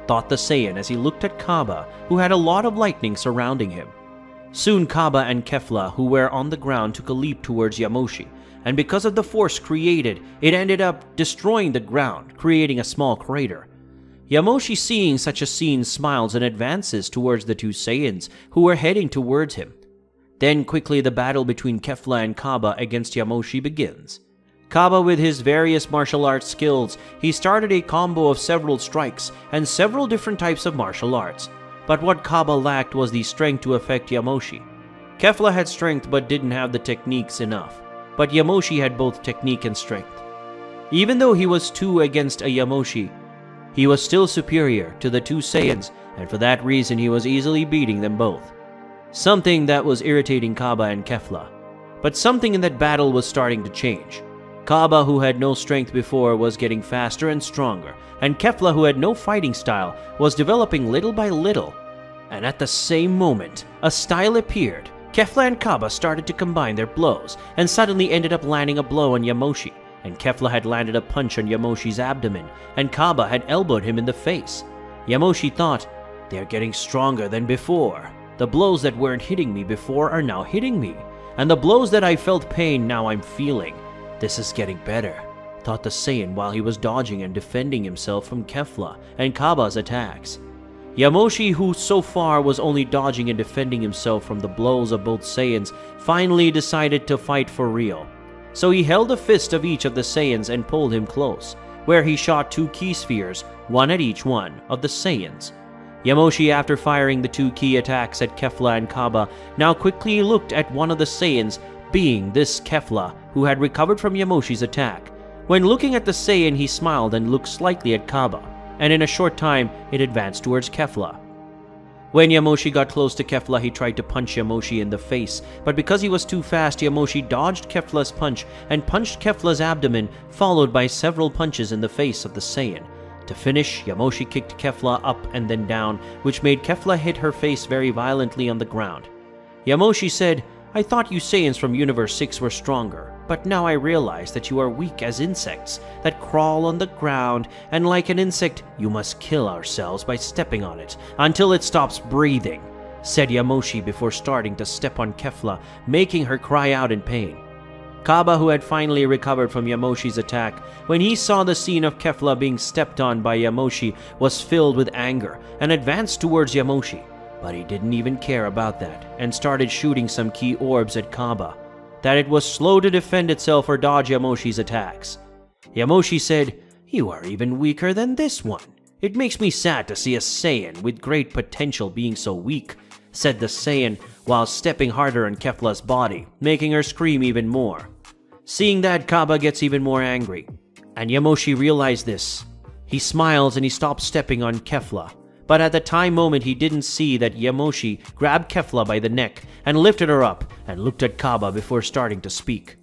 thought the Saiyan as he looked at Kaba, who had a lot of lightning surrounding him. Soon Kaba and Kefla, who were on the ground, took a leap towards Yamoshi, and because of the force created, it ended up destroying the ground, creating a small crater. Yamoshi, seeing such a scene, smiles and advances towards the two Saiyans who were heading towards him. Then quickly the battle between Kefla and Kaba against Yamoshi begins. Kaba, with his various martial arts skills, he started a combo of several strikes and several different types of martial arts. But what Kaba lacked was the strength to affect Yamoshi. Kefla had strength but didn't have the techniques enough, but Yamoshi had both technique and strength. Even though he was 2 against a Yamoshi, he was still superior to the two Saiyans, and for that reason he was easily beating them both. Something that was irritating Kaba and Kefla. But something in that battle was starting to change. Kaba, who had no strength before, was getting faster and stronger, and Kefla, who had no fighting style, was developing little by little. And at the same moment, a style appeared. Kefla and Kaba started to combine their blows, and suddenly ended up landing a blow on Yamoshi, and Kefla had landed a punch on Yamoshi's abdomen, and Kaba had elbowed him in the face. Yamoshi thought, "They're getting stronger than before. The blows that weren't hitting me before are now hitting me, and the blows that I felt pain now I'm feeling. This is getting better," thought the Saiyan while he was dodging and defending himself from Kefla and Kaba's attacks. Yamoshi, who so far was only dodging and defending himself from the blows of both Saiyans, finally decided to fight for real. So he held a fist of each of the Saiyans and pulled him close, where he shot 2 key spheres, one at each one of the Saiyans. Yamoshi, after firing the 2 key attacks at Kefla and Kaba, now quickly looked at one of the Saiyans, being this Kefla, who had recovered from Yamoshi's attack. When looking at the Saiyan, he smiled and looked slightly at Kaba, and in a short time it advanced towards Kefla. When Yamoshi got close to Kefla, he tried to punch Yamoshi in the face, but because he was too fast, Yamoshi dodged Kefla's punch and punched Kefla's abdomen, followed by several punches in the face of the Saiyan. To finish, Yamoshi kicked Kefla up and then down, which made Kefla hit her face very violently on the ground. Yamoshi said, "I thought you Saiyans from Universe 6 were stronger, but now I realize that you are weak as insects that crawl on the ground, and like an insect, you must kill ourselves by stepping on it until it stops breathing," said Yamoshi before starting to step on Kefla, making her cry out in pain. Kaba, who had finally recovered from Yamoshi's attack, when he saw the scene of Kefla being stepped on by Yamoshi, was filled with anger and advanced towards Yamoshi. But he didn't even care about that and started shooting some key orbs at Kaba, that it was slow to defend itself or dodge Yamoshi's attacks. Yamoshi said, "You are even weaker than this one. It makes me sad to see a Saiyan with great potential being so weak," said the Saiyan while stepping harder on Kefla's body, making her scream even more. Seeing that, Kaba gets even more angry, and Yamoshi realized this. He smiles and he stops stepping on Kefla. But at the time moment he didn't see that Yamoshi grabbed Kefla by the neck and lifted her up and looked at Kaba before starting to speak.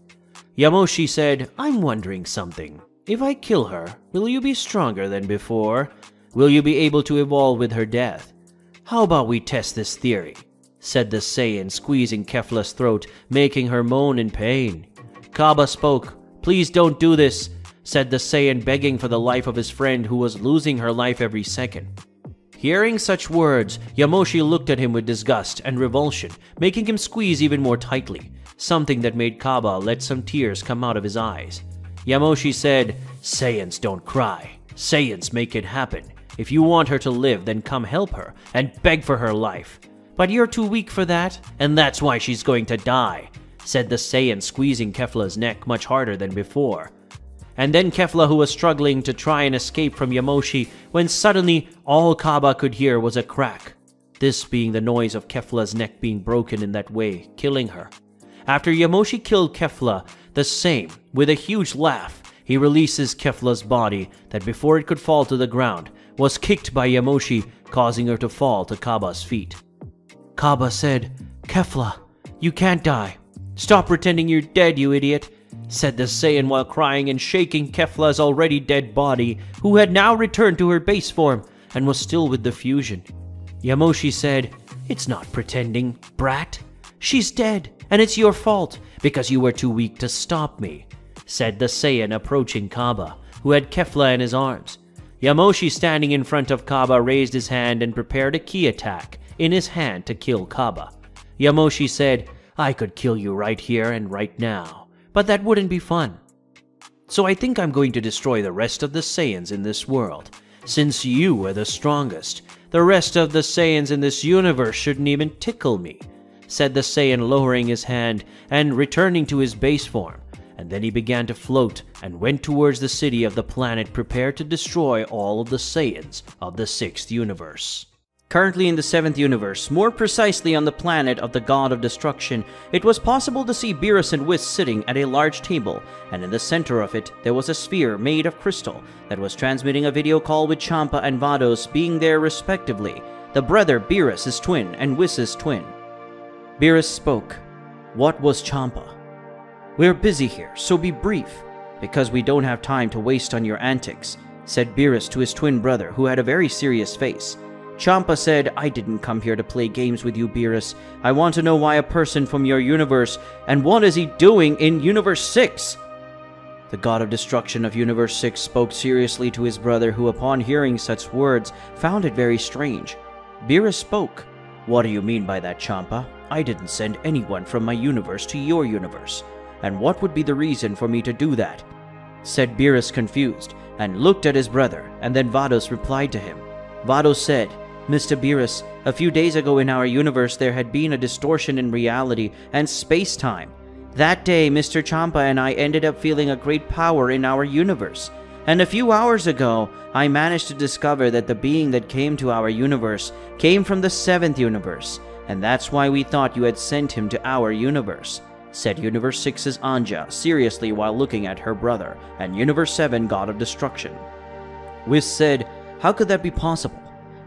Yamoshi said, "I'm wondering something. If I kill her, will you be stronger than before? Will you be able to evolve with her death? How about we test this theory?" said the Saiyan, squeezing Kefla's throat, making her moan in pain. Kaba spoke. "Please don't do this," said the Saiyan, begging for the life of his friend who was losing her life every second. Hearing such words, Yamoshi looked at him with disgust and revulsion, making him squeeze even more tightly, something that made Kaba let some tears come out of his eyes. Yamoshi said, "Saiyans don't cry. Saiyans make it happen. If you want her to live, then come help her and beg for her life. But you're too weak for that, and that's why she's going to die," said the Saiyan, squeezing Kefla's neck much harder than before. And then Kefla, who was struggling to try and escape from Yamoshi, when suddenly all Kaba could hear was a crack. This being the noise of Kefla's neck being broken in that way, killing her. After Yamoshi killed Kefla, the same, with a huge laugh, he releases Kefla's body that before it could fall to the ground, was kicked by Yamoshi, causing her to fall to Kaba's feet. Kaba said, "Kefla, you can't die. Stop pretending you're dead, you idiot," said the Saiyan while crying and shaking Kefla's already dead body, who had now returned to her base form and was still with the fusion. Yamoshi said, "It's not pretending, brat. She's dead, and it's your fault, because you were too weak to stop me," said the Saiyan, approaching Kaba, who had Kefla in his arms. Yamoshi, standing in front of Kaba, raised his hand and prepared a ki attack in his hand to kill Kaba. Yamoshi said, "I could kill you right here and right now, but that wouldn't be fun. So I think I'm going to destroy the rest of the Saiyans in this world. Since you are the strongest, the rest of the Saiyans in this universe shouldn't even tickle me," said the Saiyan, lowering his hand and returning to his base form. And then he began to float and went towards the city of the planet, prepared to destroy all of the Saiyans of the 6th universe. Currently in the 7th universe, more precisely on the planet of the God of Destruction, it was possible to see Beerus and Whis sitting at a large table, and in the center of it, there was a sphere made of crystal that was transmitting a video call with Champa and Vados being there respectively, the brother Beerus' twin and Whis' twin. Beerus spoke. "What was Champa?" "We're busy here, so be brief, because we don't have time to waste on your antics," said Beerus to his twin brother, who had a very serious face. Champa said, "I didn't come here to play games with you, Beerus. I want to know why a person from your universe, and what is he doing in Universe 6? The God of Destruction of Universe 6 spoke seriously to his brother, who upon hearing such words found it very strange. Beerus spoke. "What do you mean by that, Champa? I didn't send anyone from my universe to your universe. And what would be the reason for me to do that?" said Beerus, confused, and looked at his brother, and then Vados replied to him. Vados said, "Mr. Beerus, a few days ago in our universe there had been a distortion in reality and space-time. That day, Mr. Champa and I ended up feeling a great power in our universe. And a few hours ago, I managed to discover that the being that came to our universe came from the 7th universe, and that's why we thought you had sent him to our universe," said Universe 6's Anja seriously while looking at her brother and Universe 7 God of Destruction. Whis said, "How could that be possible?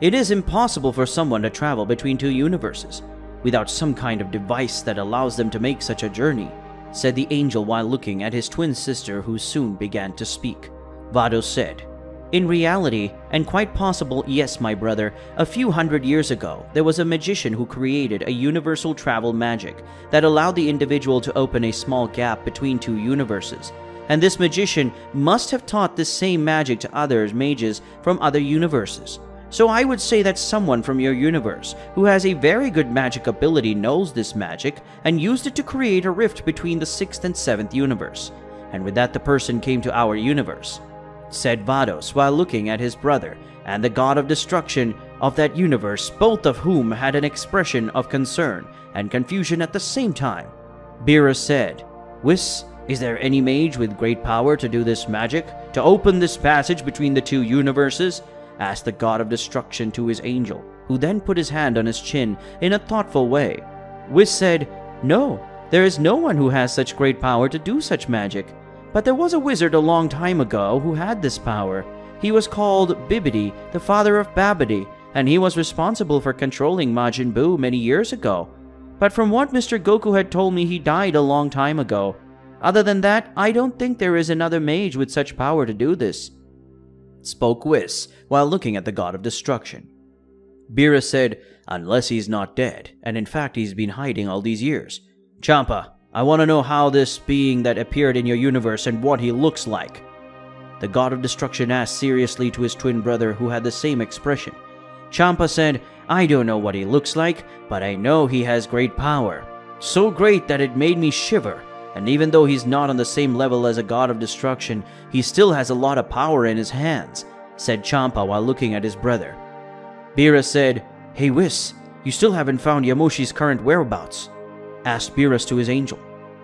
It is impossible for someone to travel between two universes without some kind of device that allows them to make such a journey," said the angel while looking at his twin sister, who soon began to speak. Vados said, "In reality, and quite possible, yes, my brother, a few hundred years ago, there was a magician who created a universal travel magic that allowed the individual to open a small gap between two universes. And this magician must have taught this same magic to other mages from other universes. So I would say that someone from your universe who has a very good magic ability knows this magic and used it to create a rift between the 6th and 7th universe. And with that the person came to our universe," said Vados while looking at his brother and the God of Destruction of that universe, both of whom had an expression of concern and confusion at the same time. Beerus said, "Whis, is there any mage with great power to do this magic, to open this passage between the two universes?" asked the God of Destruction to his angel, who then put his hand on his chin in a thoughtful way. Whis said, "No, there is no one who has such great power to do such magic. But there was a wizard a long time ago who had this power. He was called Bibidi, the father of Babidi, and he was responsible for controlling Majin Buu many years ago. But from what Mr. Goku had told me, he died a long time ago. Other than that, I don't think there is another mage with such power to do this," spoke Whis while looking at the God of Destruction. Beerus said, "Unless he's not dead, and in fact he's been hiding all these years. Champa, I want to know how this being that appeared in your universe and what he looks like." The God of Destruction asked seriously to his twin brother, who had the same expression. Champa said, "I don't know what he looks like, but I know he has great power. So great that it made me shiver. And even though he's not on the same level as a God of Destruction, he still has a lot of power in his hands," said Champa while looking at his brother. Beerus said, "Hey Whis, you still haven't found Yamoshi's current whereabouts?" asked Beerus to his angel.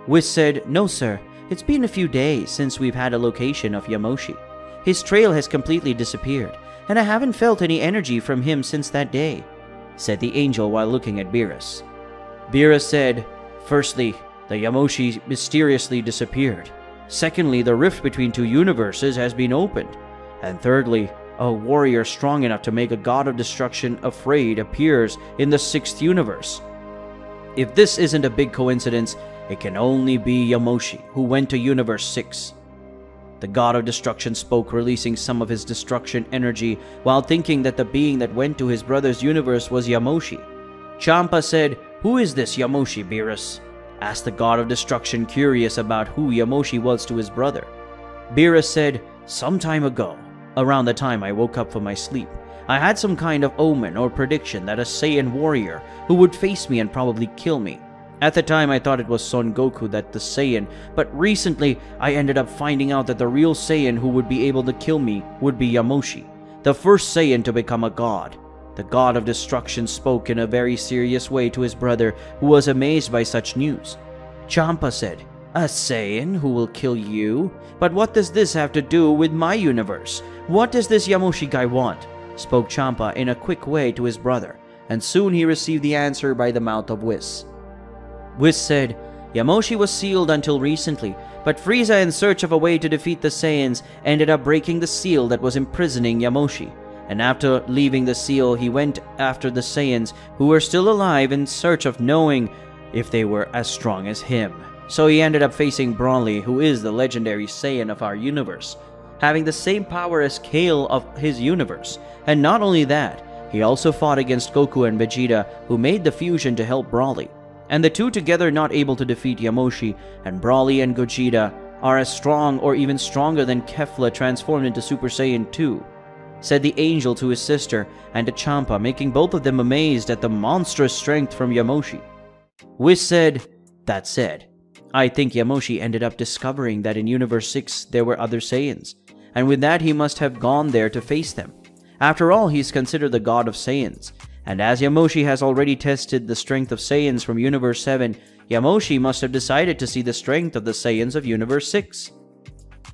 Whis said, "No sir, it's been a few days since we've had a location of Yamoshi. His trail has completely disappeared, and I haven't felt any energy from him since that day," said the angel while looking at Beerus. Beerus said, "Firstly, the Yamoshi mysteriously disappeared. Secondly, the rift between two universes has been opened. And thirdly, a warrior strong enough to make a God of Destruction afraid appears in the 6th universe. If this isn't a big coincidence, it can only be Yamoshi, who went to Universe 6. The God of Destruction spoke, releasing some of his destruction energy while thinking that the being that went to his brother's universe was Yamoshi. Champa said, "Who is this Yamoshi, Beerus?" asked the God of Destruction, curious about who Yamoshi was to his brother. Beerus said, "Some time ago, around the time I woke up from my sleep, I had some kind of omen or prediction that a Saiyan warrior who would face me and probably kill me. At the time I thought it was Son Goku, that the Saiyan, but recently I ended up finding out that the real Saiyan who would be able to kill me would be Yamoshi, the first Saiyan to become a god." The God of Destruction spoke in a very serious way to his brother, who was amazed by such news. Champa said, "A Saiyan who will kill you? But what does this have to do with my universe? What does this Yamoshi guy want?" spoke Champa in a quick way to his brother, and soon he received the answer by the mouth of Whis. Whis said, "Yamoshi was sealed until recently, but Frieza, in search of a way to defeat the Saiyans, ended up breaking the seal that was imprisoning Yamoshi. And after leaving the seal, he went after the Saiyans who were still alive in search of knowing if they were as strong as him. So he ended up facing Broly, who is the legendary Saiyan of our universe, having the same power as Kale of his universe. And not only that, he also fought against Goku and Vegeta, who made the fusion to help Broly. And the two together not able to defeat Yamoshi, and Broly and Gogeta are as strong or even stronger than Kefla transformed into Super Saiyan 2. Said the angel to his sister and to Champa, making both of them amazed at the monstrous strength from Yamoshi. Whis said, "That said, I think Yamoshi ended up discovering that in Universe 6 there were other Saiyans, and with that he must have gone there to face them. After all, he's considered the god of Saiyans, and as Yamoshi has already tested the strength of Saiyans from Universe 7, Yamoshi must have decided to see the strength of the Saiyans of Universe 6.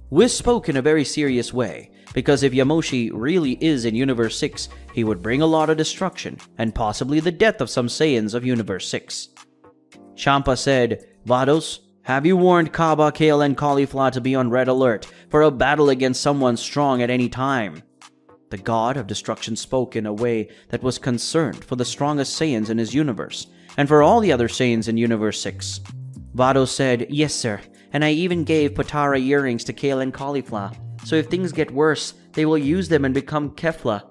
Whis spoke in a very serious way, because if Yamoshi really is in Universe 6, he would bring a lot of destruction, and possibly the death of some Saiyans of Universe 6. Champa said, "Vados, have you warned Kaba, Kale, and Caulifla to be on red alert for a battle against someone strong at any time?" The God of Destruction spoke in a way that was concerned for the strongest Saiyans in his universe, and for all the other Saiyans in Universe 6. Vados said, "Yes sir, and I even gave Potara earrings to Kale and Caulifla. So if things get worse, they will use them and become Kefla.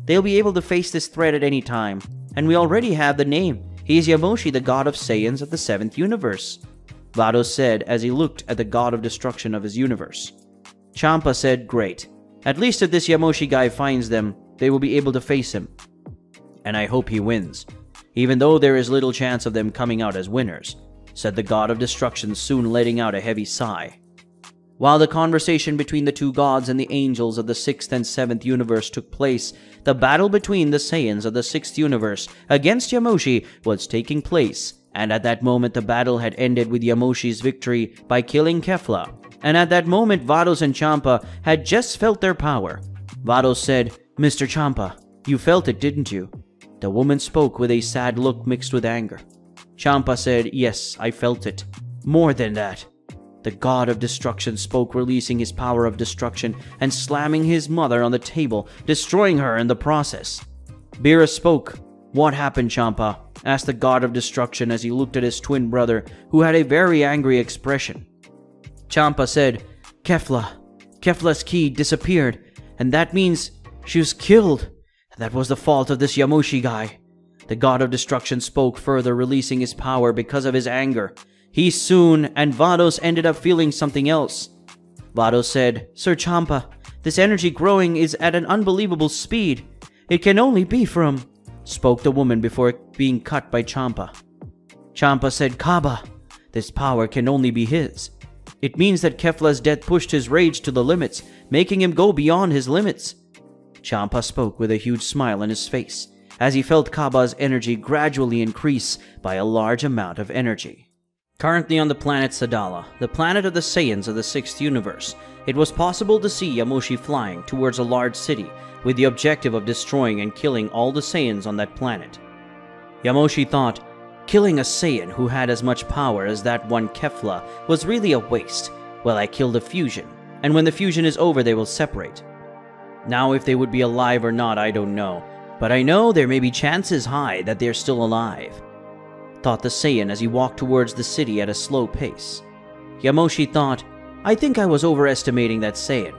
They'll be able to face this threat at any time. And we already have the name. He is Yamoshi, the god of Saiyans of the 7th universe," Vados said as he looked at the God of Destruction of his universe. Champa said, "Great. At least if this Yamoshi guy finds them, they will be able to face him. And I hope he wins, even though there is little chance of them coming out as winners," said the God of Destruction, soon letting out a heavy sigh. While the conversation between the two gods and the angels of the 6th and 7th universe took place, the battle between the Saiyans of the 6th universe against Yamoshi was taking place, and at that moment the battle had ended with Yamoshi's victory by killing Kefla. And at that moment Vados and Champa had just felt their power. Vados said, "Mr. Champa, you felt it, didn't you?" The woman spoke with a sad look mixed with anger. Champa said, "Yes, I felt it. More than that." The god of destruction spoke, releasing his power of destruction and slamming his mother on the table, destroying her in the process. Beerus spoke. "What happened, Champa?" asked the god of destruction as he looked at his twin brother, who had a very angry expression. Champa said, Kefla's key disappeared, and that means she was killed. That was the fault of this Yamoshi guy. The god of destruction spoke further, releasing his power because of his anger. He soon, and Vados ended up feeling something else. Vados said, "Sir Champa, this energy growing is at an unbelievable speed. It can only be from," spoke the woman before being cut by Champa. Champa said, "Kaba, this power can only be his. It means that Kefla's death pushed his rage to the limits, making him go beyond his limits." Champa spoke with a huge smile on his face, as he felt Kaba's energy gradually increase by a large amount of energy. Currently on the planet Sadala, the planet of the Saiyans of the 6th universe, it was possible to see Yamoshi flying towards a large city with the objective of destroying and killing all the Saiyans on that planet. Yamoshi thought, killing a Saiyan who had as much power as that one Kefla was really a waste. Well, I killed a fusion, and when the fusion is over they will separate. Now if they would be alive or not, I don't know, but I know there may be chances high that they're still alive, thought the Saiyan as he walked towards the city at a slow pace. Yamoshi thought, I think I was overestimating that Saiyan.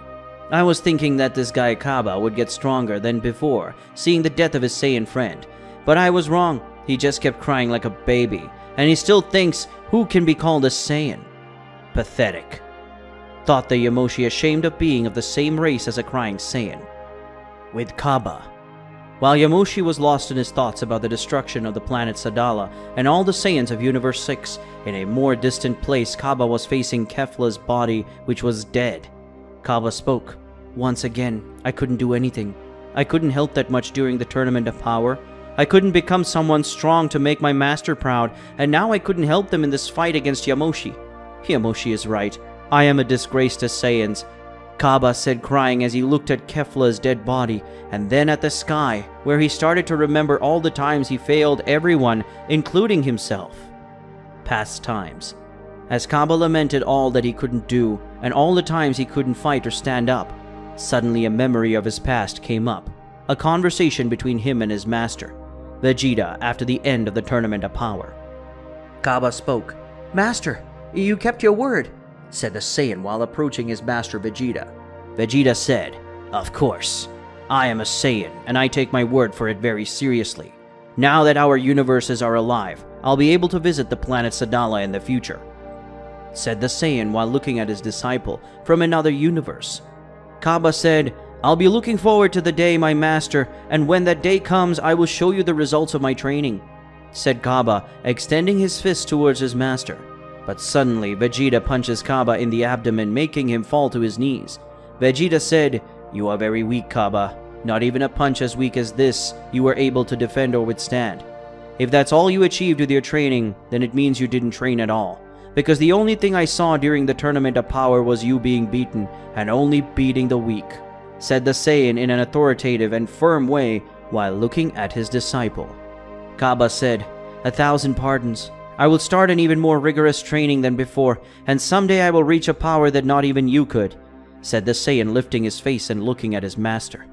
I was thinking that this guy Kaba would get stronger than before, seeing the death of his Saiyan friend. But I was wrong. He just kept crying like a baby, and he still thinks who can be called a Saiyan. Pathetic, thought the Yamoshi, ashamed of being of the same race as a crying Saiyan. With Kaba. While Yamoshi was lost in his thoughts about the destruction of the planet Sadala and all the Saiyans of Universe 6, in a more distant place Kaba was facing Kefla's body, which was dead. Kaba spoke. Once again, I couldn't do anything. I couldn't help that much during the Tournament of Power. I couldn't become someone strong to make my master proud, and now I couldn't help them in this fight against Yamoshi. Yamoshi is right. I am a disgrace to Saiyans, Kaba said, crying as he looked at Kefla's dead body, and then at the sky, where he started to remember all the times he failed everyone, including himself. Past times. As Kaba lamented all that he couldn't do, and all the times he couldn't fight or stand up, suddenly a memory of his past came up. A conversation between him and his master, Vegeta, after the end of the Tournament of Power. Kaba spoke. Master, you kept your word, said the Saiyan while approaching his master Vegeta. Vegeta said, Of course. I am a Saiyan, and I take my word for it very seriously. Now that our universes are alive, I'll be able to visit the planet Sadala in the future, said the Saiyan while looking at his disciple from another universe. Kaba said, I'll be looking forward to the day, my master, and when that day comes, I will show you the results of my training, said Kaba, extending his fist towards his master. But suddenly, Vegeta punches Kaba in the abdomen, making him fall to his knees. Vegeta said, You are very weak, Kaba. Not even a punch as weak as this you were able to defend or withstand. If that's all you achieved with your training, then it means you didn't train at all. Because the only thing I saw during the Tournament of Power was you being beaten, and only beating the weak, said the Saiyan in an authoritative and firm way while looking at his disciple. Kaba said, 1,000 pardons. I will start an even more rigorous training than before, and someday I will reach a power that not even you could, said the Saiyan, lifting his face and looking at his master.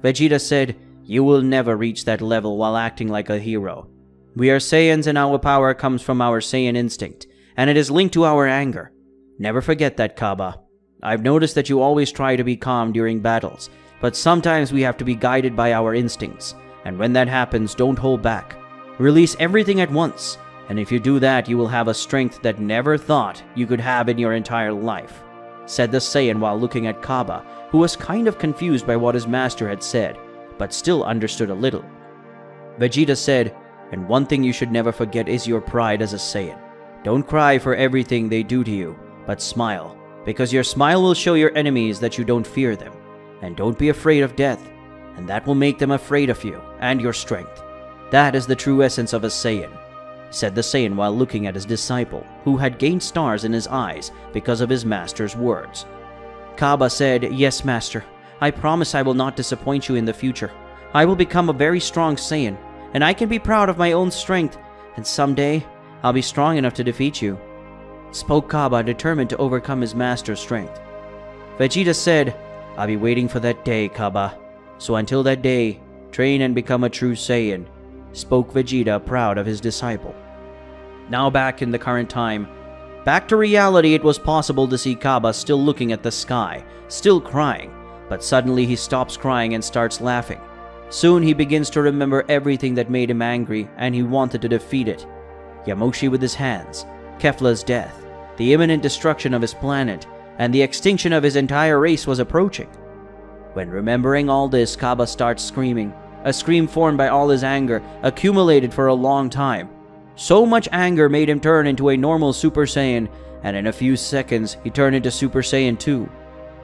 Vegeta said, You will never reach that level while acting like a hero. We are Saiyans and our power comes from our Saiyan instinct, and it is linked to our anger. Never forget that, Kaba. I've noticed that you always try to be calm during battles, but sometimes we have to be guided by our instincts, and when that happens, don't hold back. Release everything at once, and if you do that, you will have a strength that never thought you could have in your entire life, said the Saiyan while looking at Kaba, who was kind of confused by what his master had said, but still understood a little. Vegeta said, And one thing you should never forget is your pride as a Saiyan. Don't cry for everything they do to you, but smile, because your smile will show your enemies that you don't fear them, and don't be afraid of death, and that will make them afraid of you and your strength. That is the true essence of a Saiyan, said the Saiyan while looking at his disciple, who had gained stars in his eyes because of his master's words. Kaba said, Yes, master. I promise I will not disappoint you in the future. I will become a very strong Saiyan, and I can be proud of my own strength, and someday I'll be strong enough to defeat you. spoke Kaba, determined to overcome his master's strength. Vegeta said, "I'll be waiting for that day, Kaba. So until that day, train and become a true Saiyan," spoke Vegeta, proud of his disciple. Now back in the current time, back to reality, it was possible to see Kaba still looking at the sky, still crying, but suddenly he stops crying and starts laughing. Soon he begins to remember everything that made him angry, and he wanted to defeat it. Yamoshi with his hands, Kefla's death, the imminent destruction of his planet, and the extinction of his entire race was approaching. When remembering all this, Kaba starts screaming, a scream formed by all his anger, accumulated for a long time. So much anger made him turn into a normal Super Saiyan, and in a few seconds, he turned into Super Saiyan 2.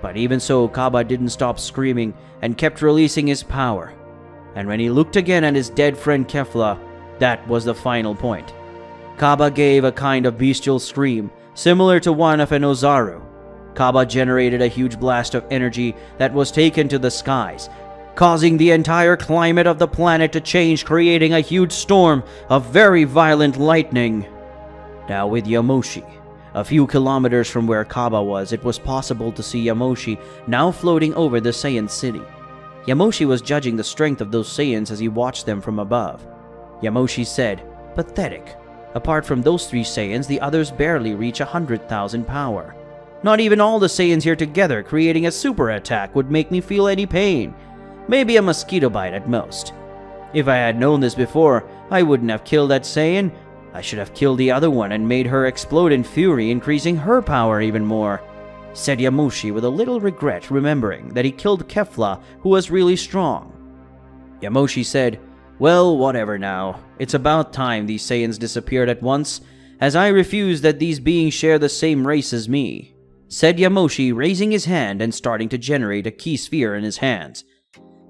But even so, Kaba didn't stop screaming and kept releasing his power. And when he looked again at his dead friend Kefla, that was the final point. Kaba gave a kind of bestial scream, similar to one of an Ozaru. Kaba generated a huge blast of energy that was taken to the skies, causing the entire climate of the planet to change, creating a huge storm of very violent lightning. Now with Yamoshi, a few kilometers from where Kaba was, it was possible to see Yamoshi now floating over the Saiyan city. Yamoshi was judging the strength of those Saiyans as he watched them from above. Yamoshi said, "Pathetic. Apart from those 3 Saiyans, the others barely reach 100,000 power. Not even all the Saiyans here together creating a super attack would make me feel any pain. Maybe a mosquito bite at most. If I had known this before, I wouldn't have killed that Saiyan. I should have killed the other one and made her explode in fury, increasing her power even more," said Yamoshi with a little regret, remembering that he killed Kefla, who was really strong. Yamoshi said, "Well, whatever now. It's about time these Saiyans disappeared at once, as I refuse that these beings share the same race as me," said Yamoshi, raising his hand and starting to generate a key sphere in his hands.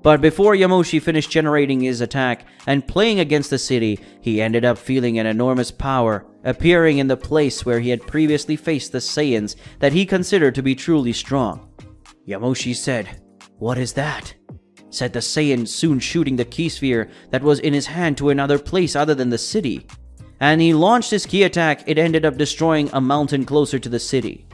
But before Yamoshi finished generating his attack and playing against the city, he ended up feeling an enormous power, appearing in the place where he had previously faced the Saiyans that he considered to be truly strong. Yamoshi said, "What is that?" said the Saiyan, soon shooting the key sphere that was in his hand to another place other than the city. And he launched his key attack. It ended up destroying a mountain closer to the city.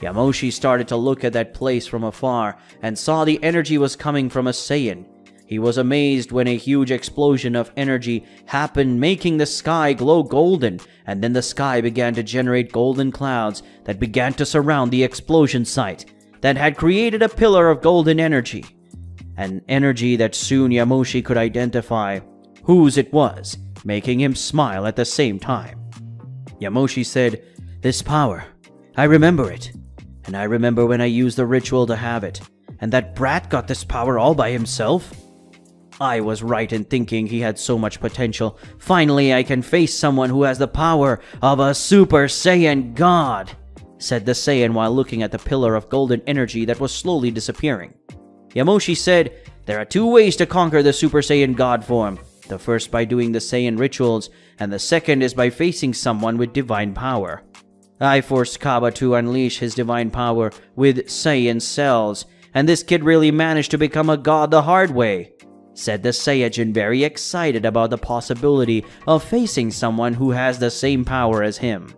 Yamoshi started to look at that place from afar and saw the energy was coming from a Saiyan. He was amazed when a huge explosion of energy happened, making the sky glow golden, and then the sky began to generate golden clouds that began to surround the explosion site that had created a pillar of golden energy. An energy that soon Yamoshi could identify whose it was, making him smile at the same time. Yamoshi said, "This power, I remember it. And I remember when I used the ritual to have it, and that brat got this power all by himself. I was right in thinking he had so much potential. Finally, I can face someone who has the power of a Super Saiyan God," said the Saiyan while looking at the pillar of golden energy that was slowly disappearing. Yamoshi said, "There are 2 ways to conquer the Super Saiyan God form. The first by doing the Saiyan rituals, and the second is by facing someone with divine power. I forced Kaba to unleash his divine power with Saiyan cells, and this kid really managed to become a god the hard way," said the Saiyajin, very excited about the possibility of facing someone who has the same power as him.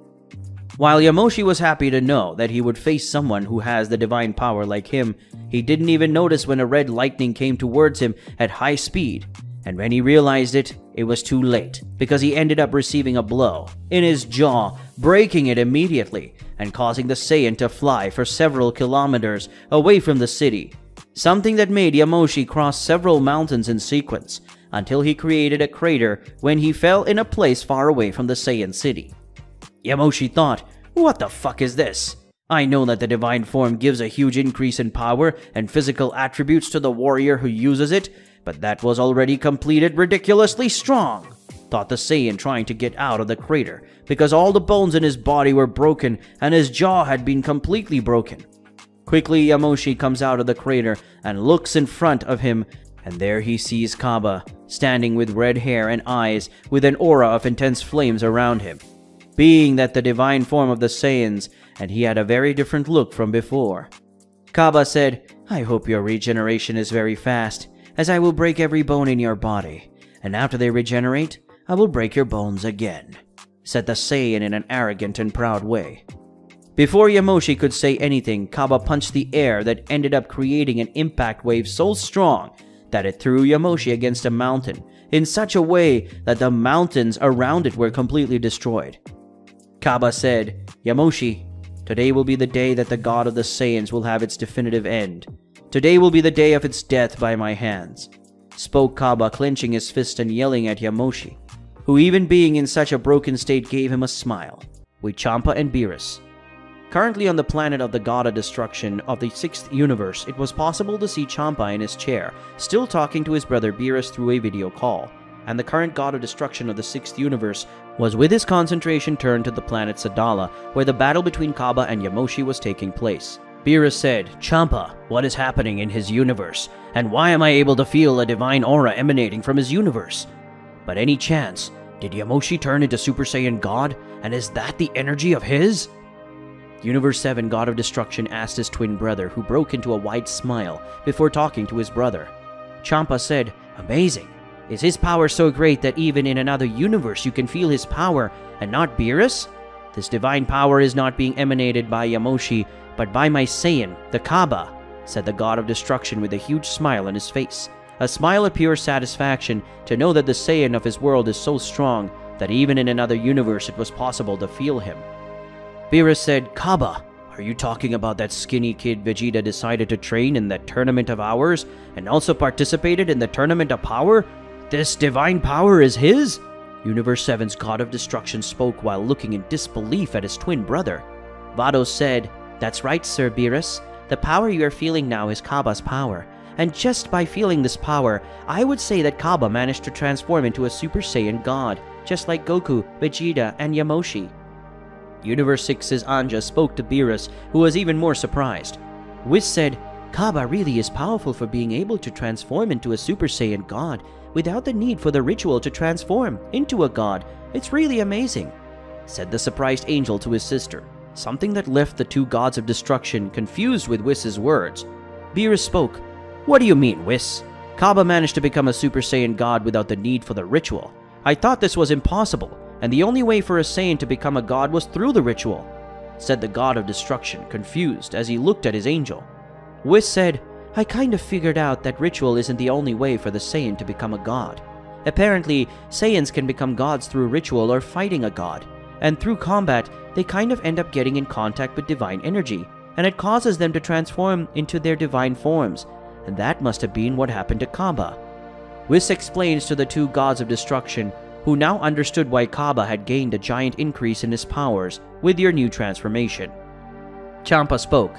While Yamoshi was happy to know that he would face someone who has the divine power like him, he didn't even notice when a red lightning came towards him at high speed. And when he realized it, it was too late, because he ended up receiving a blow in his jaw, breaking it immediately, and causing the Saiyan to fly for several kilometers away from the city. Something that made Yamoshi cross several mountains in sequence, until he created a crater when he fell in a place far away from the Saiyan city. Yamoshi thought, "What the fuck is this? I know that the divine form gives a huge increase in power and physical attributes to the warrior who uses it, but that was already completed ridiculously strong," thought the Saiyan, trying to get out of the crater, because all the bones in his body were broken and his jaw had been completely broken. Quickly, Yamoshi comes out of the crater and looks in front of him, and there he sees Kaba, standing with red hair and eyes with an aura of intense flames around him, being that the divine form of the Saiyans, and he had a very different look from before. Kaba said, "I hope your regeneration is very fast, as I will break every bone in your body, and after they regenerate, I will break your bones again," said the Saiyan in an arrogant and proud way. Before Yamoshi could say anything, Kaba punched the air that ended up creating an impact wave so strong that it threw Yamoshi against a mountain in such a way that the mountains around it were completely destroyed. Kaba said, "Yamoshi, today will be the day that the god of the Saiyans will have its definitive end. Today will be the day of its death by my hands," spoke Kaba, clenching his fist and yelling at Yamoshi, who even being in such a broken state gave him a smile, with Champa and Beerus. Currently on the planet of the God of Destruction of the 6th universe, it was possible to see Champa in his chair, still talking to his brother Beerus through a video call, and the current God of Destruction of the 6th universe was with his concentration turned to the planet Sadala, where the battle between Kaba and Yamoshi was taking place. Beerus said, "Champa, what is happening in his universe, and why am I able to feel a divine aura emanating from his universe? But any chance, did Yamoshi turn into Super Saiyan God, and is that the energy of his?" Universe 7 God of Destruction asked his twin brother, who broke into a wide smile before talking to his brother. Champa said, "Amazing. Is his power so great that even in another universe you can feel his power and not Beerus? This divine power is not being emanated by Yamoshi, but by my Saiyan, the Kaba," said the God of Destruction with a huge smile on his face. A smile of pure satisfaction to know that the Saiyan of his world is so strong that even in another universe it was possible to feel him. Beerus said, "Kaba, are you talking about that skinny kid Vegeta decided to train in that tournament of ours and also participated in the tournament of power? This divine power is his?" Universe 7's God of Destruction spoke while looking in disbelief at his twin brother. Vados said, "That's right, Sir Beerus. The power you are feeling now is Kaba's power. And just by feeling this power, I would say that Kaba managed to transform into a Super Saiyan God, just like Goku, Vegeta, and Yamoshi." Universe 6's Anja spoke to Beerus, who was even more surprised. Whis said, "Kaba really is powerful for being able to transform into a Super Saiyan God without the need for the ritual to transform into a god. It's really amazing," said the surprised angel to his sister, something that left the two gods of destruction confused with Whis' words. Beerus spoke, "What do you mean, Whis? Kaba managed to become a Super Saiyan God without the need for the ritual. I thought this was impossible, and the only way for a Saiyan to become a god was through the ritual," said the God of Destruction, confused as he looked at his angel. Whis said, "I kind of figured out that ritual isn't the only way for the Saiyan to become a god. Apparently, Saiyans can become gods through ritual or fighting a god, and through combat, they kind of end up getting in contact with divine energy, and it causes them to transform into their divine forms, and that must have been what happened to Kaba." Whis explains to the two gods of destruction, who now understood why Kaba had gained a giant increase in his powers with your new transformation. Champa spoke,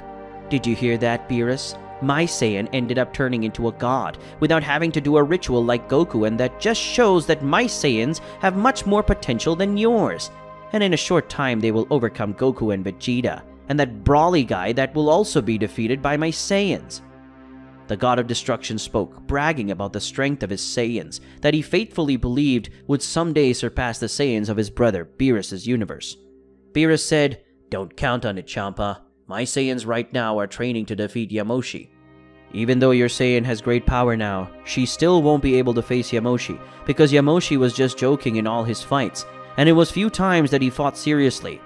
"Did you hear that, Beerus? My Saiyan ended up turning into a god without having to do a ritual like Goku, and that just shows that my Saiyans have much more potential than yours. And in a short time they will overcome Goku and Vegeta, and that Brawly guy that will also be defeated by my Saiyans." The God of Destruction spoke, bragging about the strength of his Saiyans that he faithfully believed would someday surpass the Saiyans of his brother Beerus' universe. Beerus said, "Don't count on it, Champa. My Saiyans right now are training to defeat Yamoshi. Even though your Saiyan has great power now, she still won't be able to face Yamoshi, because Yamoshi was just joking in all his fights, and it was few times that he fought seriously.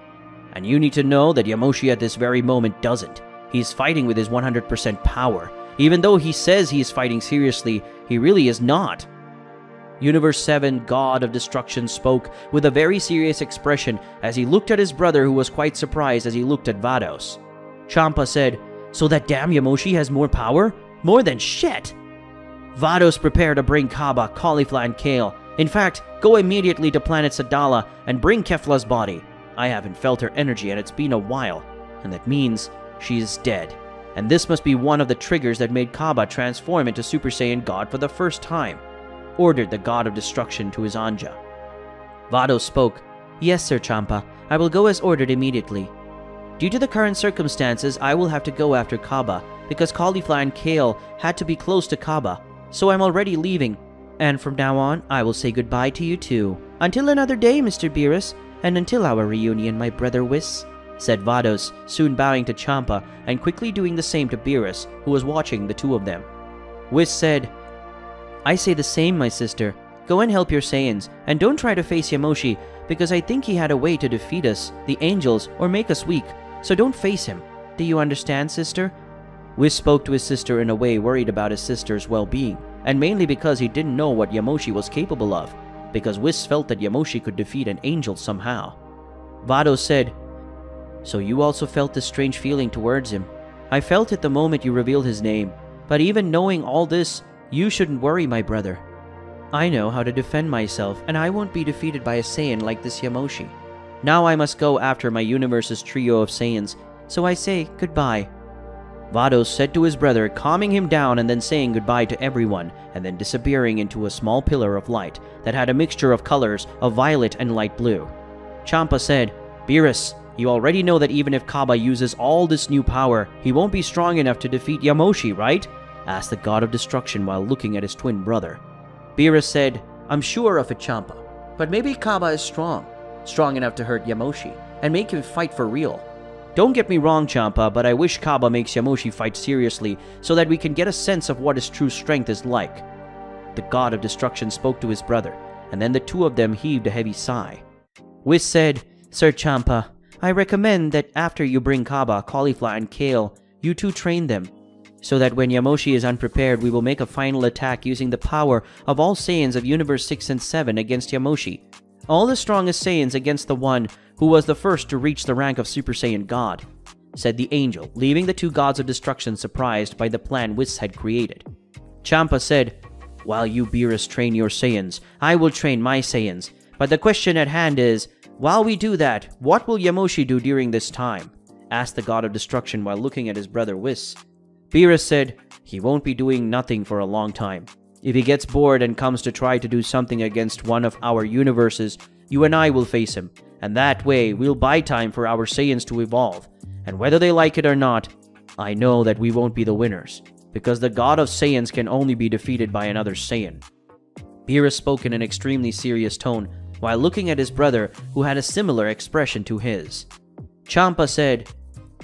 And you need to know that Yamoshi at this very moment doesn't. He's fighting with his 100% power. Even though he says he is fighting seriously, he really is not." Universe 7 God of Destruction spoke with a very serious expression as he looked at his brother, who was quite surprised as he looked at Vados. Champa said, "So that damn Yamoshi has more power? More than shit!" Vados, prepare to bring Kaba, Caulifla, and Kale. In fact, go immediately to planet Sadala and bring Kefla's body. I haven't felt her energy and it's been a while, and that means she is dead. And this must be one of the triggers that made Kaba transform into Super Saiyan God for the first time," ordered the God of Destruction to his Anja. Vados spoke, "Yes, Sir Champa, I will go as ordered immediately. Due to the current circumstances, I will have to go after Kaba, because Caulifla and Kale had to be close to Kaba, so I'm already leaving. And from now on, I will say goodbye to you too. Until another day, Mr. Beerus, and until our reunion, my brother Whis," said Vados, soon bowing to Champa and quickly doing the same to Beerus, who was watching the two of them. Whis said, "I say the same, my sister. Go and help your Saiyans, and don't try to face Yamoshi, because I think he had a way to defeat us, the angels, or make us weak. so don't face him. Do you understand, sister? Whis spoke to his sister in a way worried about his sister's well-being, and mainly because he didn't know what Yamoshi was capable of, because Whis felt that Yamoshi could defeat an angel somehow. Vados said, "So you also felt this strange feeling towards him. I felt it the moment you revealed his name, but even knowing all this, you shouldn't worry, my brother. I know how to defend myself, and I won't be defeated by a Saiyan like this Yamoshi. Now I must go after my universe's trio of Saiyans, so I say goodbye." Vados said to his brother, calming him down and then saying goodbye to everyone, and then disappearing into a small pillar of light that had a mixture of colors of violet and light blue. Champa said, "Beerus, you already know that even if Cabba uses all this new power, he won't be strong enough to defeat Yamoshi, right?" asked the God of Destruction while looking at his twin brother. Beerus said, "I'm sure of it, Champa, but maybe Cabba is strong enough to hurt Yamoshi, and make him fight for real. Don't get me wrong, Champa, but I wish Cabba makes Yamoshi fight seriously so that we can get a sense of what his true strength is like." The God of Destruction spoke to his brother, and then the two of them heaved a heavy sigh. Whis said, "Sir Champa, I recommend that after you bring Cabba, Caulifla, and Kale, you two train them, so that when Yamoshi is unprepared, we will make a final attack using the power of all Saiyans of Universe 6 and 7 against Yamoshi. All the strongest Saiyans against the one who was the first to reach the rank of Super Saiyan God," said the angel, leaving the two gods of destruction surprised by the plan Whis had created. Champa said, "While you, Beerus, train your Saiyans, I will train my Saiyans. But the question at hand is, while we do that, what will Yamoshi do during this time?" asked the God of Destruction while looking at his brother Whis. Beerus said, "He won't be doing nothing for a long time. If he gets bored and comes to try to do something against one of our universes, you and I will face him, and that way we'll buy time for our Saiyans to evolve. And whether they like it or not, I know that we won't be the winners, because the God of Saiyans can only be defeated by another Saiyan." Beerus spoke in an extremely serious tone, while looking at his brother, who had a similar expression to his. Champa said,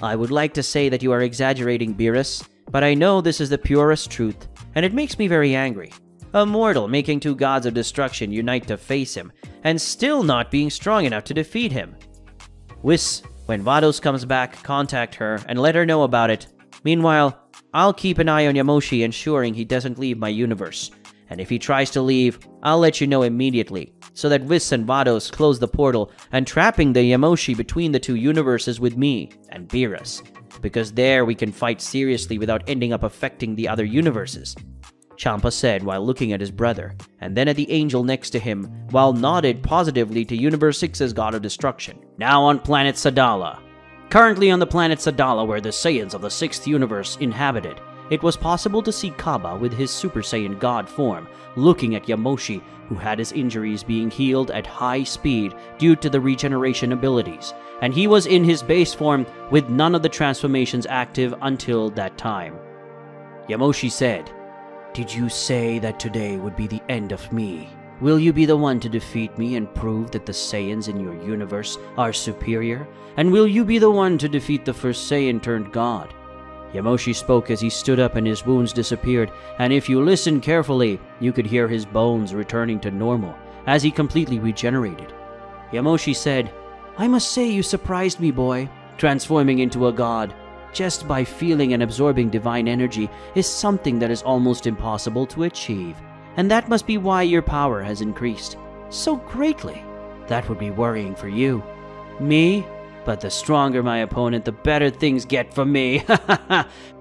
"I would like to say that you are exaggerating, Beerus, but I know this is the purest truth, and it makes me very angry. A mortal making two gods of destruction unite to face him, and still not being strong enough to defeat him. Whis, when Vados comes back, contact her and let her know about it. Meanwhile, I'll keep an eye on Yamoshi, ensuring he doesn't leave my universe. And if he tries to leave, I'll let you know immediately, so that Whis and Vados close the portal and trapping the Yamoshi between the two universes with me and Beerus, because there we can fight seriously without ending up affecting the other universes," Champa said while looking at his brother, and then at the angel next to him, while nodded positively to Universe 6's God of Destruction. Now on planet Sadala. Currently on the planet Sadala, where the Saiyans of the 6th universe inhabited, it was possible to see Cabba with his Super Saiyan God form, looking at Yamoshi, who had his injuries being healed at high speed due to the regeneration abilities, and he was in his base form with none of the transformations active until that time. Yamoshi said, "Did you say that today would be the end of me? Will you be the one to defeat me and prove that the Saiyans in your universe are superior? And will you be the one to defeat the first Saiyan turned God?" Yamoshi spoke as he stood up and his wounds disappeared, and if you listened carefully, you could hear his bones returning to normal as he completely regenerated. Yamoshi said, "I must say you surprised me, boy. Transforming into a god, just by feeling and absorbing divine energy, is something that is almost impossible to achieve, and that must be why your power has increased so greatly. That would be worrying for you. Me? But the stronger my opponent, the better things get for me.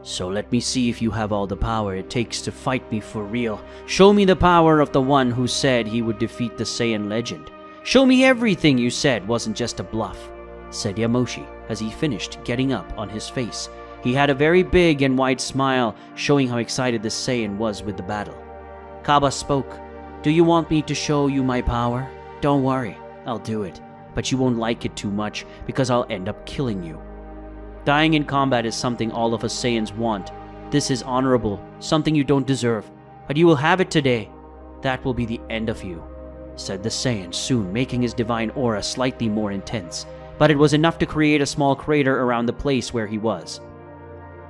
So let me see if you have all the power it takes to fight me for real. Show me the power of the one who said he would defeat the Saiyan legend. Show me everything you said wasn't just a bluff," said Yamoshi as he finished getting up on his face. He had a very big and wide smile, showing how excited the Saiyan was with the battle. Cabba spoke, "Do you want me to show you my power? Don't worry, I'll do it. But you won't like it too much, because I'll end up killing you. Dying in combat is something all of us Saiyans want. This is honorable, something you don't deserve, but you will have it today. That will be the end of you," said the Saiyan, soon making his divine aura slightly more intense, but it was enough to create a small crater around the place where he was.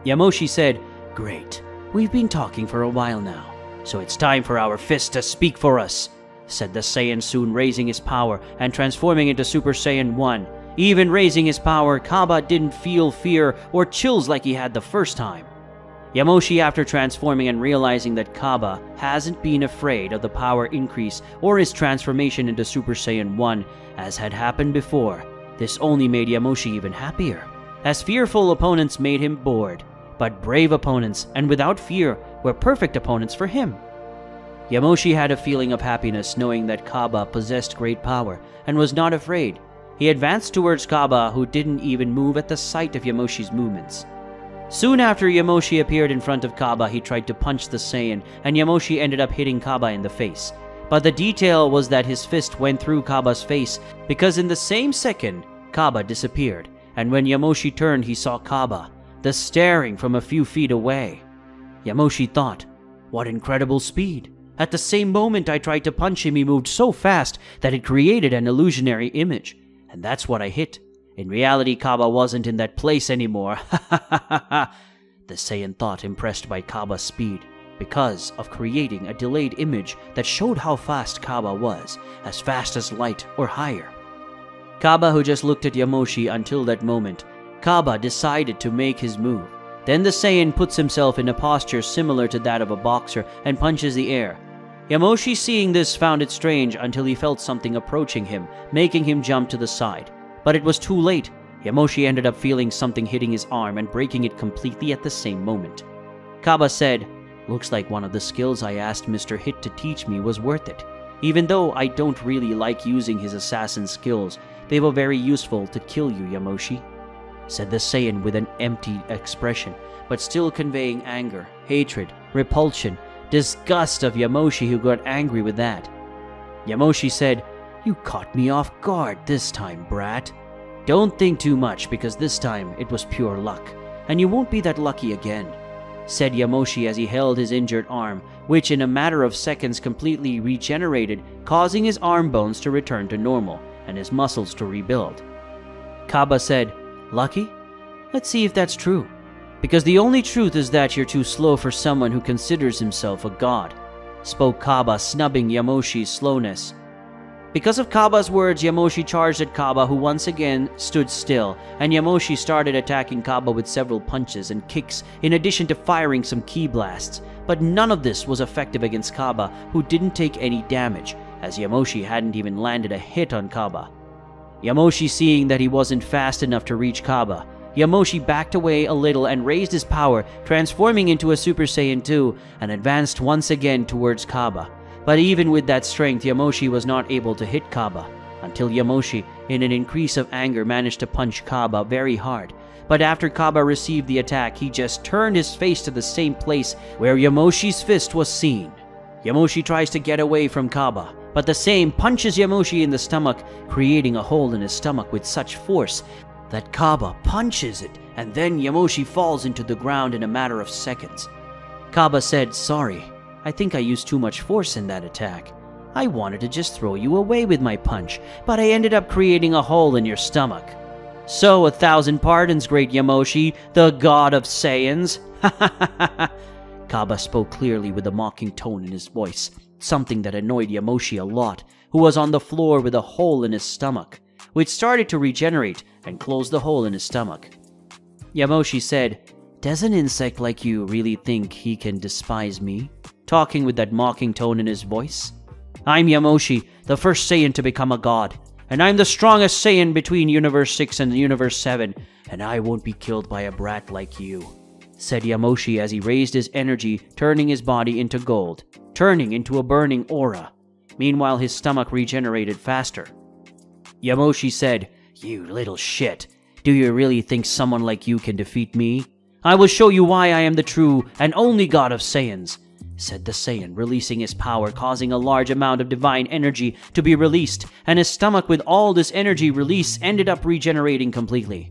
Yamoshi said, "Great, we've been talking for a while now, so it's time for our fist to speak for us," said the Saiyan, soon raising his power and transforming into Super Saiyan 1. Even raising his power, Kaba didn't feel fear or chills like he had the first time. Yamoshi, after transforming and realizing that Kaba hasn't been afraid of the power increase or his transformation into Super Saiyan 1 as had happened before, this only made Yamoshi even happier, as fearful opponents made him bored, but brave opponents and without fear were perfect opponents for him. Yamoshi had a feeling of happiness knowing that Kaba possessed great power and was not afraid. He advanced towards Kaba, who didn't even move at the sight of Yamoshi's movements. Soon after Yamoshi appeared in front of Kaba, he tried to punch the Saiyan, and Yamoshi ended up hitting Kaba in the face. But the detail was that his fist went through Kaba's face, because in the same second, Kaba disappeared, and when Yamoshi turned, he saw Kaba, thus staring from a few feet away. Yamoshi thought, "What incredible speed! At the same moment I tried to punch him, he moved so fast that it created an illusionary image, and that's what I hit. In reality, Kaba wasn't in that place anymore." The Saiyan thought, impressed by Kaba's speed, because of creating a delayed image that showed how fast Kaba was, as fast as light or higher. Kaba, who just looked at Yamoshi until that moment, Kaba decided to make his move. Then the Saiyan puts himself in a posture similar to that of a boxer and punches the air. Yamoshi, seeing this, found it strange until he felt something approaching him, making him jump to the side. But it was too late. Yamoshi ended up feeling something hitting his arm and breaking it completely at the same moment. Kaba said, "Looks like one of the skills I asked Mr. Hit to teach me was worth it. Even though I don't really like using his assassin skills, they were very useful to kill you, Yamoshi," said the Saiyan with an empty expression, but still conveying anger, hatred, repulsion, disgust of Yamoshi, who got angry with that. Yamoshi said, "You caught me off guard this time, brat. Don't think too much, because this time it was pure luck, and you won't be that lucky again," said Yamoshi as he held his injured arm, which in a matter of seconds completely regenerated, causing his arm bones to return to normal and his muscles to rebuild. Kaba said, "Lucky? Let's see if that's true. Because the only truth is that you're too slow for someone who considers himself a god," spoke Kaba, snubbing Yamoshi's slowness. Because of Kaba's words, Yamoshi charged at Kaba, who once again stood still, and Yamoshi started attacking Kaba with several punches and kicks, in addition to firing some ki blasts. But none of this was effective against Kaba, who didn't take any damage, as Yamoshi hadn't even landed a hit on Kaba. Yamoshi, seeing that he wasn't fast enough to reach Kaba, Yamoshi backed away a little and raised his power, transforming into a Super Saiyan 2, and advanced once again towards Kaba. But even with that strength, Yamoshi was not able to hit Kaba, until Yamoshi, in an increase of anger, managed to punch Kaba very hard. But after Kaba received the attack, he just turned his face to the same place where Yamoshi's fist was seen. Yamoshi tries to get away from Kaba, but the same punches Yamoshi in the stomach, creating a hole in his stomach with such force that Kaba punches it, and then Yamoshi falls into the ground in a matter of seconds. Kaba said, "Sorry, I think I used too much force in that attack. I wanted to just throw you away with my punch, but I ended up creating a hole in your stomach. So 1,000 pardons, great Yamoshi, the god of Saiyans." Kaba spoke clearly with a mocking tone in his voice, something that annoyed Yamoshi a lot, who was on the floor with a hole in his stomach, which started to regenerate and close the hole in his stomach. Yamoshi said, "Does an insect like you really think he can despise me?" talking with that mocking tone in his voice. "I'm Yamoshi, the first Saiyan to become a god, and I'm the strongest Saiyan between Universe 6 and Universe 7, and I won't be killed by a brat like you," said Yamoshi as he raised his energy, turning his body into gold, turning into a burning aura. Meanwhile, his stomach regenerated faster. Yamoshi said, "You little shit. Do you really think someone like you can defeat me? I will show you why I am the true and only god of Saiyans," said the Saiyan, releasing his power, causing a large amount of divine energy to be released, and his stomach with all this energy release ended up regenerating completely.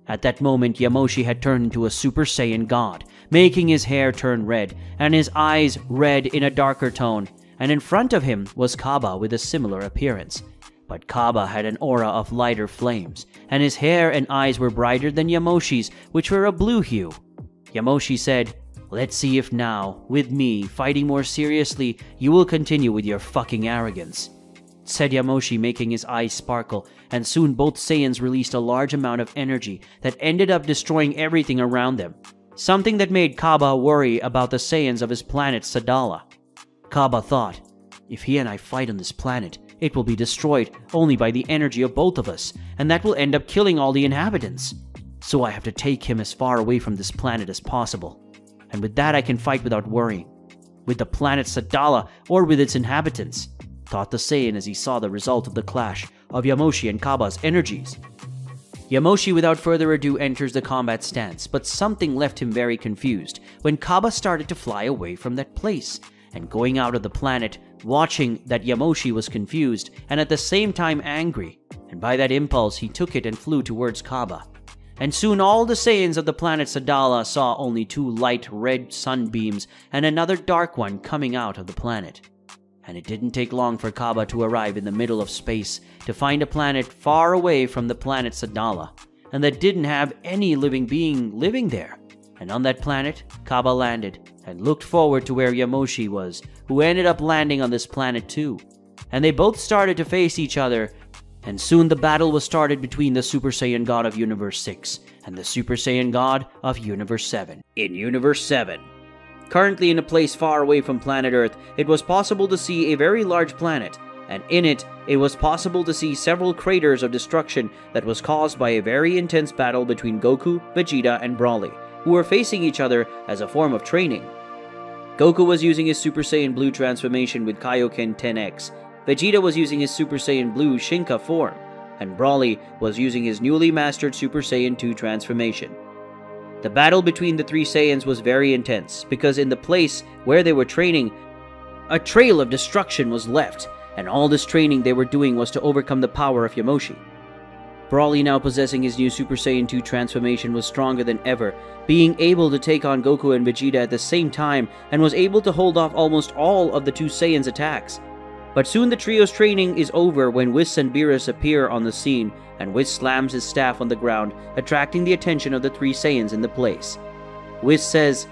At that moment, Yamoshi had turned into a Super Saiyan god, making his hair turn red, and his eyes red in a darker tone, and in front of him was Kaba with a similar appearance. But Kaba had an aura of lighter flames, and his hair and eyes were brighter than Yamoshi's, which were a blue hue. Yamoshi said, "Let's see if now, with me, fighting more seriously, you will continue with your fucking arrogance." said Yamoshi, making his eyes sparkle, and soon both Saiyans released a large amount of energy that ended up destroying everything around them. Something that made Kaba worry about the Saiyans of his planet Sadala. Kaba thought, if he and I fight on this planet, it will be destroyed only by the energy of both of us, and that will end up killing all the inhabitants. So I have to take him as far away from this planet as possible. And with that I can fight without worrying. With the planet Sadala or with its inhabitants, thought the Saiyan as he saw the result of the clash of Yamoshi and Kaba's energies. Yamoshi without further ado enters the combat stance, but something left him very confused when Kaba started to fly away from that place, and going out of the planet, watching that Yamoshi was confused and at the same time angry, and by that impulse he took it and flew towards Kaba. And soon all the Saiyans of the planet Sadala saw only two light red sunbeams and another dark one coming out of the planet. And it didn't take long for Kaba to arrive in the middle of space to find a planet far away from the planet Sadala, and that didn't have any living being living there. And on that planet, Kaba landed and looked forward to where Yamoshi was, who ended up landing on this planet too. And they both started to face each other, and soon the battle was started between the Super Saiyan God of Universe 6 and the Super Saiyan God of Universe 7. In Universe 7. Currently in a place far away from planet Earth, it was possible to see a very large planet, and in it was possible to see several craters of destruction that was caused by a very intense battle between Goku, Vegeta, and Broly, who were facing each other as a form of training. Goku was using his Super Saiyan Blue transformation with Kaioken 10X, Vegeta was using his Super Saiyan Blue Shinka form, and Broly was using his newly mastered Super Saiyan 2 transformation. The battle between the three Saiyans was very intense, because in the place where they were training, a trail of destruction was left, and all this training they were doing was to overcome the power of Yamoshi. Broly, now possessing his new Super Saiyan 2 transformation, was stronger than ever, being able to take on Goku and Vegeta at the same time, and was able to hold off almost all of the two Saiyans' attacks. But soon the trio's training is over when Whis and Beerus appear on the scene, and Whis slams his staff on the ground, attracting the attention of the three Saiyans in the place. Whis says,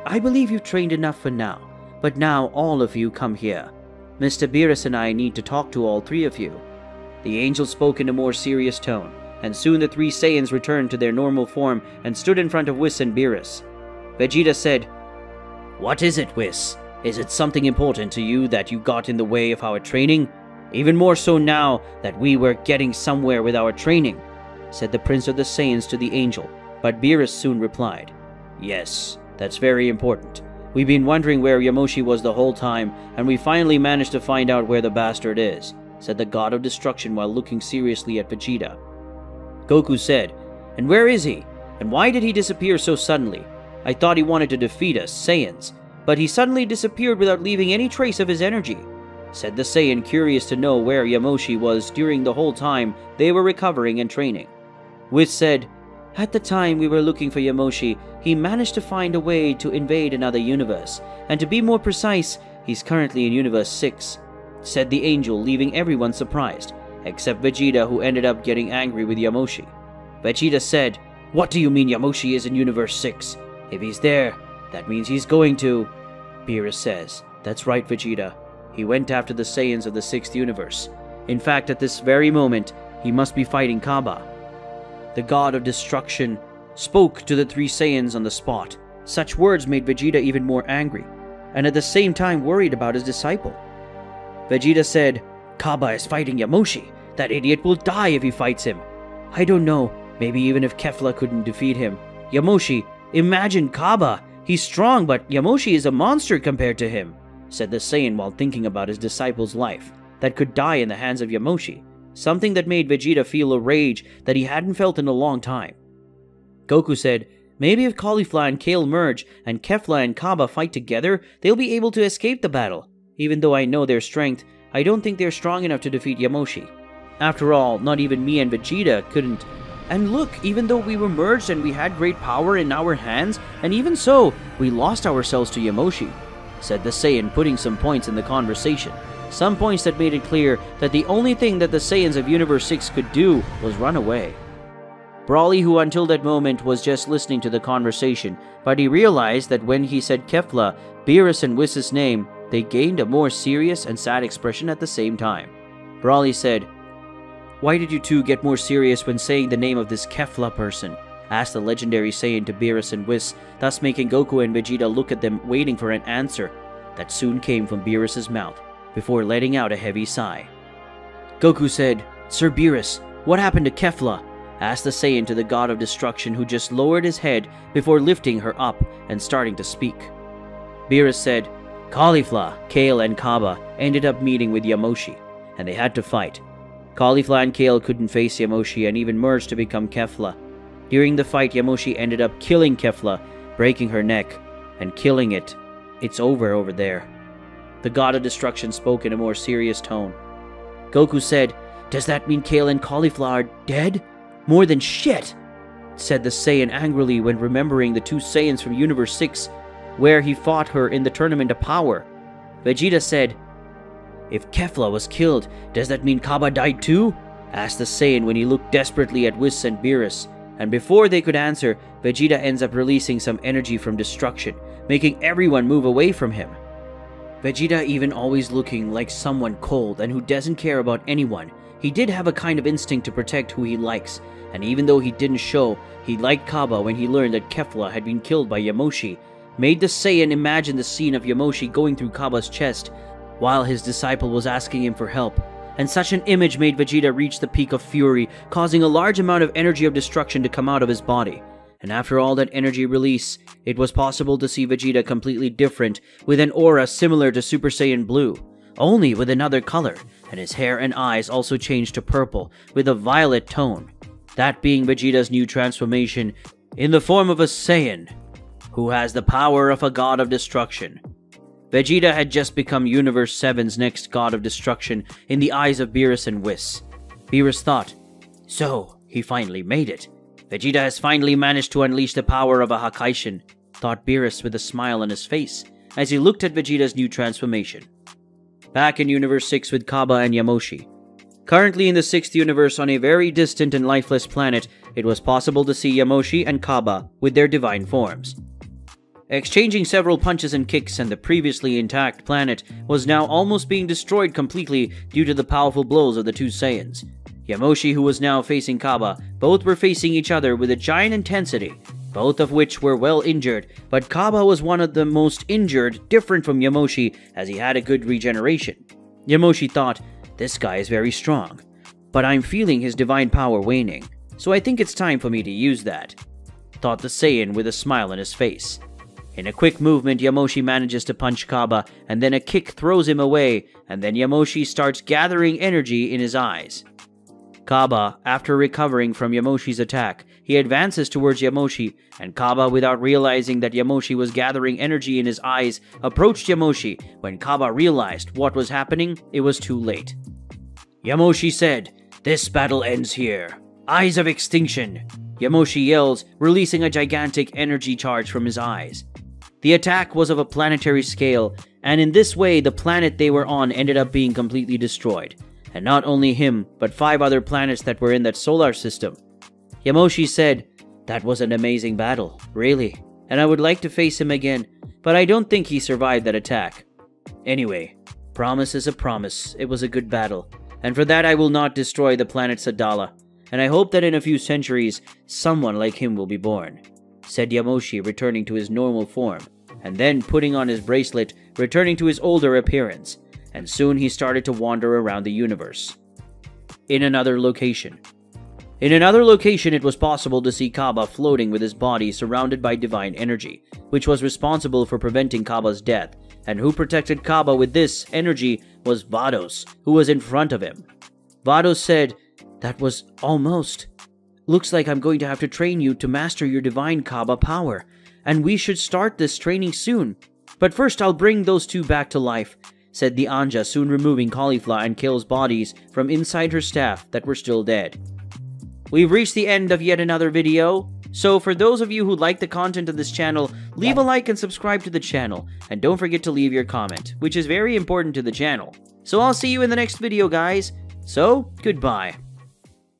"I believe you've trained enough for now, but now all of you come here. Mr. Beerus and I need to talk to all three of you." The angel spoke in a more serious tone, and soon the three Saiyans returned to their normal form and stood in front of Whis and Beerus. Vegeta said, "What is it, Whis? Is it something important to you that you got in the way of our training? Even more so now that we were getting somewhere with our training," said the Prince of the Saiyans to the angel, but Beerus soon replied, "Yes, that's very important. We've been wondering where Yamoshi was the whole time, and we finally managed to find out where the bastard is," said the God of Destruction while looking seriously at Vegeta. Goku said, "And where is he? And why did he disappear so suddenly? I thought he wanted to defeat us, Saiyans, but he suddenly disappeared without leaving any trace of his energy," said the Saiyan, curious to know where Yamoshi was during the whole time they were recovering and training. Whis said, "At the time we were looking for Yamoshi, he managed to find a way to invade another universe, and to be more precise, he's currently in Universe 6, said the angel, leaving everyone surprised, except Vegeta, who ended up getting angry with Yamoshi. Vegeta said, "What do you mean Yamoshi is in Universe 6? If he's there, that means he's going to..." Beerus says, "That's right, Vegeta. He went after the Saiyans of the 6th universe. In fact, at this very moment, he must be fighting Kaba." The God of Destruction spoke to the three Saiyans on the spot. Such words made Vegeta even more angry, and at the same time worried about his disciple. Vegeta said, "Kaba is fighting Yamoshi. That idiot will die if he fights him. I don't know, maybe even if Kefla couldn't defeat him. Yamoshi, imagine Kaba. He's strong, but Yamoshi is a monster compared to him," said the Saiyan while thinking about his disciple's life that could die in the hands of Yamoshi, something that made Vegeta feel a rage that he hadn't felt in a long time. Goku said, "Maybe if Caulifla and Kale merge and Kefla and Kaba fight together, they'll be able to escape the battle. Even though I know their strength, I don't think they're strong enough to defeat Yamoshi. After all, not even me and Vegeta couldn't. And look, even though we were merged and we had great power in our hands, and even so, we lost ourselves to Yamoshi," said the Saiyan, putting some points in the conversation. Some points that made it clear that the only thing that the Saiyans of Universe 6 could do was run away. Broly, who until that moment was just listening to the conversation, but he realized that when he said Kefla, Beerus and Whis' name, they gained a more serious and sad expression at the same time. Brawly said, "Why did you two get more serious when saying the name of this Kefla person?" asked the legendary Saiyan to Beerus and Whis, thus making Goku and Vegeta look at them, waiting for an answer that soon came from Beerus' mouth, before letting out a heavy sigh. Goku said, "Sir Beerus, what happened to Kefla?" asked the Saiyan to the God of Destruction, who just lowered his head before lifting her up and starting to speak. Beerus said, "Caulifla, Kale, and Kaba ended up meeting with Yamoshi, and they had to fight. Caulifla and Kale couldn't face Yamoshi and even merged to become Kefla. During the fight, Yamoshi ended up killing Kefla, breaking her neck, and killing it. It's over there." The God of Destruction spoke in a more serious tone. Goku said, "Does that mean Kale and Caulifla are dead? More than shit," said the Saiyan angrily when remembering the two Saiyans from Universe 6, where he fought her in the Tournament of Power. Vegeta said, "If Kefla was killed, does that mean Kaba died too?" asked the Saiyan when he looked desperately at Whis and Beerus. And before they could answer, Vegeta ends up releasing some energy from destruction, making everyone move away from him. Vegeta, even always looking like someone cold and who doesn't care about anyone, he did have a kind of instinct to protect who he likes, and even though he didn't show, he liked Kaba when he learned that Kefla had been killed by Yamoshi, made the Saiyan imagine the scene of Yamoshi going through Kaba's chest while his disciple was asking him for help. And such an image made Vegeta reach the peak of fury, causing a large amount of energy of destruction to come out of his body. And after all that energy release, it was possible to see Vegeta completely different, with an aura similar to Super Saiyan Blue, only with another color, and his hair and eyes also changed to purple, with a violet tone. That being Vegeta's new transformation, in the form of a Saiyan, who has the power of a God of Destruction. Vegeta had just become Universe 7's next God of Destruction in the eyes of Beerus and Whis. Beerus thought, "So, he finally made it. Vegeta has finally managed to unleash the power of a Hakaishin," thought Beerus with a smile on his face as he looked at Vegeta's new transformation. Back in Universe 6 with Kaba and Yamoshi. Currently in the 6th universe on a very distant and lifeless planet, it was possible to see Yamoshi and Kaba with their divine forms. Exchanging several punches and kicks, and the previously intact planet was now almost being destroyed completely due to the powerful blows of the two Saiyans. Yamoshi, who was now facing Kaba, both were facing each other with a giant intensity, both of which were well injured, but Kaba was one of the most injured, different from Yamoshi as he had a good regeneration. Yamoshi thought, "This guy is very strong, but I'm feeling his divine power waning, so I think it's time for me to use that," thought the Saiyan with a smile on his face. In a quick movement, Yamoshi manages to punch Kaba, and then a kick throws him away, and then Yamoshi starts gathering energy in his eyes. Kaba, after recovering from Yamoshi's attack, he advances towards Yamoshi, and Kaba, without realizing that Yamoshi was gathering energy in his eyes, approached Yamoshi. When Kaba realized what was happening, it was too late. Yamoshi said, "This battle ends here. Eyes of extinction." Yamoshi yells, releasing a gigantic energy charge from his eyes. The attack was of a planetary scale, and in this way the planet they were on ended up being completely destroyed. And not only him, but 5 other planets that were in that solar system. Yamoshi said, "That was an amazing battle, really, and I would like to face him again, but I don't think he survived that attack. Anyway, promise is a promise. It was a good battle, and for that I will not destroy the planet Sadala, and I hope that in a few centuries, someone like him will be born," said Yamoshi, returning to his normal form, and then putting on his bracelet, returning to his older appearance, and soon he started to wander around the universe. In another location, it was possible to see Kaba floating with his body surrounded by divine energy, which was responsible for preventing Kaba's death, and who protected Kaba with this energy was Vados, who was in front of him. Vados said, "That was almost. Looks like I'm going to have to train you to master your divine Kaba power, and we should start this training soon. But first I'll bring those two back to life," said the Anja, soon removing Caulifla and Kale's bodies from inside her staff that were still dead. We've reached the end of yet another video, so for those of you who like the content of this channel, leave a like and subscribe to the channel, and don't forget to leave your comment, which is very important to the channel. So I'll see you in the next video, guys. So, goodbye.